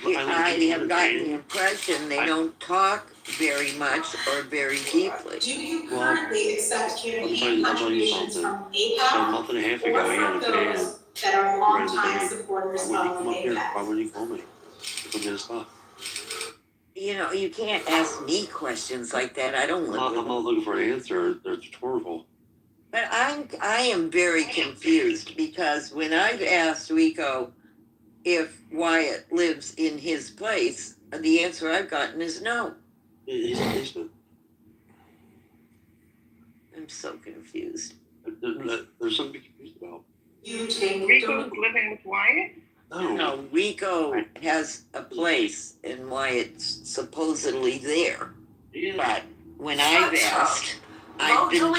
have gotten the impression they don't talk very much or very deeply.
Do you currently accept community contributions from
APAC? A month and a half ago, he had a band.
That are longtime supporters of APAC?
Why would you call me? Come get his stuff.
You can't ask me questions like that. I don't live
I'm not looking for an answer. They're rhetorical.
But I am very confused because when I've asked Rico if Wyatt lives in his place, the answer I've gotten is no.
He's in the basement.
I'm so confused.
There's something to be confused about.
Rico's living with Wyatt?
No, Rico has a place and Wyatt's supposedly there. But when I've asked, I've been told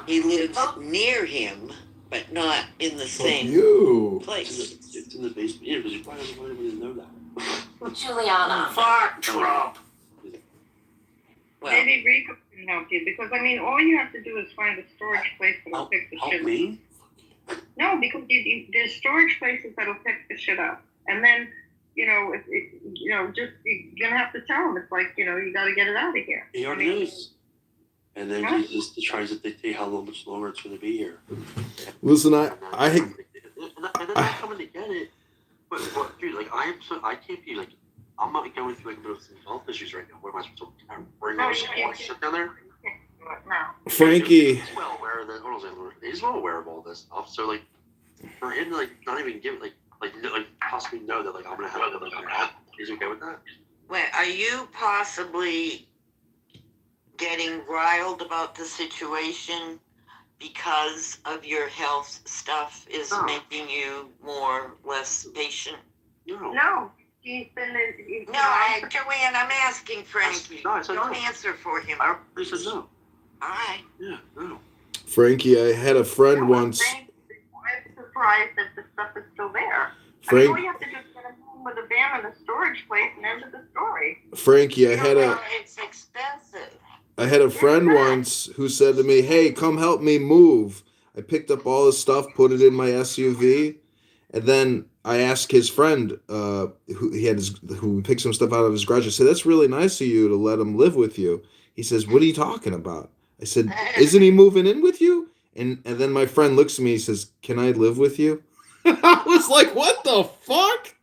he lives near him, but not in the same place.
It's in the basement. Yeah, because you probably doesn't want anybody to know that.
Juliana.
Fuck Trump.
Well, maybe Rico can help you because I mean, all you have to do is find a storage place that'll pick the shit up.
Me?
No, because there's storage places that'll pick the shit up, and then just you're gonna have to tell them. It's like you got to get it out of here.
He already is. And then he just tries to dictate how much longer it's going to be here.
Listen,
and then I'm coming to get it. But dude, like I can't be like, I'm not going through like those health issues right now. What am I supposed to bring all this shit down there?
Frankie.
He's well aware of that. He's well aware of all this stuff. So like, for him to like not even give like possibly know that like I'm gonna have to like he's okay with that.
Wait, are you possibly getting riled about the situation because of your health stuff is making you less patient?
No. He's been.
Joanne, I'm asking Frankie. Don't answer for him.
I said no.
All right.
Yeah, no.
Frankie, I had a friend once.
I'm surprised that the stuff is still there. I mean, all you have to do is get a home with a van and a storage place and end of the story.
Frankie,
It's expensive.
I had a friend once who said to me, "Hey, come help me move." I picked up all his stuff, put it in my SUV, and then I asked his friend who picked some stuff out of his garage. I said, "That's really nice of you to let him live with you." He says, "What are you talking about?" I said, "Isn't he moving in with you?" And then my friend looks at me. He says, "Can I live with you?" I was like, "What the fuck?"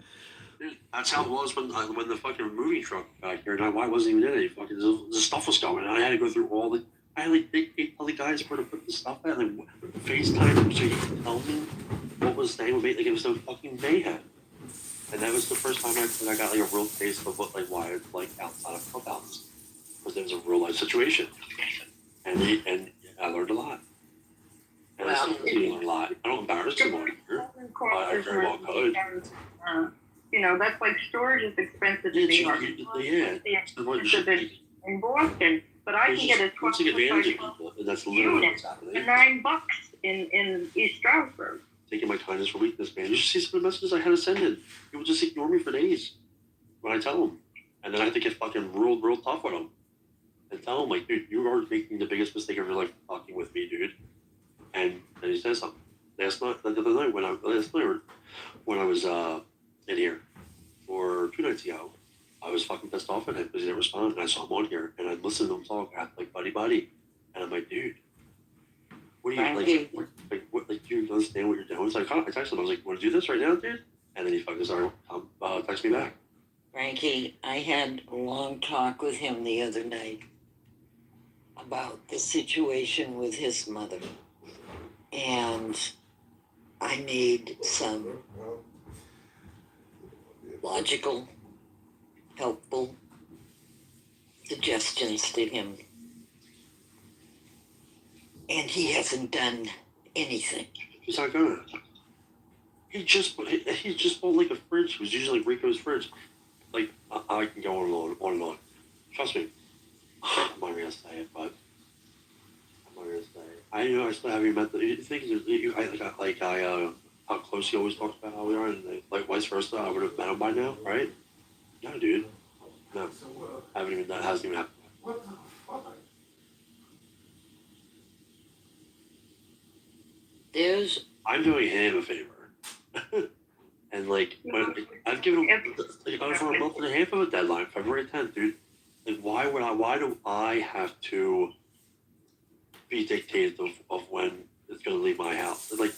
Dude, that's how it was when the fucking movie truck back here, and I wasn't even in it. Fucking the stuff was going, and I had to go through all the. I had like tell the guys where to put the stuff at, like FaceTime so you could tell me what was staying with me. Like it was so fucking mayhem. And that was the first time I got like a real taste of what like why it's like outside of clubhouse, because there was a real life situation, and I learned a lot. And I still continue to learn a lot. I don't embarrass them on here, but I very well could.
That's like storage is expensive in New York. In Boston, but I can get a 25
and that's literally what's happening.
For $9 in East Stroudsburg.
Taking my kindness for weakness, man. You should see some of the messages I had to send in. People just ignore me for days when I tell them, and then I have to get fucking real tough with them and tell them like, dude, you are making the biggest mistake of your life fucking with me, dude. And then he says something. The other night when I was in here, or 2 nights ago, I was fucking pissed off at him because he didn't respond, and I saw him on here, and I listened to him talk, act like buddy, and I'm like, dude, what do you like? Do you understand what you're doing? It's like, I texted him, I was like, want to do this right now, dude? And then he fucking started text me back.
Frankie, I had a long talk with him the other night about the situation with his mother, and I made some logical, helpful suggestions to him. And he hasn't done anything.
He's not gonna. He just bought like a fridge. It was usually like Rico's fridge. Like, I can go on and on. Trust me. I'm not gonna say it, but I'm not gonna say it. I still haven't met the thing. How close he always talks about how we are, and like vice versa. I would have met him by now, right? No, dude. No, that hasn't even happened. I'm doing him a favor, and like I've given him over a month and a half of a deadline, February 10th, dude. Like, why do I have to be dictated of when it's gonna leave my house? Like,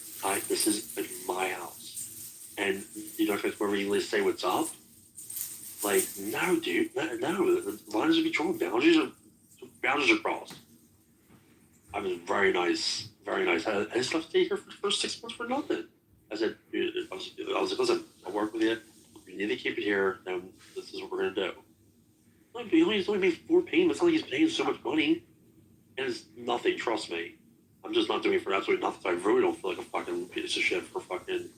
this is like my house, and you're not gonna really say what's up. Like, no, dude, no. The lines are be drawn. Boundaries are crossed. I was very nice. I had stuff to stay here for the first 6 months for nothing. I said, dude, I was like, listen, I'll work with you. You need to keep it here, then this is what we're gonna do. Like, he's only made 4 payments. It's not like he's paying so much money. And it's nothing, trust me. I'm just not doing it for absolutely nothing. So I really don't feel like a fucking piece of shit for fucking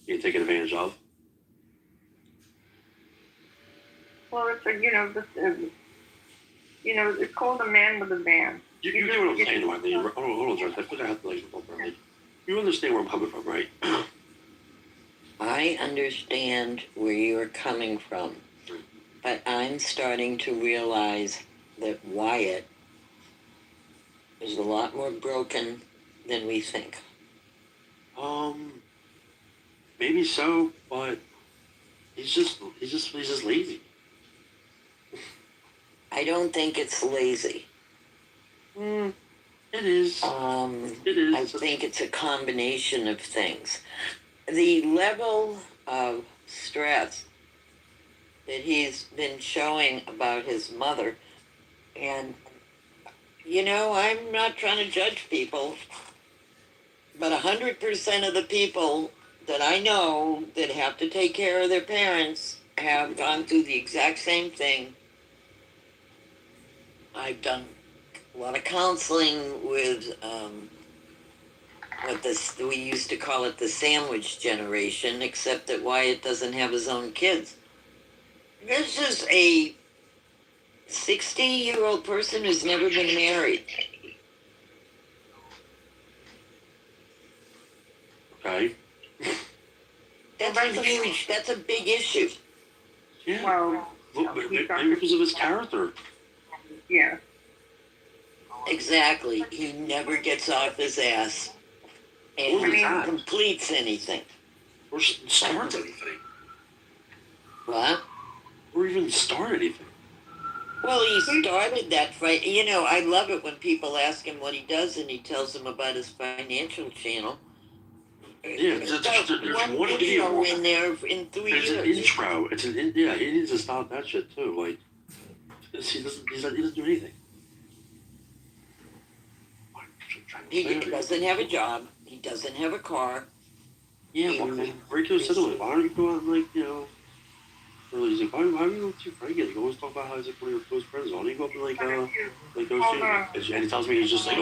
being taken advantage of.
Well, it's it's called a man with a van.
You get what I'm saying, though, Eileen. Hold on, George. I think I have to like you understand where I'm coming from, right?
I understand where you're coming from, but I'm starting to realize that Wyatt is a lot more broken than we think.
Maybe so, but he's just lazy.
I don't think it's lazy.
It is. It is.
I think it's a combination of things. The level of stress that he's been showing about his mother, and I'm not trying to judge people, but 100% of the people that I know that have to take care of their parents have gone through the exact same thing. I've done a lot of counseling with we used to call it the sandwich generation, except that Wyatt doesn't have his own kids. This is a 60-year-old person who's never been married.
Okay.
That's a big issue.
Yeah.
Well,
maybe because of his character.
Yeah.
Exactly. He never gets off his ass and completes anything.
Or starts anything.
What?
Or even start anything.
Well, he started that fight. I love it when people ask him what he does and he tells them about his financial channel.
Yeah, there's one video
in there in 3 years.
It's an intro. He needs to stop that shit too. Like, he doesn't do anything.
He doesn't have a job. He doesn't have a car.
Yeah, why don't you go out and he's like, why are you with your friend? You always talk about how he's like one of your close friends. Why don't you go up and go see him? And he tells me he's just like, I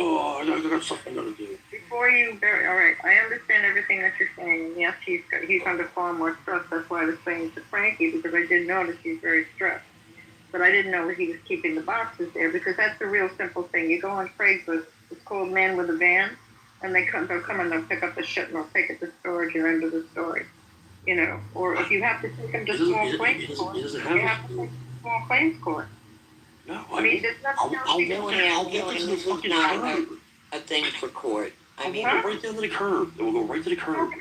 got stuff I gotta do.
Before you bury, all right, I understand everything that you're saying. Yes, he's under far more stress. That's why I was saying to Frankie, because I did notice he's very stressed. But I didn't know that he was keeping the boxes there, because that's a real simple thing. You go on Craigslist, it's called Man with a Van, and they'll come and they'll pick up the shit and they'll take it to storage and end of the story. Or if you have to take him to small claims court, you have to take him to small claims court.
No,
there's nothing a thing for court.
Right down to the curb. It will go right to the curb.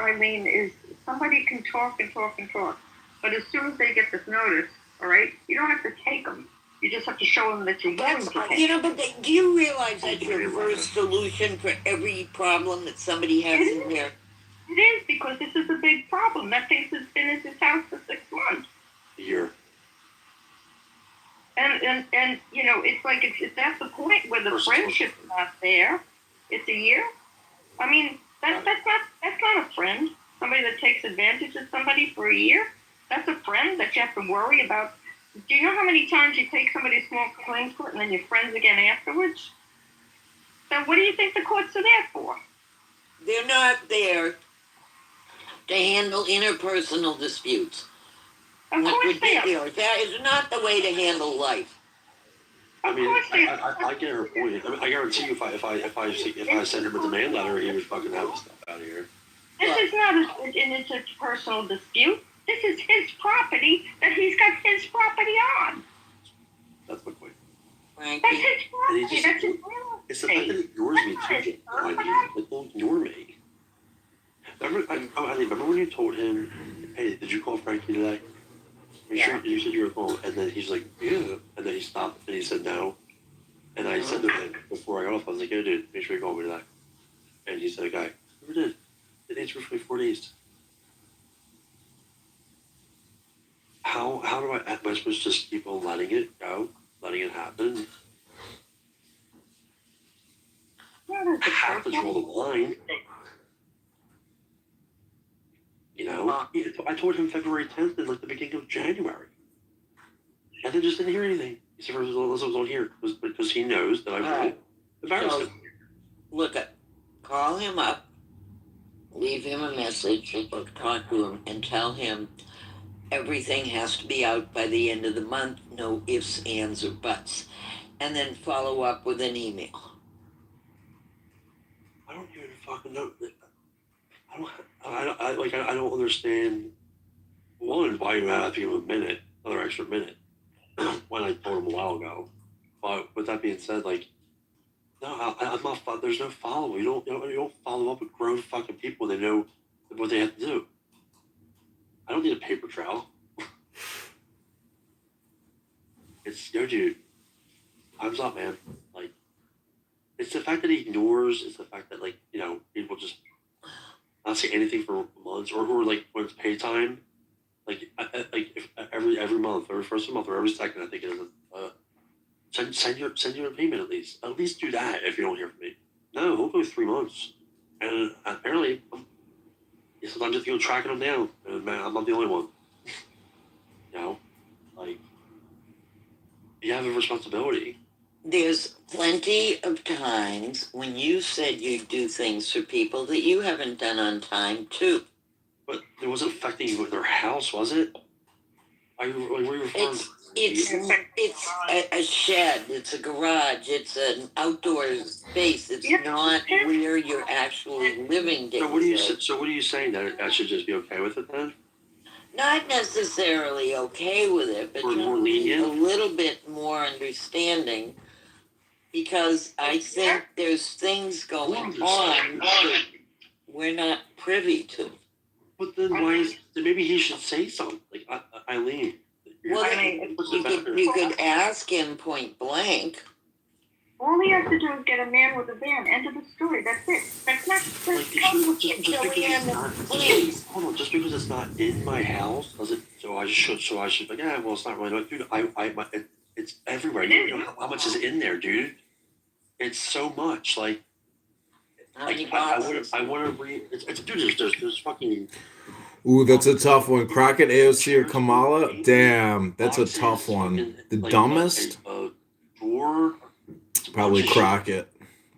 Is somebody can talk and talk and talk, but as soon as they get this notice, all right, you don't have to take them. You just have to show them that you're willing to take.
But do you realize that's your first solution for every problem that somebody has in there?
It is, because this is a big problem. That thing has been in his house for 6 months.
A year.
And it's like if that's the point where the friendship's not there, it's a year. I mean, that's not a friend. Somebody that takes advantage of somebody for a year. That's a friend that you have to worry about. Do you know how many times you take somebody to small claims court and then you're friends again afterwards? So what do you think the courts are there for?
They're not there to handle interpersonal disputes.
Of course they are.
That is not the way to handle life.
I get her point. I guarantee you, if I send him a demand letter, he would fucking have the stuff out of here.
This is not an interpersonal dispute. This is his property that he's got his property on.
That's my point.
That's his property. That's his real estate.
It's the fact that it ignores me too. It will ignore me. Remember when you told him, hey, did you call Frankie today? Sure you said you were calling, and then he's like, yeah, and then he stopped and he said no, and I said to him before I got off, I was like, yeah, dude, make sure you call me today. And he said, guy, never did. It answered for 4 days. How do am I supposed to just keep on letting it go, letting it happen? I have to draw the line. I told him February 10th and like the beginning of January. And then just didn't hear anything. He said, unless I was on here, because he knows that I won't embarrass him.
Look, call him up, leave him a message, or talk to him, and tell him everything has to be out by the end of the month, no ifs, ands, or buts. And then follow up with an email.
I don't even fucking know. I don't understand. One, why you have to give him another extra minute, when I told him a while ago. But with that being said, like, no, I'm not. There's no follow. You don't follow up with grown fucking people. They know what they have to do. I don't need a paper trail. Dude. Time's up, man. Like, it's the fact that he ignores. It's the fact that, like, people just not say anything for months, or like when it's pay time, like if every month, or first of the month, or every second, I think it is. Send your payment at least. At least do that if you don't hear from me. No, he'll go 3 months, and apparently, sometimes just go tracking them down. And man, I'm not the only one. Like, you have a responsibility.
There's plenty of times when you said you'd do things for people that you haven't done on time, too.
But it wasn't affecting you with their house, was it? Were you referring
It's a shed, it's a garage, it's an outdoor space. It's not where you're actually living.
So what are you saying, that I should just be okay with it then?
Not necessarily okay with it, but
Or more lenient?
a little bit more understanding, because I think there's things going on that we're not privy to.
But then maybe he should say something, like, Eileen.
Well, you could ask him point blank.
All he has to do is get a man with a van. End of the story. That's it. That's not.
Please.
Hold on. Just because it's not in my house, does it? So I should. Like, yeah. Well, it's not really. Dude, it's everywhere. You know how much is in there, dude? It's so much. Like,
how many boxes?
I want to read. Dude, there's fucking.
Ooh, that's a tough one. Crockett, AOC, or Kamala? Damn, that's a tough one. The dumbest?
Drawer.
Probably Crockett,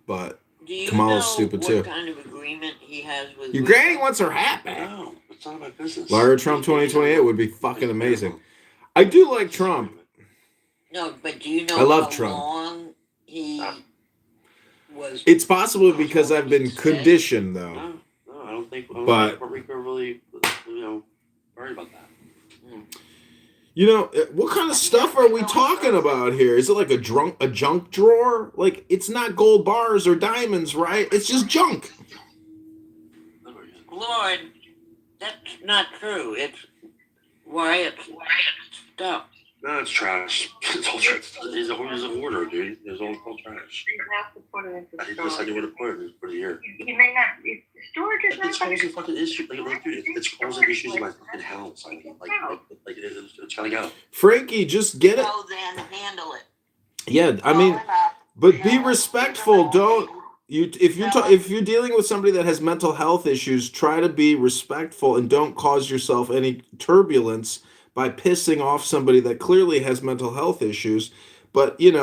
but
Do you
Kamala's
know
stupid
what
too.
kind of agreement he has with
Your granny wants her hat back.
No, it's not my business.
Lara Trump 2028 would be fucking amazing. I do like Trump.
No, but do you know
I love
how
Trump.
long he was?
It's possible because I've been conditioned, though.
No, I don't think.
But
Puerto Rico really, worried about that.
What kind of stuff are we talking about here? Is it like a junk drawer? Like, it's not gold bars or diamonds, right? It's just junk.
Lord, that's not true. It's Wyatt's stuff.
No, it's trash. It's all trash. He's a hoarder, dude. It's all trash.
You have to put it into
He just had to put it. Just put it here.
You may not. Storage is not.
It's causing fucking issues. Like, dude, it's causing issues in my fucking house. It's gotta go.
Frankie, just get it.
So then handle it.
Yeah, I mean, but be respectful. Don't if you're dealing with somebody that has mental health issues, try to be respectful and don't cause yourself any turbulence by pissing off somebody that clearly has mental health issues. But you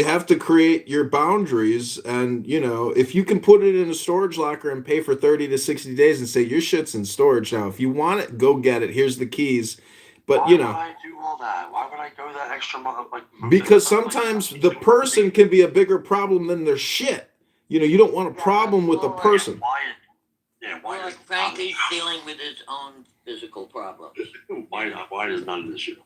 have to create your boundaries, and if you can put it in a storage locker and pay for 30 to 60 days and say your shit's in storage now, if you want it, go get it. Here's the keys. But
Why would I do all that? Why would I go that extra month?
Because sometimes the person can be a bigger problem than their shit. You don't want a problem with the person.
Well, Frankie's dealing with his own physical problems.
Why is not an issue?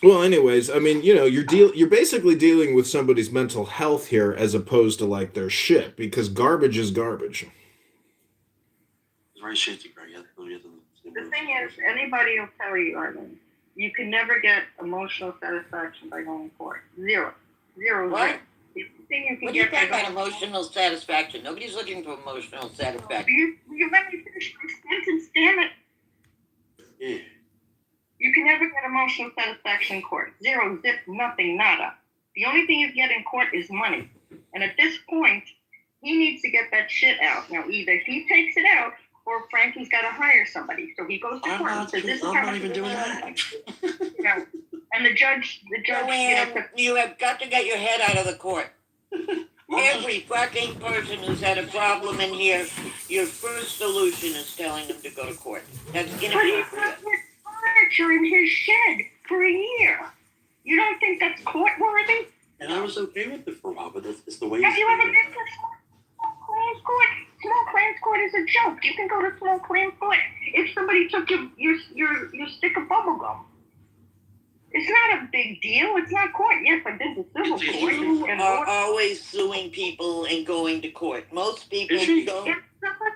Well, anyways, I mean, you're basically dealing with somebody's mental health here as opposed to like their shit, because garbage is garbage.
It's very shitty, Greg.
The thing is, anybody will tell you, Arlen, you can never get emotional satisfaction by going to court. Zero.
What?
You
what do you think about emotional satisfaction? Nobody's looking for emotional satisfaction.
You let me finish my sentence, damn it.
Yeah.
You can never get emotional satisfaction in court. Zero, zip, nothing, nada. The only thing you get in court is money. And at this point, he needs to get that shit out. Now, either he takes it out, or Frankie's got to hire somebody. So he goes to court and says, "This is how much." And the judge,
Joanne, you have got to get your head out of the court. Every fucking person who's had a problem in here, your first solution is telling them to go to court. That's inappropriate.
But he's left his furniture in his shed for a year. You don't think that's court-worthy?
And I was okay with it for a while, but it's the way.
Have you ever been to small claims court? Small claims court is a joke. You can go to small claims court if somebody took your stick of bubble gum. It's not a big deal. It's not court. Yes, I've been to civil court.
You are always suing people and going to court. Most people don't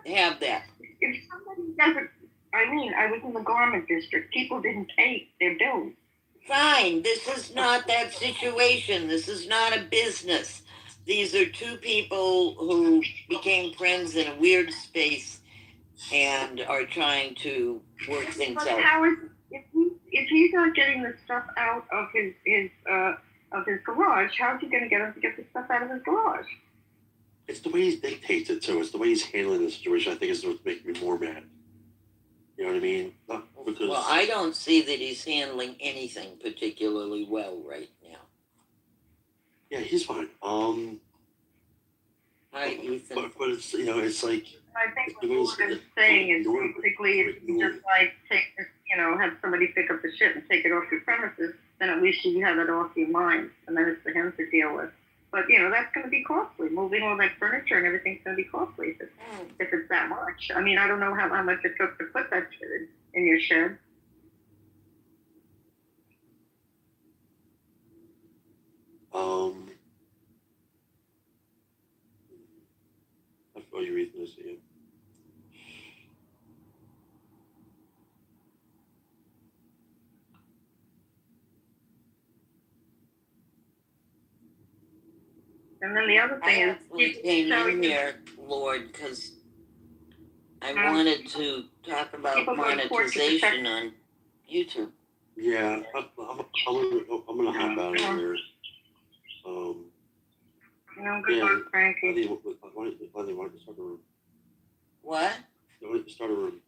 have that.
If somebody doesn't, I was in the garment district. People didn't pay their bills.
Fine. This is not that situation. This is not a business. These are two people who became friends in a weird space and are trying to work things out.
How is if he's not getting the stuff out of his garage, how's he going to get him to get the stuff out of his garage?
It's the way he dictates it too. It's the way he's handling the situation. I think is what's making me more mad. You know what I mean? Not because.
Well, I don't see that he's handling anything particularly well right now.
Yeah, he's fine.
Hi, Ethan.
But it's it's like.
I think what Lord is saying is basically if you just like take this, have somebody pick up the shit and take it off your premises, then at least you have it off your mind, and then it's for him to deal with. But that's going to be costly. Moving all that furniture and everything's going to be costly if it's that much. I mean, I don't know how much it took to put that shit in your shed.
I feel you reading this again.
And then the other thing is,
we came in here, Lord, because I wanted to talk about monetization on YouTube.
Yeah, I'm gonna hop out of here.
Good luck, Frankie.
Why don't you start a room?
What?
Why don't you start a room?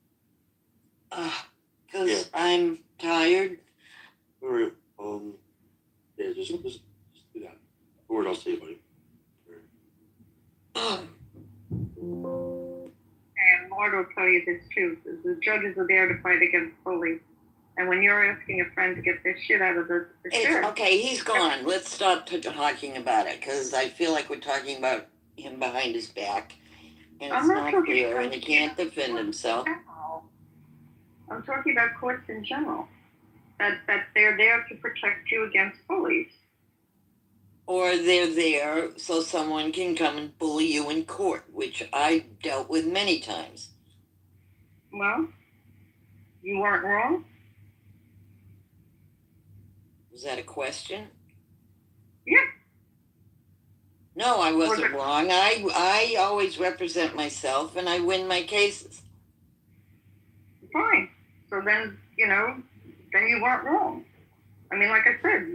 Because I'm tired.
All right. Yeah, just do that. Or I'll say buddy.
And Lord will tell you this too. The judges are there to fight against bullies. And when you're asking a friend to get this shit out of the shit.
Okay, he's gone. Let's stop talking about it, because I feel like we're talking about him behind his back. And it's not fair, and he can't defend himself.
I'm talking about courts in general. That they're there to protect you against bullies.
Or they're there so someone can come and bully you in court, which I dealt with many times.
Well, you weren't wrong.
Was that a question?
Yeah.
No, I wasn't wrong. I always represent myself, and I win my cases.
Fine. So then, then you weren't wrong. I mean, like I said,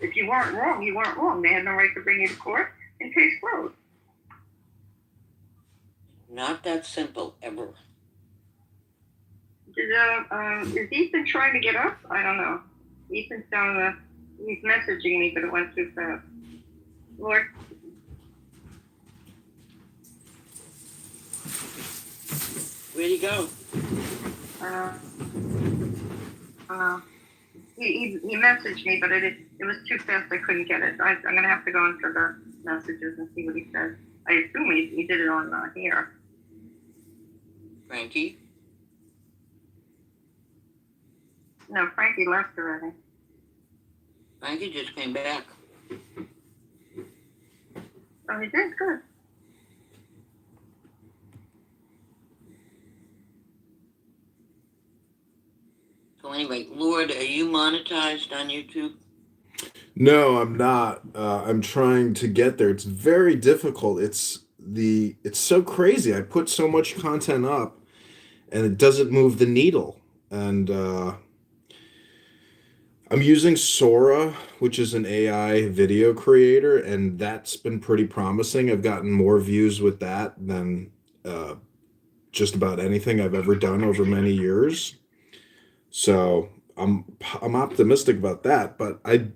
if you weren't wrong, you weren't wrong. They had no right to bring you to court, and case closed.
Not that simple, ever.
Is Ethan trying to get up? I don't know. Ethan's down he's messaging me, but it went too fast. Lord.
Where'd he go?
He messaged me, but it was too fast. I couldn't get it. I'm going to have to go into the messages and see what he said. I assume he did it on here.
Frankie?
No, Frankie left already.
Frankie just came back.
Oh, he did? Good.
So anyway, Lord, are you monetized on YouTube?
No, I'm not. I'm trying to get there. It's very difficult. It's so crazy. I put so much content up, and it doesn't move the needle. And I'm using Sora, which is an AI video creator, and that's been pretty promising. I've gotten more views with that than just about anything I've ever done over many years. So I'm optimistic about that, but I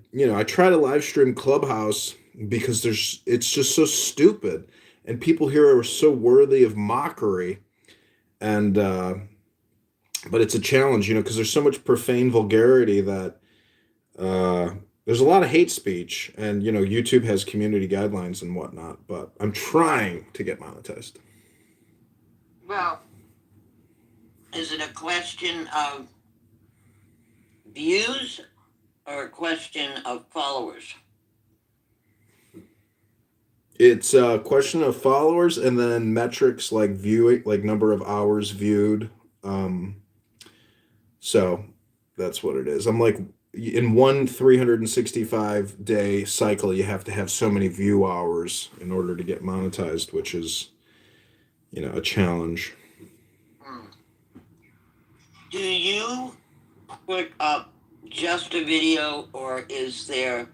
try to live stream Clubhouse because it's just so stupid, and people here are so worthy of mockery, and but it's a challenge, because there's so much profane vulgarity that there's a lot of hate speech, and YouTube has community guidelines and whatnot, but I'm trying to get monetized.
Well, is it a question of views or a question of followers?
It's a question of followers and then metrics like viewing, like number of hours viewed. So that's what it is. I'm like, in one 365-day cycle, you have to have so many view hours in order to get monetized, which is, a challenge.
Do you put up just a video, or is there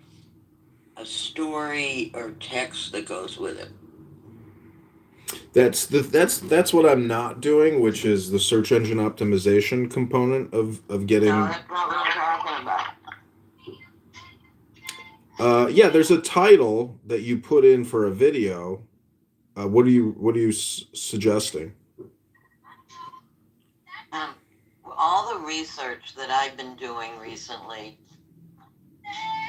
a story or text that goes with it?
That's what I'm not doing, which is the search engine optimization component of getting.
No, that's not what I'm talking about.
Yeah, there's a title that you put in for a video. What are you suggesting?
All the research that I've been doing recently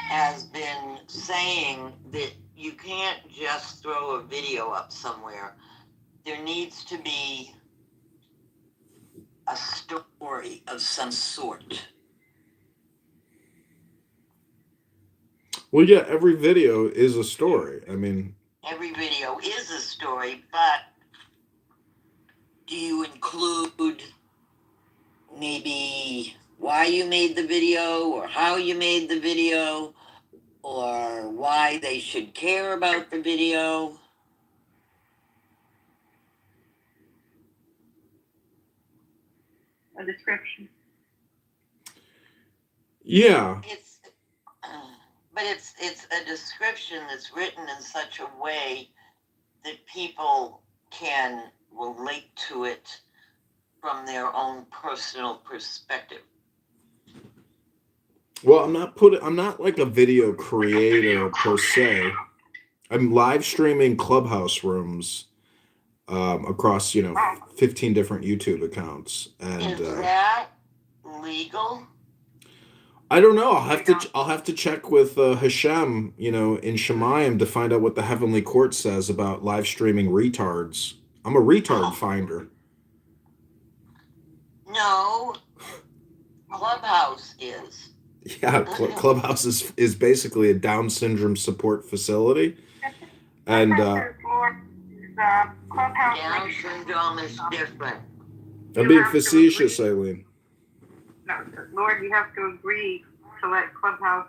has been saying that you can't just throw a video up somewhere. There needs to be a story of some sort.
Well, yeah, every video is a story. I mean,
every video is a story, but do you include maybe why you made the video, or how you made the video, or why they should care about the video?
A description.
Yeah.
But it's a description that's written in such a way that people can relate to it from their own personal perspective.
Well, I'm not like a video creator per se. I'm live streaming Clubhouse rooms across 15 different YouTube accounts, and
is that legal?
I don't know. I'll have to check with Hashem, in Shemayim, to find out what the heavenly court says about live streaming retards. I'm a retard finder.
No, Clubhouse is.
Yeah, Clubhouse is basically a Down syndrome support facility, and
Down
syndrome is different.
I'm being facetious, Eileen.
No, Lord, you have to agree to let Clubhouse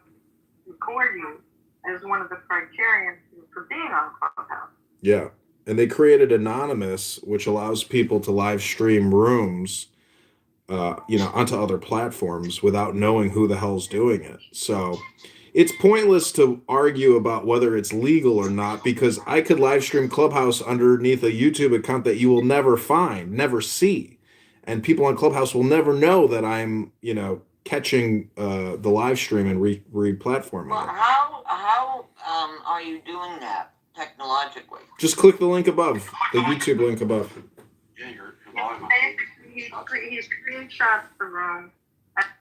record you as one of the criteria for being on Clubhouse.
Yeah, and they created Anonymous, which allows people to live stream rooms, onto other platforms without knowing who the hell's doing it. So it's pointless to argue about whether it's legal or not, because I could live stream Clubhouse underneath a YouTube account that you will never find, never see. And people on Clubhouse will never know that I'm, catching the live stream and re-platforming
Well,
it.
how are you doing that technologically?
Just click the link above, the YouTube link above.
Yeah, you're live.
He screenshots the room,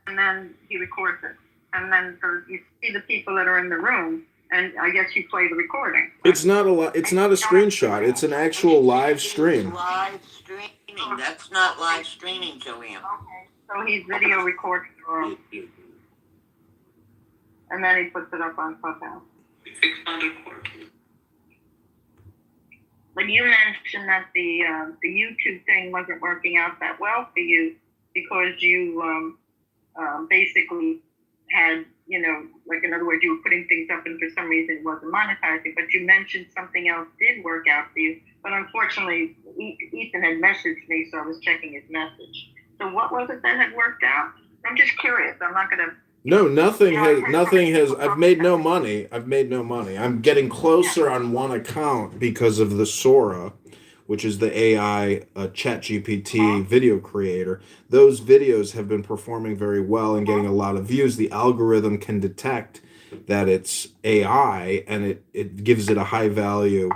and then he records it. And then you see the people that are in the room, and I guess you play the recording.
It's not a screenshot. It's an actual live stream.
Live streaming. That's not live streaming, Joanne.
Okay. So he's video recording the room. And then he puts it up on Clubhouse. But you mentioned that the YouTube thing wasn't working out that well for you because you basically had, like, in other words, you were putting things up and for some reason it wasn't monetizing, but you mentioned something else did work out for you. But unfortunately, Ethan had messaged me, so I was checking his message. So what was it that had worked out? I'm just curious. I'm not going to...
No, nothing has, I've made no money. I'm getting closer on one account because of the Sora, which is the AI ChatGPT video creator. Those videos have been performing very well and getting a lot of views. The algorithm can detect that it's AI, and it gives it a high value,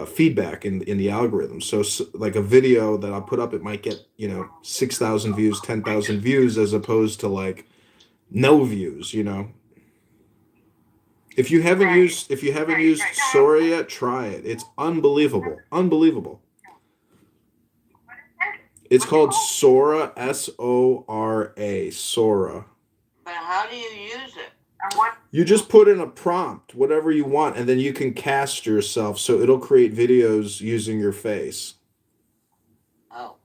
feedback in the algorithm. So like a video that I'll put up, it might get 6,000 views, 10,000 views, as opposed to like no views. If you haven't used Sora yet, try it. It's unbelievable. It's called Sora, Sora, Sora.
But how do you use it?
You just put in a prompt, whatever you want, and then you can cast yourself, so it'll create videos using your face.
Oh.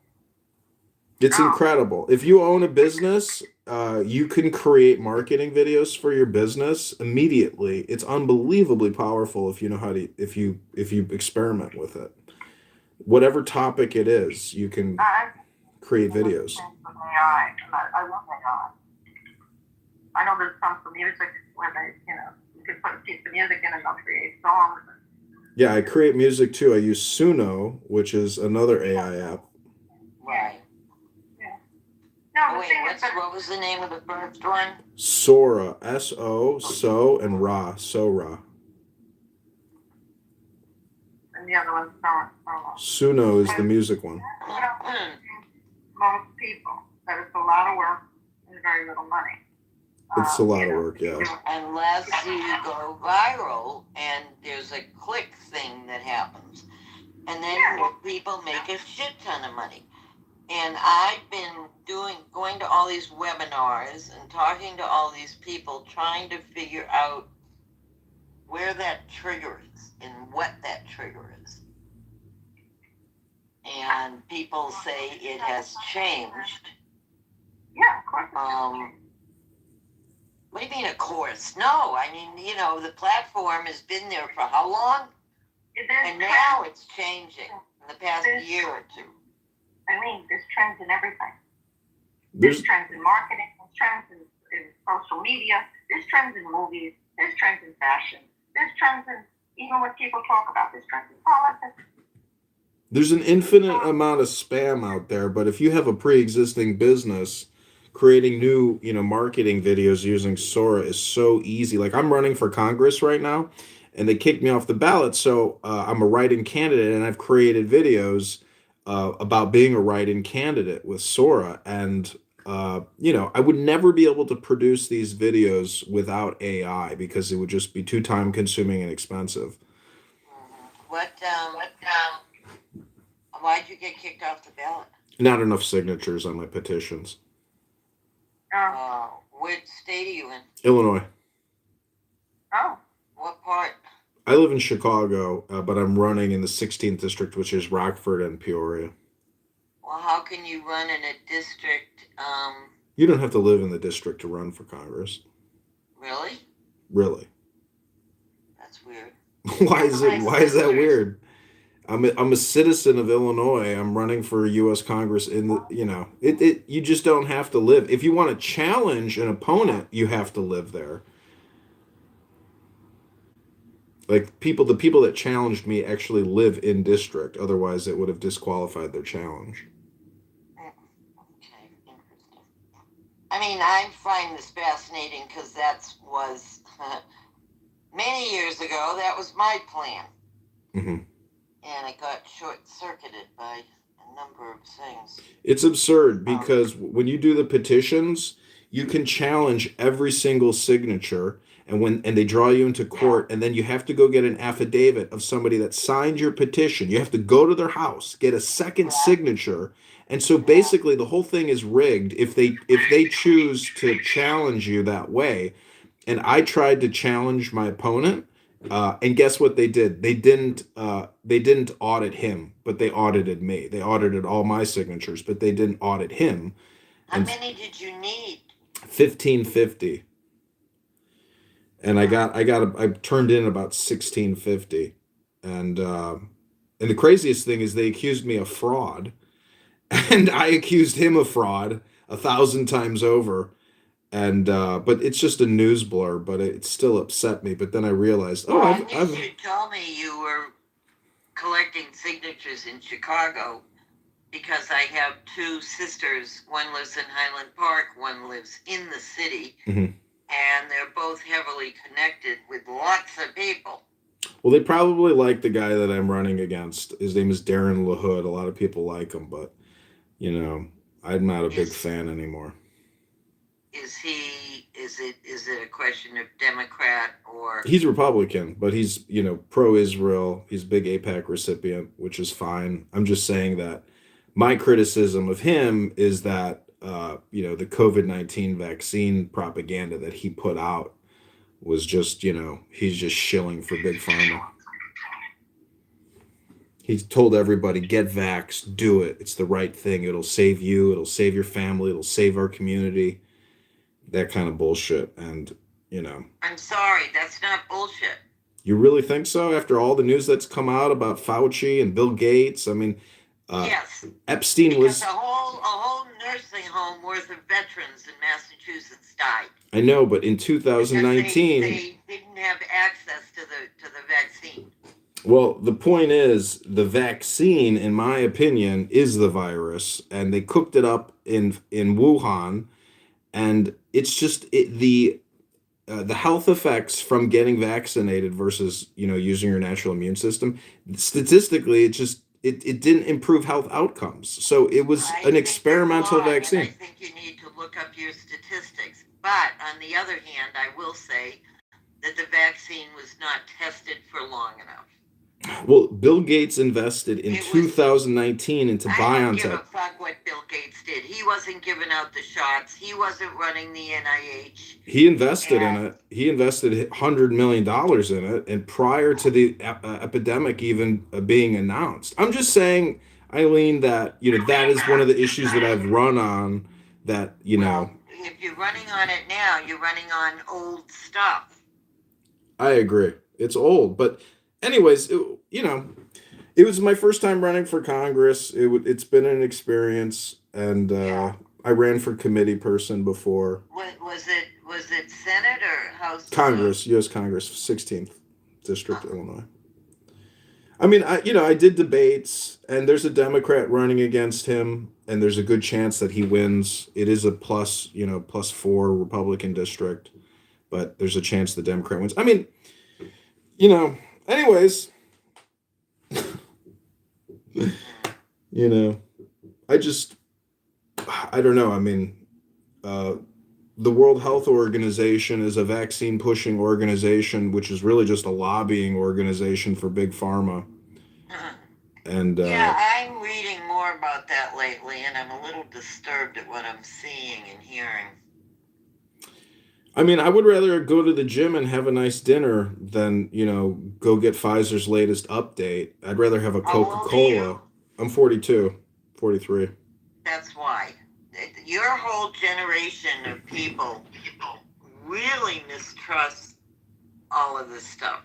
It's incredible. If you own a business, you can create marketing videos for your business immediately. It's unbelievably powerful if you know how to if you experiment with it. Whatever topic it is, you can create videos.
AI. I love AI. I know there's some for music where they, you can put a piece of music in and they'll create songs.
Yeah, I create music too. I use Suno, which is another AI app.
Right.
Yeah. No,
what was the name of the first one?
Sora, So, and Ra, Sora.
And the other one's Sora.
Suno is the music one.
Most people, that it's a lot of work and very little money.
It's a lot of work, yeah.
Unless you go viral and there's a click thing that happens. And then people make a shit ton of money. And I've been going to all these webinars and talking to all these people, trying to figure out where that trigger is and what that trigger is. And people say it has changed.
Yeah, of course.
What do you mean, of course? No, I mean, the platform has been there for how long? And now it's changing in the past year or two.
I mean, there's trends in everything. There's trends in marketing, there's trends in social media, there's trends in movies, there's trends in fashion, there's trends in even what people talk about, there's trends in politics.
There's an infinite amount of spam out there, but if you have a pre-existing business, creating new, marketing videos using Sora is so easy. Like, I'm running for Congress right now, and they kicked me off the ballot, so I'm a write-in candidate, and I've created videos about being a write-in candidate with Sora, and I would never be able to produce these videos without AI because it would just be too time-consuming and expensive.
Why'd you get kicked off the ballot?
Not enough signatures on my petitions.
What state are you in?
Illinois.
Oh.
What part?
I live in Chicago, but I'm running in the 16th district, which is Rockford and Peoria.
Well, how can you run in a district?
You don't have to live in the district to run for Congress.
Really?
Really.
That's weird.
Why is that weird? I'm a citizen of Illinois. I'm running for U.S. Congress in the, you just don't have to live. If you want to challenge an opponent, you have to live there. Like the people that challenged me actually live in district. Otherwise, it would have disqualified their challenge.
Okay, interesting. I mean, I find this fascinating because that was many years ago. That was my plan.
Mm-hmm.
And it got short-circuited by a number of things.
It's absurd because when you do the petitions, you can challenge every single signature, and they draw you into court, and then you have to go get an affidavit of somebody that signed your petition. You have to go to their house, get a second signature, and so basically the whole thing is rigged if they choose to challenge you that way. And I tried to challenge my opponent. And guess what they did? They didn't audit him, but they audited me. They audited all my signatures, but they didn't audit him.
How many did you need?
1,550. And I turned in about 1,650. And the craziest thing is they accused me of fraud, and I accused him of fraud 1,000 times over. And but it's just a news blur, but it still upset me. But then I realized,
I wish you told me you were collecting signatures in Chicago because I have two sisters. One lives in Highland Park, one lives in the city, and they're both heavily connected with lots of people.
Well, they probably like the guy that I'm running against. His name is Darren LaHood. A lot of people like him, but, you know, I'm not a big fan anymore.
Is it a question of Democrat or?
He's Republican, but he's, you know, pro-Israel. He's a big AIPAC recipient, which is fine. I'm just saying that my criticism of him is that, you know, the COVID-19 vaccine propaganda that he put out was just, you know, he's just shilling for Big Pharma. He's told everybody, get vaxxed, do it. It's the right thing. It'll save you. It'll save your family. It'll save our community. That kind of bullshit. And, you know.
I'm sorry, that's not bullshit.
You really think so? After all the news that's come out about Fauci and Bill Gates? I mean,
yes.
Epstein was...
A whole nursing home worth of veterans in Massachusetts died.
I know, but in 2019...
They didn't have access to the vaccine.
Well, the point is, the vaccine, in my opinion, is the virus, and they cooked it up in Wuhan, and it's just the health effects from getting vaccinated versus, you know, using your natural immune system. Statistically, it didn't improve health outcomes. So it was an experimental vaccine.
I think you need to look up your statistics. But on the other hand, I will say that the vaccine was not tested for long enough.
Well, Bill Gates invested in 2019 into BioNTech.
I don't give a fuck what Bill Gates did. He wasn't giving out the shots. He wasn't running the NIH.
He invested in it. He invested $100 million in it, and prior to the epidemic even being announced. I'm just saying, Eileen, that, you know, that is one of the issues that I've run on. That, you know,
if you're running on it now, you're running on old stuff.
I agree. It's old, but. Anyways, you know, it was my first time running for Congress. It's been an experience, and I ran for committee person before.
Was it Senate or House?
Congress, U.S. Congress, 16th District, Illinois. I mean, I did debates, and there's a Democrat running against him, and there's a good chance that he wins. It is a +4 Republican district, but there's a chance the Democrat wins. I mean, you know. Anyways, you know, I don't know. I mean, the World Health Organization is a vaccine pushing organization, which is really just a lobbying organization for Big Pharma. And
I'm reading more about that lately, and I'm a little disturbed at what I'm seeing and hearing.
I mean, I would rather go to the gym and have a nice dinner than, you know, go get Pfizer's latest update. I'd rather have a Coca-Cola. I'm 42, 43.
That's why. Your whole generation of people really mistrust all of this stuff.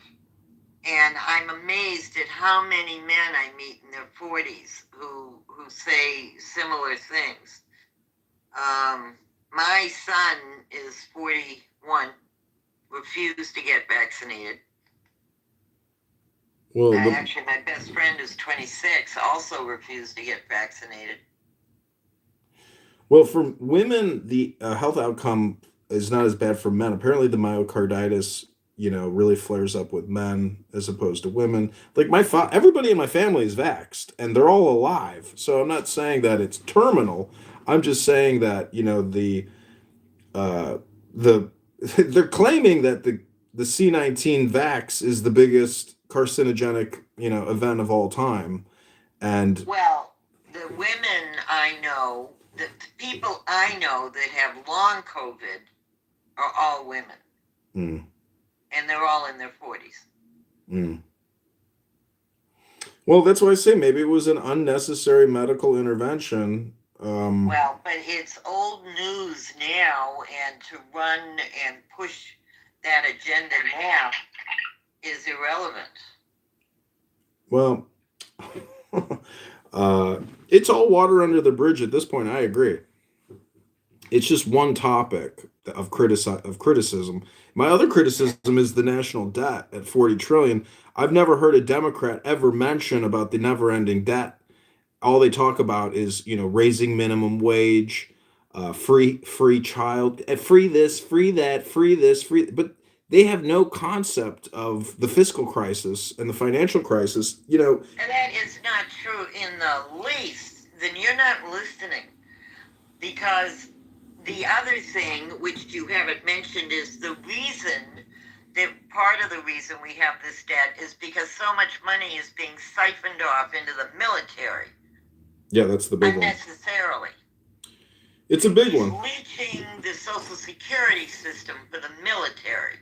And I'm amazed at how many men I meet in their 40s who say similar things. My son is 41, refused to get vaccinated.
Well,
actually, my best friend is 26, also refused to get vaccinated.
Well, for women, the health outcome is not as bad for men. Apparently, the myocarditis, you know, really flares up with men as opposed to women. Like everybody in my family is vaxxed, and they're all alive. So I'm not saying that it's terminal. I'm just saying that, you know, they're claiming that the C-19 vax is the biggest carcinogenic, you know, event of all time. And
well, the women I know, the people I know that have long COVID are all women. And they're all in their 40s.
Well, that's why I say maybe it was an unnecessary medical intervention.
Well, but it's old news now, and to run and push that agenda now is irrelevant.
Well, it's all water under the bridge at this point. I agree. It's just one topic of criticism. My other criticism is the national debt at 40 trillion. I've never heard a Democrat ever mention about the never-ending debt. All they talk about is, raising minimum wage, free child, free this, free that, free this, free. But they have no concept of the fiscal crisis and the financial crisis.
And that is not true in the least. Then you're not listening, because the other thing, which you haven't mentioned, is the reason that part of the reason we have this debt is because so much money is being siphoned off into the military.
Yeah, that's the big one.
Unnecessarily.
It's a big one.
Leeching the Social Security system for the military.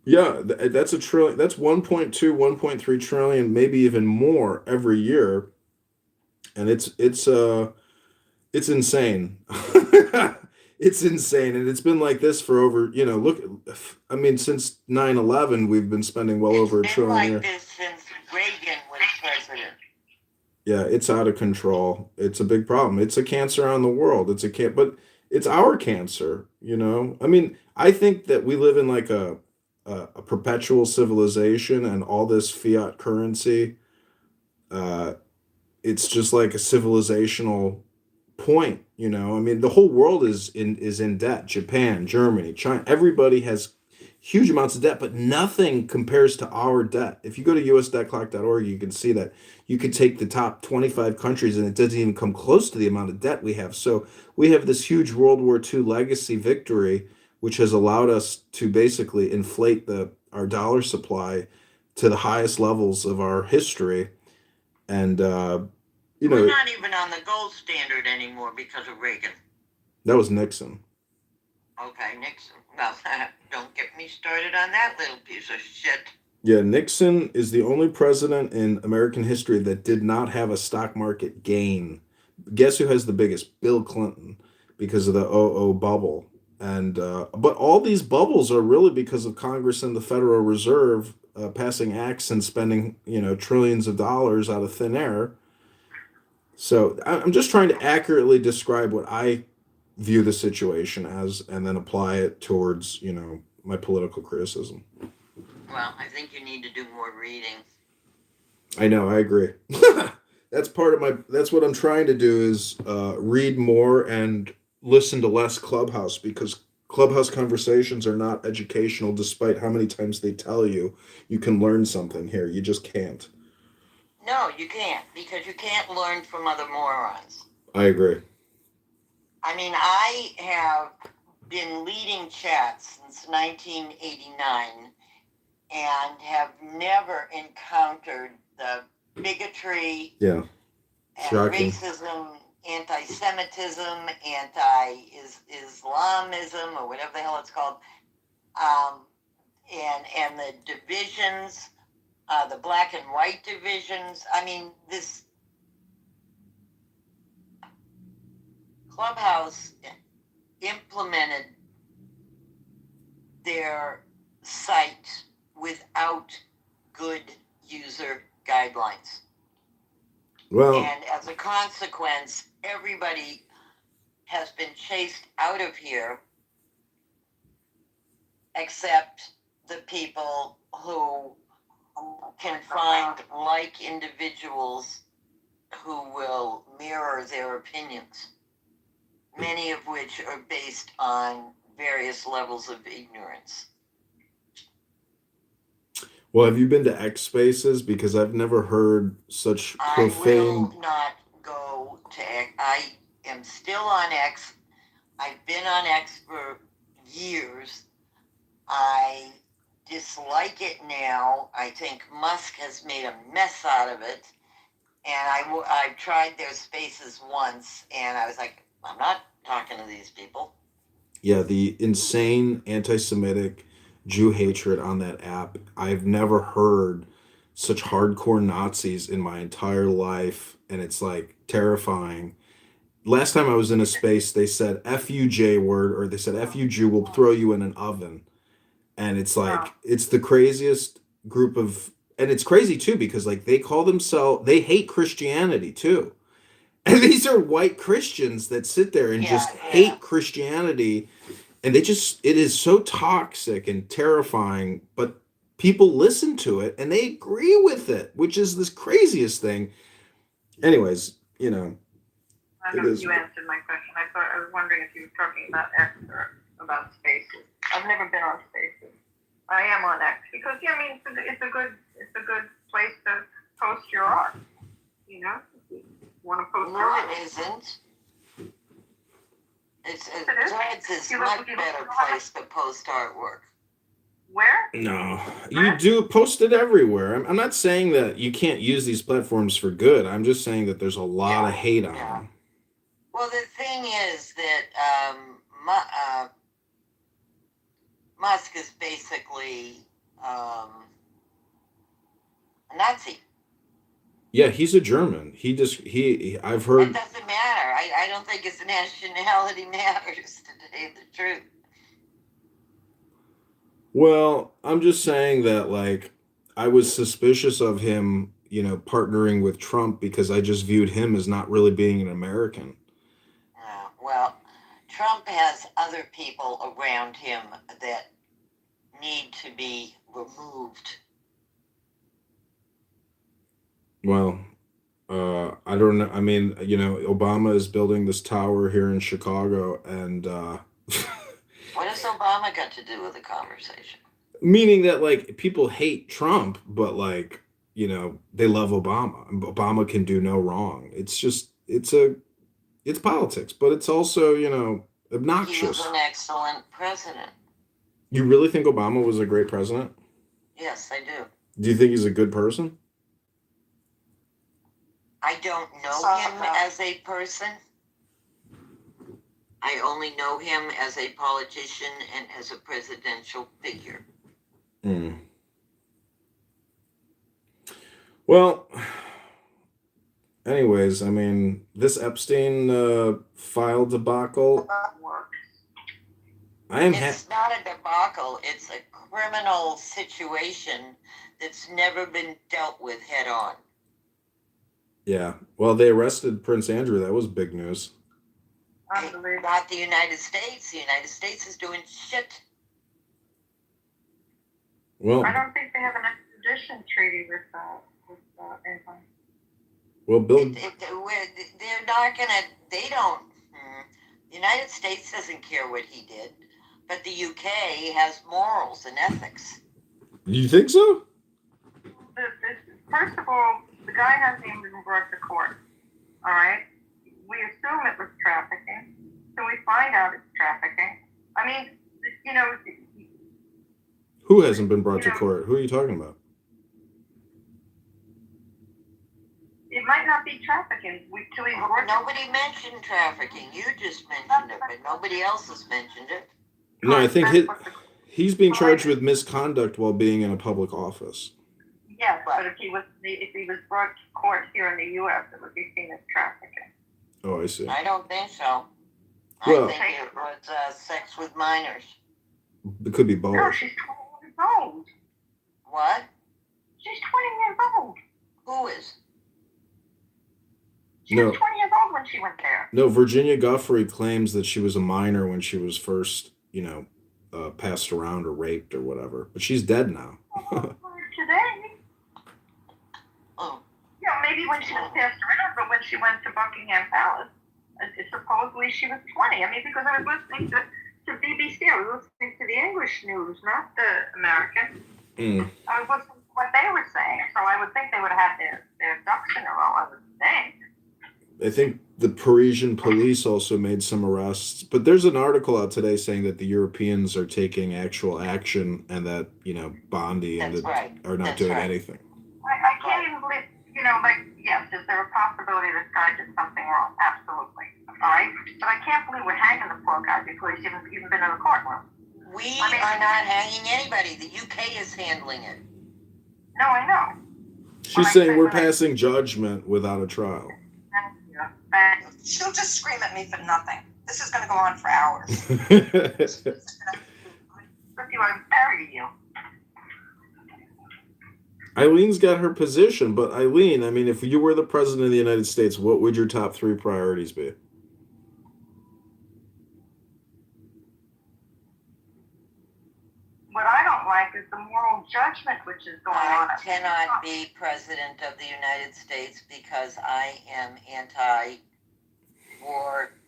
Yeah, that's a trillion. That's 1.2, 1.3 trillion, maybe even more every year, and it's insane. It's insane, and it's been like this for over. Look, I mean, since 9/11, we've been spending well over $1 trillion.
It's been like this since Reagan was president.
Yeah, it's out of control. It's a big problem. It's a cancer on the world. But it's our cancer. I mean, I think that we live in like a perpetual civilization, and all this fiat currency. It's just like a civilizational point. I mean, the whole world is in debt. Japan, Germany, China, everybody has huge amounts of debt, but nothing compares to our debt. If you go to usdebtclock.org, you can see that. You could take the top 25 countries, and it doesn't even come close to the amount of debt we have. So we have this huge World War II legacy victory, which has allowed us to basically inflate our dollar supply to the highest levels of our history. And
we're not even on the gold standard anymore because of Reagan.
That was Nixon.
Okay, Nixon. Well, don't get me started on that little piece of shit.
Yeah, Nixon is the only president in American history that did not have a stock market gain. Guess who has the biggest? Bill Clinton, because of the '00 bubble. And but all these bubbles are really because of Congress and the Federal Reserve passing acts and spending trillions of dollars out of thin air. So I'm just trying to accurately describe what I view the situation as, and then apply it towards my political criticism.
Well, I think you need to do more reading.
I know, I agree. That's what I'm trying to do is read more and listen to less Clubhouse, because Clubhouse conversations are not educational, despite how many times they tell you can learn something here. You just can't.
No, you can't, because you can't learn from other morons.
I agree.
I mean, I have been leading chats since 1989 and have never encountered the bigotry, and racism, anti-Semitism, anti-Islamism, or whatever the hell it's called, and the divisions, the black and white divisions. I mean, this Clubhouse implemented their site without good user guidelines.
Well,
and as a consequence, everybody has been chased out of here except the people who can find like individuals who will mirror their opinions, many of which are based on various levels of ignorance.
Well, have you been to X Spaces? Because I've never heard such profane...
I will not go to X. I am still on X. I've been on X for years. I dislike it now. I think Musk has made a mess out of it. And I've tried their spaces once, and I was like, I'm not talking to these people.
Yeah, the insane anti-Semitic Jew hatred on that app. I've never heard such hardcore Nazis in my entire life, and it's like terrifying. Last time I was in a space, they said F you J word, or they said F you Jew, will throw you in an oven. And it's like, it's the craziest group of, and it's crazy too, because like they call themselves, they hate Christianity too. And these are white Christians that sit there and just hate Christianity. And it is so toxic and terrifying, but people listen to it and they agree with it, which is this craziest thing. Anyways,
I don't know if you answered my question. I was wondering if you were talking about X or about Spaces. I've never been on Spaces. I am on X because it's a good place to post your art. You know, if you want to post your art.
No, it isn't. Threads is a much better place to post artwork.
Where?
No, you do post it everywhere. I'm not saying that you can't use these platforms for good. I'm just saying that there's a lot of hate on them.
Well, the thing is that Musk is basically a Nazi.
Yeah, he's a German. I've heard.
It doesn't matter. I don't think his nationality matters, to tell you the truth.
Well, I'm just saying that, like, I was suspicious of him, partnering with Trump because I just viewed him as not really being an American.
Well, Trump has other people around him that need to be removed.
Well, I don't know. I mean, Obama is building this tower here in Chicago, and
what has Obama got to do with the conversation?
Meaning that, like, people hate Trump, but, like, they love Obama. Obama can do no wrong. It's just, it's politics, but it's also, obnoxious.
He was an excellent president.
You really think Obama was a great president?
Yes, I do.
Do you think he's a good person?
I don't know him as a person. I only know him as a politician and as a presidential figure.
Well, anyways, I mean, this Epstein file debacle.
It's not a debacle. It's a criminal situation that's never been dealt with head on.
Yeah. Well, they arrested Prince Andrew. That was big news.
Not the United States. The United States is doing shit.
Well,
I don't think they have an extradition treaty with England.
Well, Bill.
They're not gonna. They don't. The United States doesn't care what he did, but the UK has morals and ethics.
You think so?
First of all, the guy hasn't even been brought to court. All right? We assume it was trafficking, so we find out it's trafficking. I mean,
Who hasn't been brought to court? Who are you talking about?
It might not be trafficking.
Nobody mentioned trafficking. You just mentioned it, but nobody else has mentioned it.
No, I think he's being charged with misconduct while being in a public office.
Yes, but if he was brought to court here in the U.S., it would be seen as trafficking.
Oh, I see.
I don't think so.
Well,
I think it was sex with minors.
It could be both.
No, she's 20 years old.
What?
She's 20 years old.
Who is?
She was 20 years old when she went there.
No, Virginia Guffrey claims that she was a minor when she was first, passed around or raped or whatever. But she's dead now.
Today?
Oh.
Yeah, maybe when she was passed around, but when she went to Buckingham Palace, supposedly she was 20. I mean, because I was listening to BBC, I was listening to the English news, not the American. I was listening to what they were saying, so I would think they would have had their ducks in a row, I would think.
I think the Parisian police also made some arrests, but there's an article out today saying that the Europeans are taking actual action and that, Bondi and are not doing anything.
I can't even believe, yes, is there a possibility this guy did something wrong? Absolutely. All right? But I can't believe we're hanging the poor guy because he's even been in the courtroom.
We are not hanging anybody. The UK is handling it.
No, I know.
She's saying we're passing judgment without a trial.
She'll just scream at me for nothing. This is going to go on for hours. I bury you.
Eileen's got her position, but Eileen, I mean, if you were the president of the United States, what would your top 3 priorities be?
What I don't like is the moral judgment which is going on.
I cannot be president of the United States because I am anti-war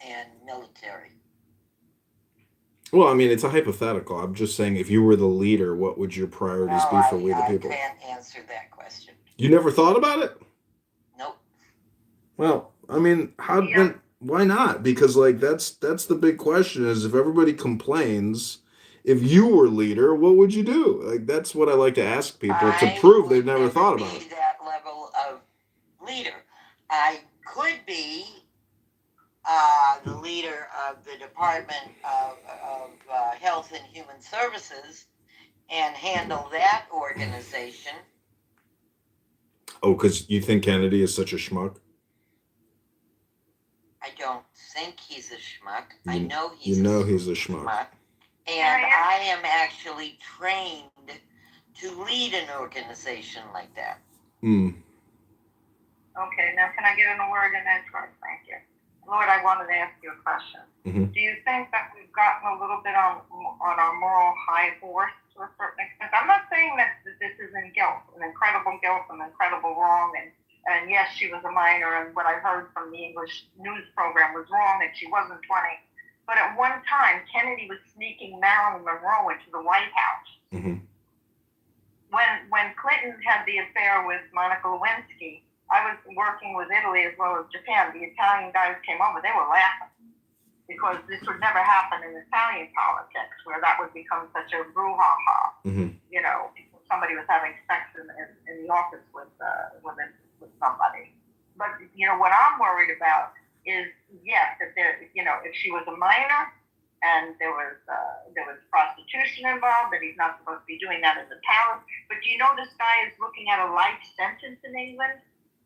and military.
Well, I mean, it's a hypothetical. I'm just saying, if you were the leader, what would your priorities be for we the people?
I can't answer that question.
You never thought about it?
Nope.
Well, I mean, why not? Because like that's the big question: is if everybody complains, if you were leader, what would you do? Like that's what I like to ask people to prove they've never thought about it.
That level of leader, I could be the leader of the Department of Health and Human Services and handle that organization.
Oh, because you think Kennedy is such a schmuck?
I don't think he's a schmuck. I know he's
he's a schmuck.
And I am actually trained to lead an organization like that.
Okay, now can I get in a word in that first? Thank you. Lord, I wanted to ask you a question.
Mm-hmm.
Do you think that we've gotten a little bit on our moral high horse to a certain extent? I'm not saying that this isn't guilt, an incredible wrong, and yes, she was a minor, and what I heard from the English news program was wrong, and she wasn't 20. But at one time, Kennedy was sneaking Marilyn Monroe into the White House.
Mm-hmm.
When Clinton had the affair with Monica Lewinsky, I was working with Italy as well as Japan. The Italian guys came over. They were laughing because this would never happen in Italian politics, where that would become such a brouhaha.
Mm-hmm.
You know, somebody was having sex in the office with somebody. But you know what I'm worried about is yes, that there, you know, if she was a minor and there was prostitution involved, that he's not supposed to be doing that in the palace. But do you know this guy is looking at a life sentence in England?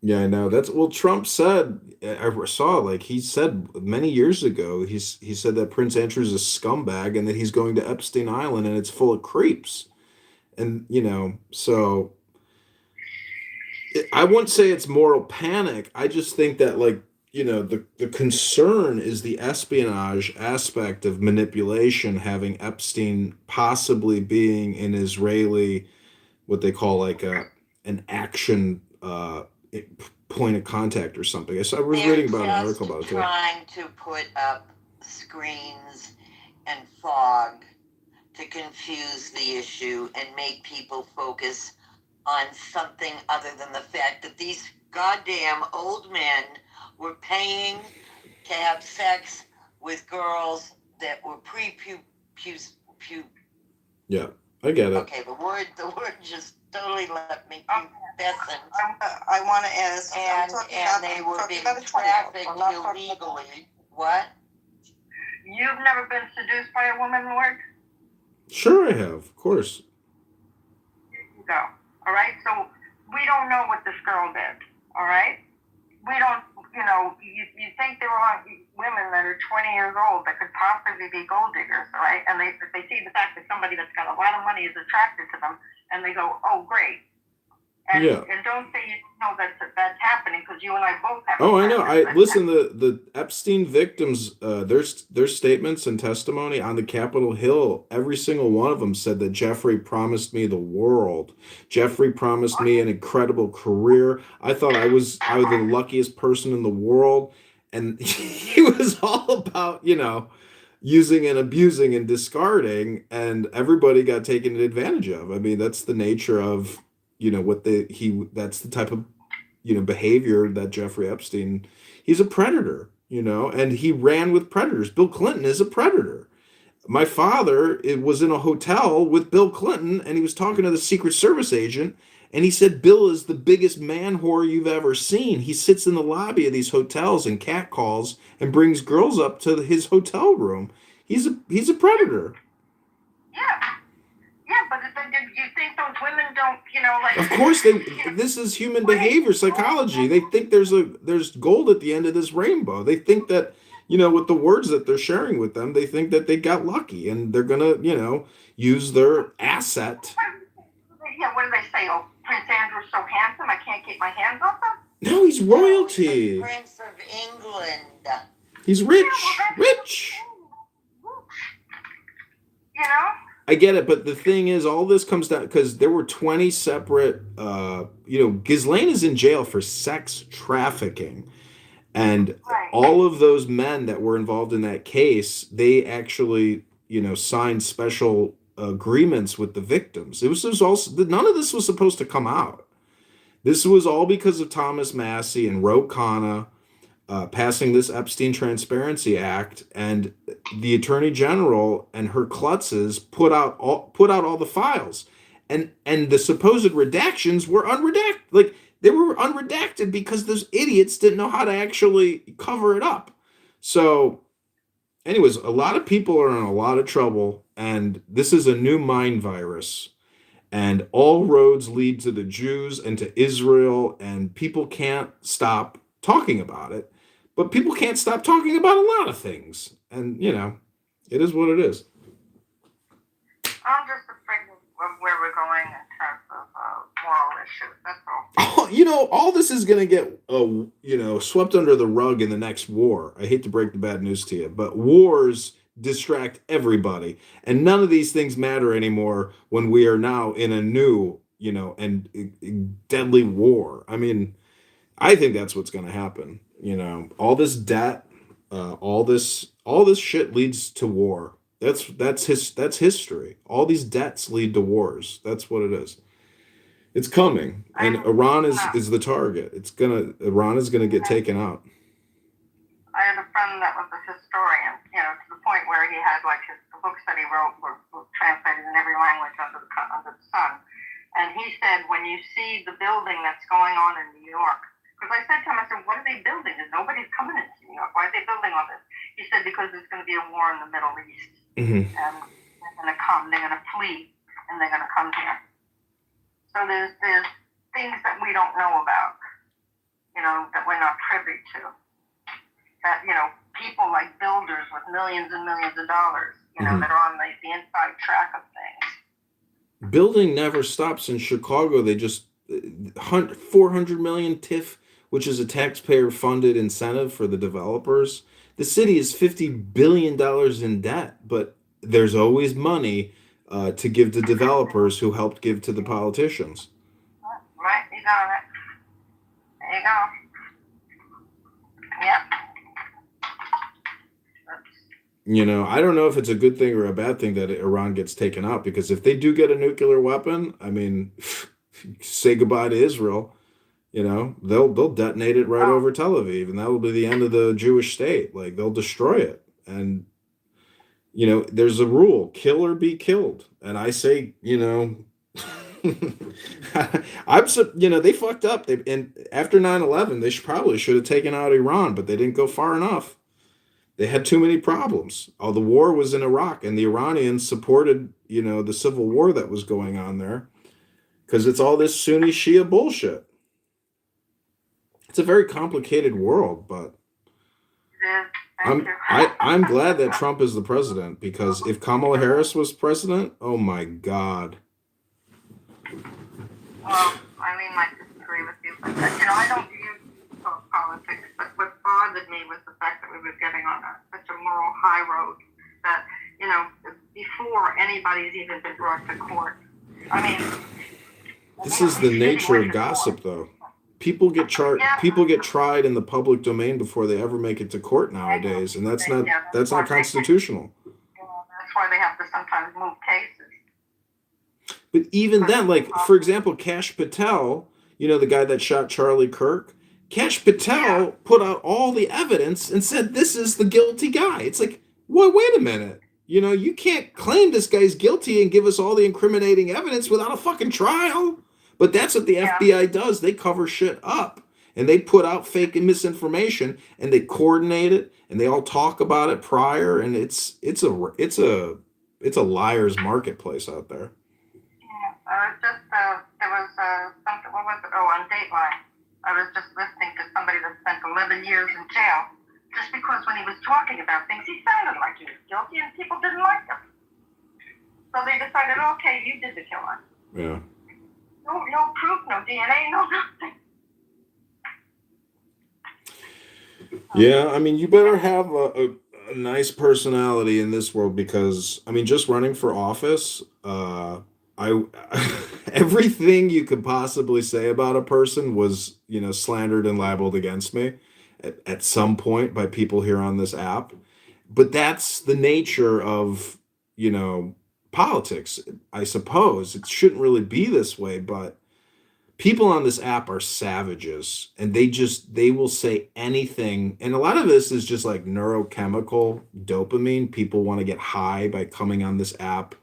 Yeah, I know. Trump said, I saw, like, he said many years ago, he said that Prince Andrew's a scumbag and that he's going to Epstein Island and it's full of creeps. And, you know, so I wouldn't say it's moral panic. I just think that, like, you know, the concern is the espionage aspect of manipulation, having Epstein possibly being an Israeli, what they call like an action point of contact or something. I was reading about an article about it too.
Trying to put up screens and fog to confuse the issue and make people focus on something other than the fact that these goddamn old men were paying to have sex with girls that were
Yeah, I get it.
Okay, the word just totally left me pubescent.
I want to ask,
and they were being trafficked illegally. What?
You've never been seduced by a woman, Lord?
Sure I have, of course.
Here you go. All right, so we don't know what this girl did, all right? We don't, you know, you think there are women that are 20 years old that could possibly be gold diggers, all right? And they see the fact that somebody that's got a lot of money is attracted to them, and they go, oh, great. And, and don't say you know that's happening, because you and I both have.
Oh, I know. Listen, the Epstein victims, their statements and testimony on the Capitol Hill, every single one of them said that Jeffrey promised me the world. Jeffrey promised me an incredible career. I thought I was the luckiest person in the world, and he was all about, you know, using and abusing and discarding, and everybody got taken advantage of. I mean, that's the nature of, you know, that's the type of, you know, behavior that Jeffrey Epstein, he's a predator, you know, and he ran with predators. Bill Clinton is a predator. My father was in a hotel with Bill Clinton, and he was talking to the Secret Service agent, and he said, Bill is the biggest man whore you've ever seen. He sits in the lobby of these hotels and catcalls and brings girls up to his hotel room. He's a predator.
Yeah, but you think those women don't, you know, like...
Of course, this is human behavior psychology. They think there's gold at the end of this rainbow. They think that, you know, with the words that they're sharing with them, they think that they got lucky, and they're going to, you know, use their asset.
Yeah, what do they say? Oh, Prince Andrew's so handsome, I can't keep my hands off him?
No, he's royalty.
Prince of England.
He's rich. Rich.
You know?
I get it, but the thing is, all this comes down because there were 20 separate, Ghislaine is in jail for sex trafficking. And all of those men that were involved in that case, they actually, signed special agreements with the victims. It was also, none of this was supposed to come out. This was all because of Thomas Massey and Ro Khanna passing this Epstein Transparency Act, and the Attorney General and her klutzes put out all the files, and the supposed redactions were unredacted. Like, they were unredacted because those idiots didn't know how to actually cover it up. So, anyways, a lot of people are in a lot of trouble, and this is a new mind virus. And all roads lead to the Jews and to Israel, and people can't stop talking about it. But people can't stop talking about a lot of things. And, it is what it is.
I'm just afraid of where we're going in terms of moral issues. That's all.
All this is going to get, swept under the rug in the next war. I hate to break the bad news to you, but wars distract everybody. And none of these things matter anymore when we are now in a new, and deadly war. I mean, I think that's what's going to happen. All this debt, all this shit leads to war. That's history. All these debts lead to wars. That's what it is. It's coming, and Iran is the target. Iran is gonna get taken out.
I had a friend that was a historian, to the point where he had the books that he wrote were translated in every language under the sun. And he said, when you see the building that's going on in New York, because I said to him, what are they building? Nobody's coming into New York. Why are they building all this? He said, because there's going to be a war in the Middle East.
Mm-hmm.
And they're going to flee, and they're going to come here. So there's things that we don't know about, that we're not privy to. That, people like builders with millions and millions of dollars,
Mm-hmm.
that are on the inside track of things.
Building never stops in Chicago. They just 400 million TIF, which is a taxpayer-funded incentive for the developers. The city is $50 billion in debt, but there's always money to give to developers who helped give to the politicians.
Right, you got it. There you go. Yep.
I don't know if it's a good thing or a bad thing that Iran gets taken out, because if they do get a nuclear weapon, I mean, say goodbye to Israel. They'll detonate it right over Tel Aviv, and that will be the end of the Jewish state. Like, they'll destroy it. And, there's a rule, kill or be killed. And I say, they fucked up. And after 9/11, they probably should have taken out Iran, but they didn't go far enough. They had too many problems. The war was in Iraq, and the Iranians supported, the civil war that was going on there, because it's all this Sunni Shia bullshit. It's a very complicated world, but I'm glad that Trump is the president, because if Kamala Harris was president, oh my God.
Well, I might disagree with you, but I don't view politics. But what bothered me was the fact that we were getting on such a moral high road that before anybody's even been brought to court. I mean,
this is the nature of gossip, though. People get tried in the public domain before they ever make it to court nowadays, and that's not constitutional.
That's why they have to sometimes move cases.
But even then, for example, Kash Patel, the guy that shot Charlie Kirk, Kash Patel put out all the evidence and said this is the guilty guy. It's like, well, wait a minute. You can't claim this guy's guilty and give us all the incriminating evidence without a fucking trial. But that's what the FBI does. They cover shit up, and they put out fake and misinformation, and they coordinate it, and they all talk about it prior, and it's a liar's marketplace out there.
Yeah, there was something. What was it? Oh, on Dateline, I was just listening to somebody that spent 11 years in jail just because when he was talking about things, he sounded like he was guilty, and people didn't like him. So they decided, okay, you did the killing.
Yeah.
No proof, no DNA, no nothing.
Yeah, I mean, you better have a nice personality in this world because, I mean, just running for office, I everything you could possibly say about a person was, slandered and libeled against me at some point by people here on this app. But that's the nature of, politics, I suppose. It shouldn't really be this way, but people on this app are savages and they will say anything, and a lot of this is just like neurochemical dopamine. People want to get high by coming on this app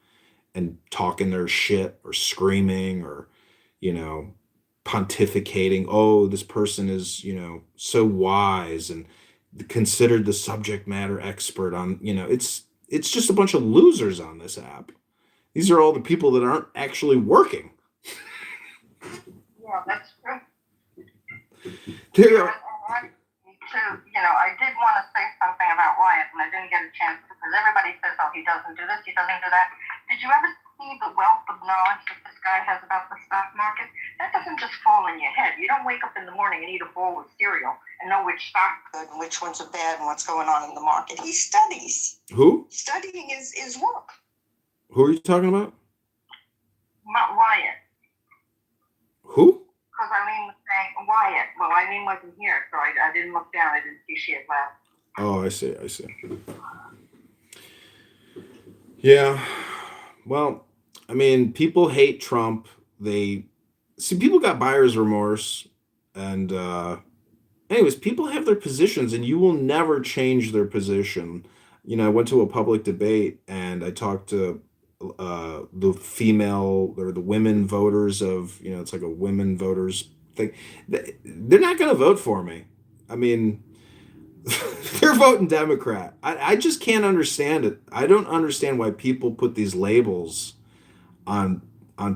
and talking their shit or screaming or you know pontificating. Oh, this person is so wise and considered the subject matter expert on. It's just a bunch of losers on this app. These are all the people that aren't actually working.
Yeah, that's true.
There are,
I did want to say something about Wyatt, and I didn't get a chance because everybody says, oh, he doesn't do this, he doesn't do that. Did you ever see the wealth of knowledge that this guy has about the stock market? That doesn't just fall in your head. You don't wake up in the morning and eat a bowl of cereal and know which stock's good and which ones are bad and what's going on in the market. He studies.
who?
Studying is work.
Who are you talking about?
Not Wyatt.
Who?
Because Eileen was saying Wyatt. Well, Eileen wasn't here, so I didn't look down. I didn't see she had left.
Oh, I see. Yeah. Well, I mean, people hate Trump. People got buyer's remorse. And anyways, people have their positions and you will never change their position. I went to a public debate and I talked to the female or the women voters of, it's like a women voters thing. They're not going to vote for me. I mean, they're voting Democrat. I just can't understand it. I don't understand why people put these labels on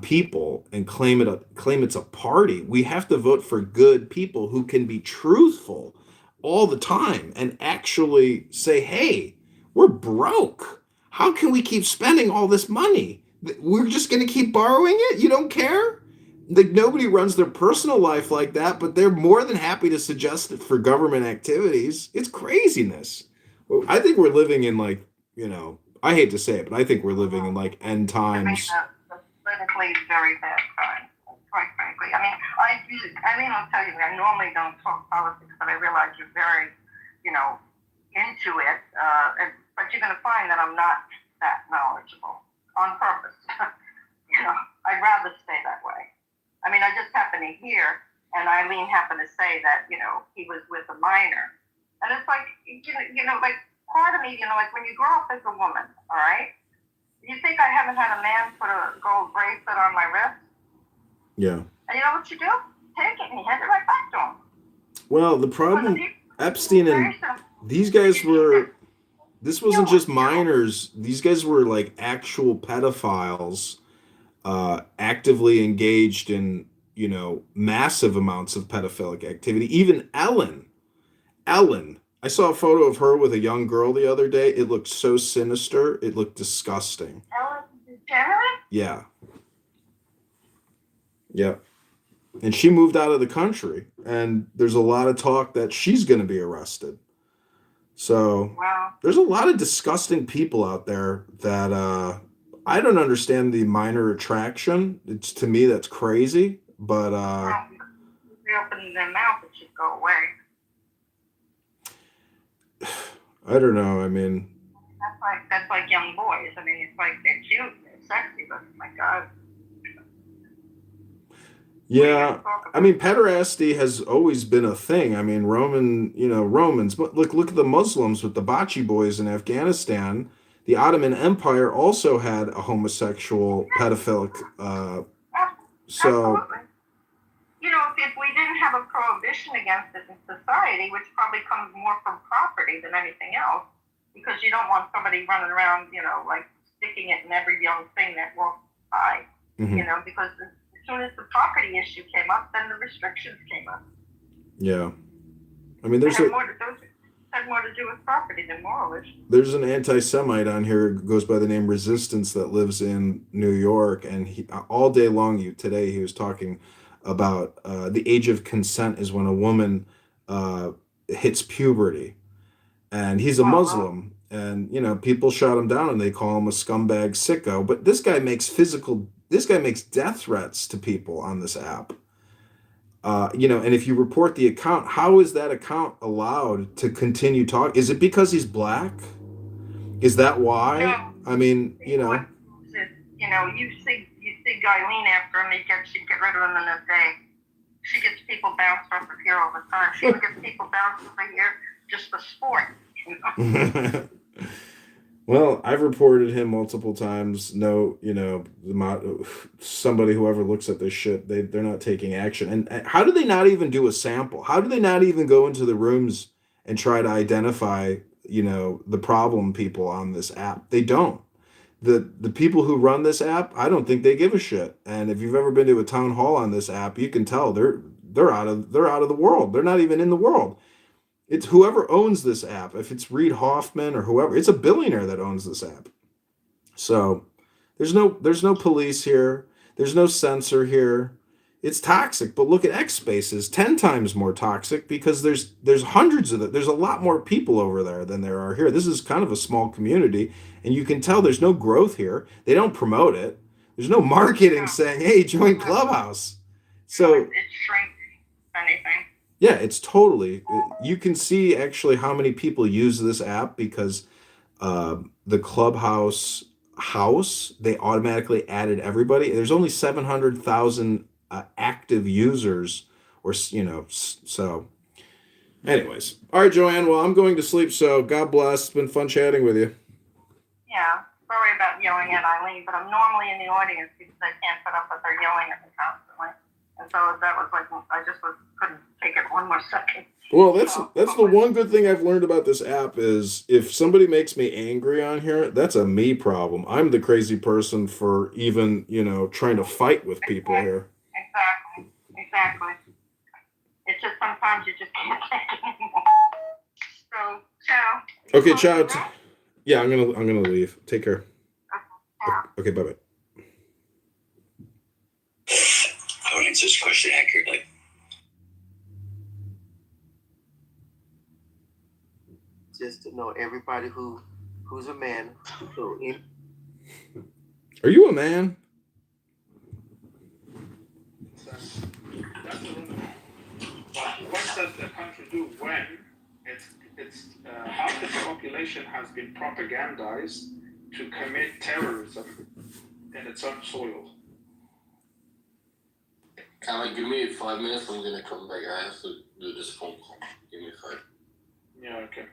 people and claim it's a party. We have to vote for good people who can be truthful all the time and actually say, "Hey, we're broke. How can we keep spending all this money? We're just going to keep borrowing it? You don't care?" Like nobody runs their personal life like that, but they're more than happy to suggest it for government activities. It's craziness. I think we're living in I hate to say it, but I think we're living in end times.
Politically very bad time, quite frankly. I mean, I'll tell you, I normally don't talk politics, but I realize you're very, into it. But you're going to find that I'm not that knowledgeable on purpose. I'd rather stay that way. I mean, I just happened to hear, and Eileen happened to say that, he was with a minor. And it's like, like part of me, like when you grow up as a woman, all right? You think I haven't had a man put a gold bracelet on my wrist?
Yeah.
And you know what you do? Take it and you hand it right back to him.
Well, the problem, Epstein and these guys this wasn't just minors. These guys were like actual pedophiles, actively engaged in, massive amounts of pedophilic activity. Even Ellen, I saw a photo of her with a young girl the other day. It looked so sinister. It looked disgusting.
Ellen DeGeneres?
Yeah. Yep. And she moved out of the country. And there's a lot of talk that she's going to be arrested. So there's a lot of disgusting people out there that I don't understand the minor attraction. To me, that's crazy. But
reopening their mouth, it should go away.
I don't know. I mean,
that's like young boys. I mean, it's like they're cute, they're sexy, but my God.
Yeah, I mean, pederasty has always been a thing. I mean, Romans. But look at the Muslims with the Bachi boys in Afghanistan. The Ottoman Empire also had a homosexual pedophilic.
Absolutely. If we didn't have a prohibition against it in society, which probably comes more from property than anything else, because you don't want somebody running around, like sticking it in every young thing that walks by, because as soon as the property issue came up, then the restrictions came up.
Yeah. I mean, there's
had more to do with property than moral issues.
There's an anti-Semite on here who goes by the name Resistance that lives in New York, and he all day long today he was talking about the age of consent is when a woman hits puberty, and he's a Muslim, and people shot him down and they call him a scumbag sicko. But this guy makes death threats to people on this app. And if you report the account, how is that account allowed to continue talking? Is it because he's black? Is that why?
No.
I mean,
You see Guyleen after him, she'd get rid of him in a day. She gets people bounced off of here all the time. She would get people bounced over here just for sport.
Well, I've reported him multiple times. No, somebody, whoever looks at this shit, they're not taking action. And how do they not even do a sample? How do they not even go into the rooms and try to identify, the problem people on this app? They don't. The people who run this app, I don't think they give a shit. And if you've ever been to a town hall on this app, you can tell they're out of the world. They're not even in the world. It's whoever owns this app. If it's Reid Hoffman or whoever, it's a billionaire that owns this app. So there's no police here. There's no censor here. It's toxic. But look at X Spaces, 10 times more toxic because there's hundreds of it. There's a lot more people over there than there are here. This is kind of a small community, and you can tell there's no growth here. They don't promote it. There's no marketing saying, "Hey, join Clubhouse." So
It's shrinking, if anything.
yeah, it's totally. You can see actually how many people use this app because the Clubhouse house, they automatically added everybody. There's only 700,000 active users, so. Anyways, all right, Joanne. Well, I'm going to sleep. So God bless. It's been fun chatting with you.
Yeah, sorry about yelling at Eileen, but I'm normally in the audience because I can't put up with her yelling at me constantly. And so that was like, I just couldn't take it one more second.
Well, that's the one good thing I've learned about this app is if somebody makes me angry on here, that's a me problem. I'm the crazy person for even, trying to fight with people here.
Exactly. It's just sometimes you just can't take it anymore. So, ciao.
Okay, ciao. Yeah, I'm gonna leave. Take care. Okay, bye-bye.
I would answer this question accurately.
Just to know everybody who's a man.
Are you a man?
What does the country do when it's half the population has been propagandized to commit terrorism in its own soil?
Give me 5 minutes. I'm gonna come back. I have to do this phone call. Give me 5.
Yeah, okay.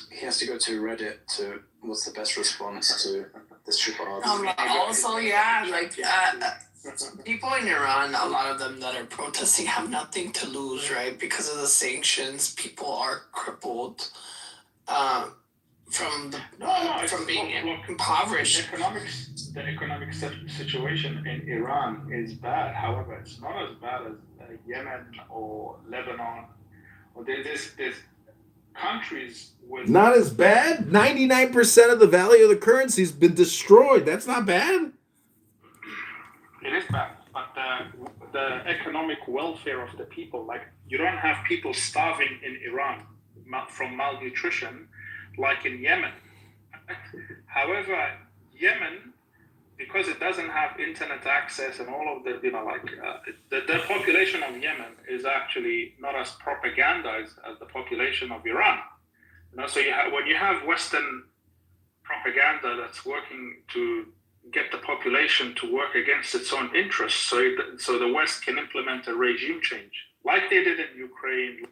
He has to go to Reddit to what's the best response to this triple R.
Also, people in Iran, a lot of them that are protesting have nothing to lose, right? Because of the sanctions, people are crippled from being impoverished.
The economic situation in Iran is bad. However, it's not as bad as Yemen or Lebanon. Or there's countries with
not as bad. 99% of the value of the currency's been destroyed. That's not bad.
It is bad, but the economic welfare of the people, like you don't have people starving in Iran from malnutrition, like in Yemen. However, Yemen, because it doesn't have internet access and all of the, the population of Yemen is actually not as propagandized as the population of Iran. So when you have Western propaganda that's working to get the population to work against its own interests, so the West can implement a regime change, like they did in Ukraine.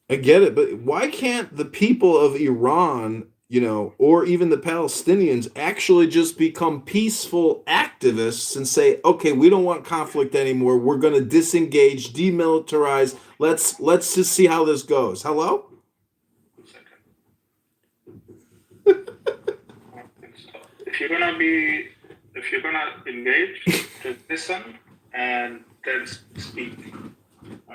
I get it, but why can't the people of Iran, or even the Palestinians actually just become peaceful activists and say, okay, we don't want conflict anymore. We're going to disengage, demilitarize. Let's just see how this goes. Hello?
If you're gonna engage, just listen and then speak.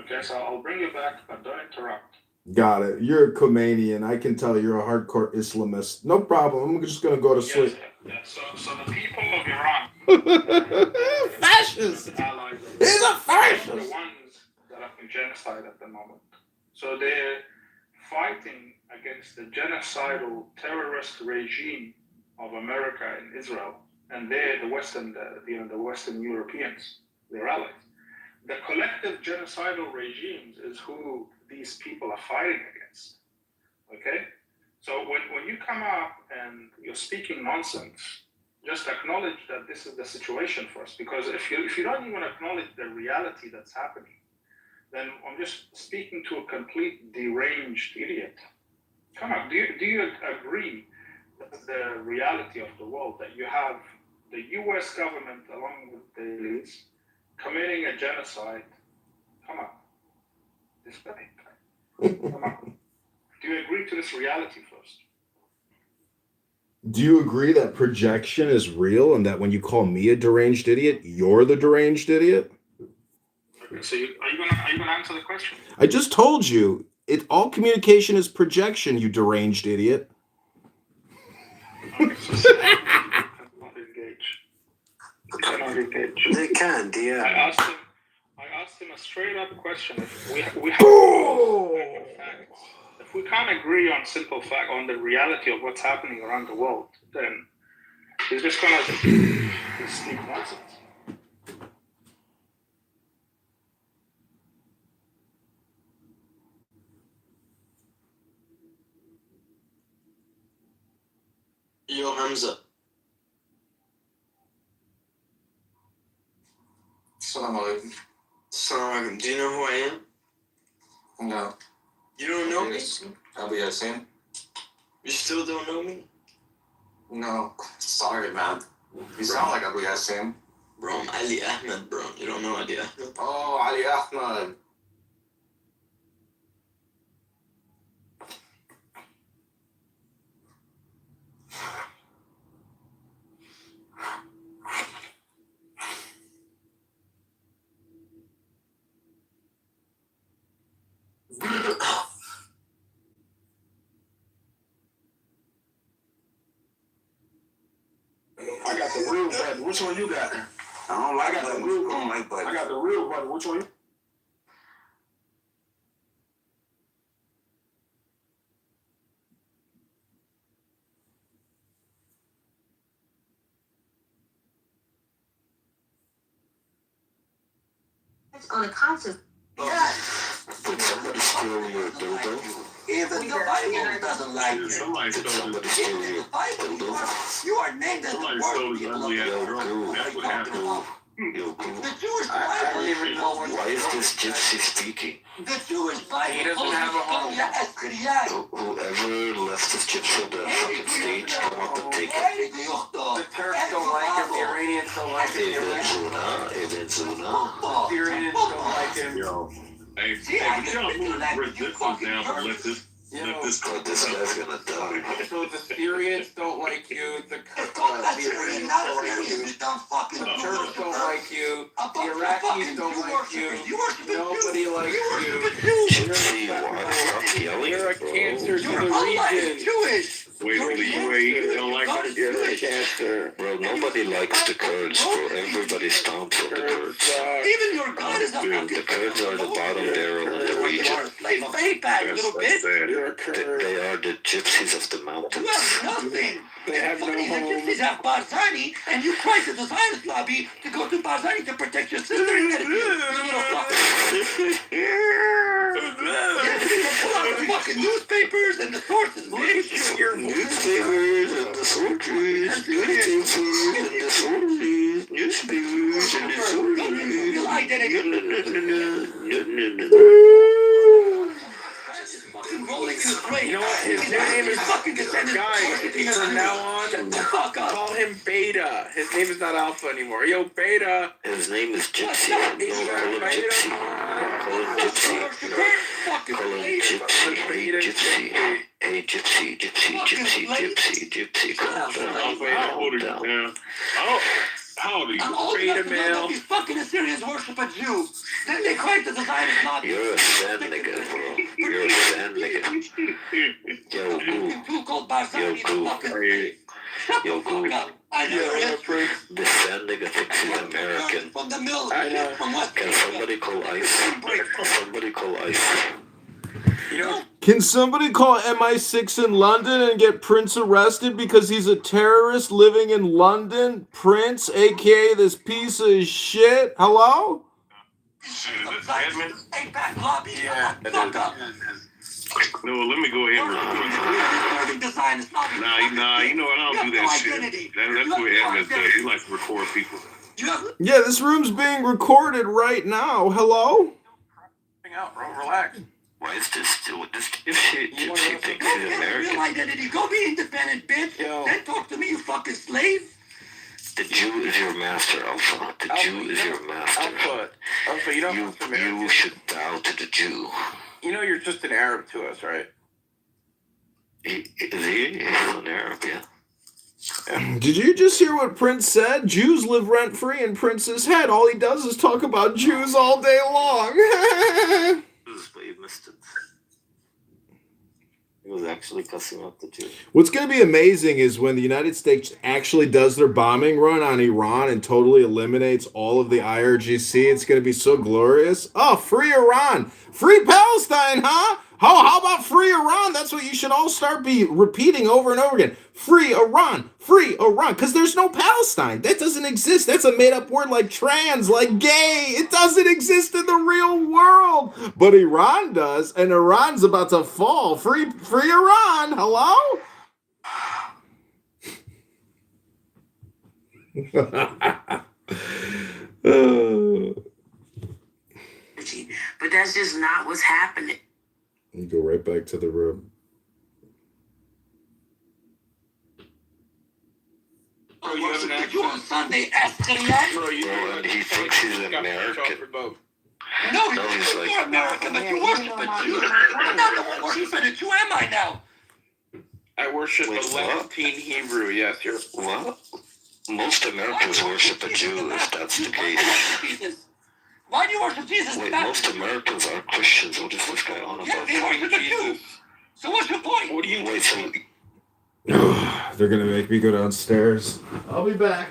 Okay, so I'll bring you back, but don't interrupt.
Got it. You're a Khomeinian. I can tell you're a hardcore Islamist. No problem. I'm just gonna go to sleep.
Yes. So the people of Iran,
fascist.
allies,
He's a
are
fascist.
the ones that are in genocide at the moment. So they're fighting against the genocidal terrorist regime of America and Israel, and they're the Western Europeans, their allies. The collective genocidal regimes is who these people are fighting against. Okay? So when you come up and you're speaking nonsense, just acknowledge that this is the situation for us. Because if you don't even acknowledge the reality that's happening, then I'm just speaking to a complete deranged idiot. Come on, do you agree that the reality of the world, that you have the U.S. government along with the elites committing a genocide? Come on. This guy. Come on. Do you agree to this reality first?
Do you agree that projection is real and that when you call me a deranged idiot, you're the deranged idiot?
Okay, so are you gonna answer the question?
I just told you, all communication is projection, you deranged idiot.
Okay, so cannot engage. You cannot engage.
They can, yeah.
I asked him a straight up question. If we have facts, if we can't agree on simple fact on the reality of what's happening around the world, then he's just gonna speak nonsense.
Yo, Hamza.
Assalamu alaikum.
Assalamu alaikum. Do you know who I am?
No.
You don't know me?
Abu Yassin?
You still don't know me?
No. Sorry, man. You sound like Abu Yassin.
Bro, I'm Ali Ahmed, bro. You don't know Ali Ahmed?
Oh, Ali Ahmed.
I got the real button. Which one you got?
I got the real button.
I got the real button. Which one?
On a conscious. Yes.
Did somebody steal your dildo?
Even the Bible doesn't like you.
Did somebody steal your dildo?
You are named as the worst people of the world. The Jewish Bible.
Why is this gypsy speaking?
The Jewish Bible.
He doesn't have a home. Whoever left this gypsy on the fucking stage, come up and take it.
The Turks don't like him. The Iranians don't like him.
Ibn Zuna.
The Iranians don't like him.
Yo. Hey, but y'all move resistance down and let this
guy's gonna die.
So the Syrians don't like you, the Iranians don't like you, the Turks don't like you, the Iraqis don't like you, nobody likes you.
Gypsy, stop yelling.
You're a cancer to the region.
Wait, you don't like it?
You're a cancer. Bro, nobody likes the Kurds, bro. Everybody stomps on the Kurds.
Even your God is a fucking.
The Kurds are the bottom barrel in the region. They are the gypsies of the mountains.
You have nothing. They have no home. The gypsies have Barzani, and you cry to the Zionist lobby to go to Barzani to protect your sister. You little fucker. Pull out the fucking newspapers and the sources, bitch.
Your newspapers and the sources. Newspapers and the sources.
Real identity.
You know what? His new name is guy. From now on, call him Beta. His name is not Alpha anymore. Yo, Beta.
His name is Gypsy. No, call him Gypsy. Call him Gypsy. Call him Gypsy. Hey, Gypsy. Hey, Gypsy. Calm down. Calm down.
How old are you?
I'm old
Beta
enough to know that these fucking Assyrians worship a Jew. Then they claim to design is not.
You're a sand nigga, bro. You're a sand nigga. Yo, Goo.
Too cold by
Yo, Goo. Yo, Goo.
I never history.
This sand nigga thinks he's American.
From the mill.
I know.
From West.
Can somebody call ICE? Somebody call ICE.
You know.
Can somebody call MI6 in London and get Prince arrested because he's a terrorist living in London? Prince, aka this piece of shit. Hello?
Edmund?
Yeah. Fuck up.
No, let me go ahead and record. Nah, you know what? I don't do that shit. That's what Edmund does. He likes to record people.
Yeah, this room's being recorded right now. Hello?
Out, bro. Relax.
Why is this shit? She thinks he's American.
Real identity. Go be independent, bitch. Then talk to me, you fucking slave.
The Jew is your master, Alpha. The Jew is your master.
Alpha, you don't
you should bow to the Jew.
You know you're just an Arab to us, right?
He's an Arab, yeah.
Did you just hear what Prince said? Jews live rent-free in Prince's head. All he does is talk about Jews all day long.
But you missed it. He was actually cussing out the Jews.
What's going to be amazing is when the United States actually does their bombing run on Iran and totally eliminates all of the IRGC. It's going to be so glorious. Oh, free Iran. Free Palestine, huh? How about free Iran? That's what you should all start repeating over and over again. Free Iran, because there's no Palestine. That doesn't exist. That's a made-up word like trans, like gay. It doesn't exist in the real world. But Iran does, and Iran's about to fall. Free Iran, hello?
But that's just not what's happening.
You go right back to the room.
Bro, you have an accent. On Sunday,
Bro, he thinks he's an American.
No, he's like, you're American, but you worship a Jew. I'm not the one worshiping a Jew, am I now?
I worship a Levantine Hebrew, yes, you're...
What? Most Americans worship a Jew, if that's the case.
Why do you worship Jesus?
Wait, most Americans are Christians. What is this guy on about?
Yeah, they worship a Jew. So what's your point?
What do you wait? So
they're gonna make me go downstairs. I'll be back.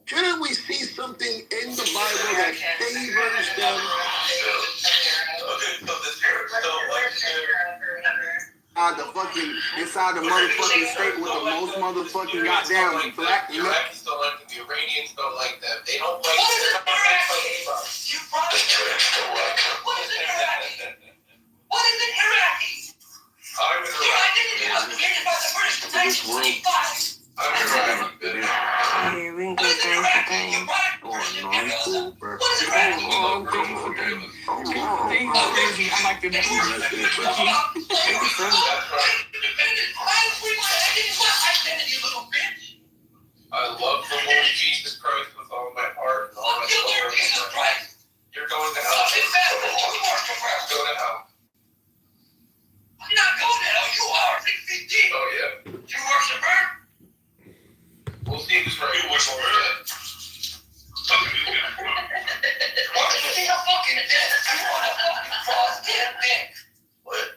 Couldn't we see something in the Bible that favors them?
Inside the motherfucking state with the most motherfucking goddamn black.
The Iraqis don't like them. The Iranians don't like them. They don't like them. You brought it. What is an Iraqi? What is an Iraqi? I'm an Iraqi. I was created by the British in 1925. I'm an Iraqi.
Yeah, we can go thing for thing.
What is an Iraqi?
I like the
I love the Lord Jesus Christ with all my heart and all my soul. You're going to hell. Go to hell. I'm not going to hell. You are 6 feet deep. Oh, yeah. You worship her? We'll see who's right. You worship her? Why do you think I'm fucking dead? You want to fucking cross damn thing. What?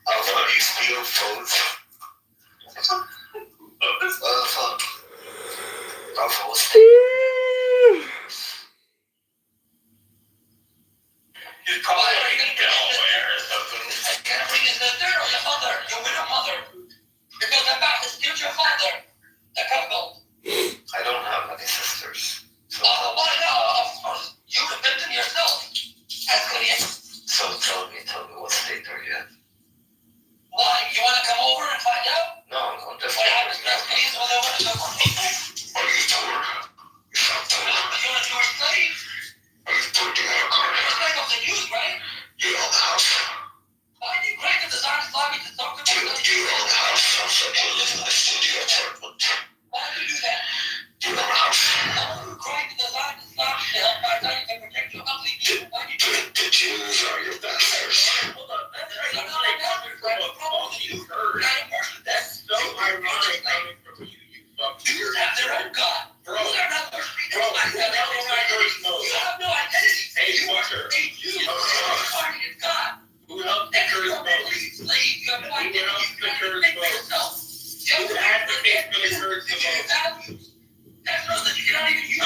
I love you, steal phones. Fuck. I'll fall asleep. You're probably going to go or something. I can't bring in the dirt on your mother, your widow mother. Because I'm about to steal your father. The couple. I don't have any sisters. So why not? You defend them yourself. So tell me what state are you in? Why? You want to come over and find out? No, just what happens to Refugees when they want to come over? Are you poor? You're a Jewish slave? Are you poor? Do you have a car? You're a slave of the youth, right? You own the house. Why do you break the design Islamic to talk about that? Do you own the house? I'm sorry, you live in the studio apartment. Why do you do that? Do you own the house? I'm trying to design Islam to help my son to protect your ugly people. Why do you do it? The Jews are your bastards. Hold on, that's so ironic coming from you, you fuck. Jews have their own God. Bro, you have no identity. Hey, fucker. Hey, Jews. It's God. Who else occurs most? Who else occurs most? You advocate for the curse of values. That's not that you cannot even use the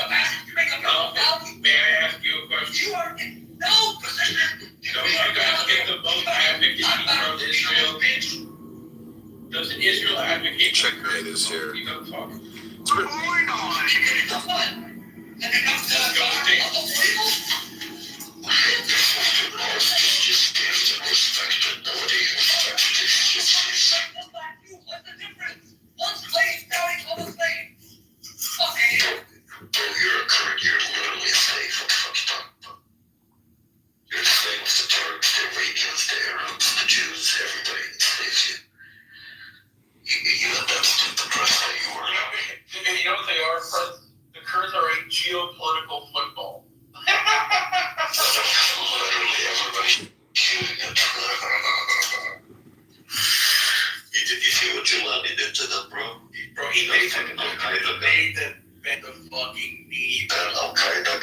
passage to make up your own values. May I ask you a question? You are in no position. So you guys get the vote advocate from Israel, bitch. Does Israel advocate?
Checkmate is here.
You don't talk. What's going on? And it comes to the what's the difference? One slave doubting other slave. Okay. You're literally a slave. What the fuck you talking about? You're a slave of the Turks, the Arabians, the Arabs, the Jews, everybody enslaves you. You have that to the press that you were. You know what they are? The Kurds are a geopolitical football. Literally everybody shooting at You see what Jelani did to them, bro? Bro, he made the fucking knee. Al-Qaeda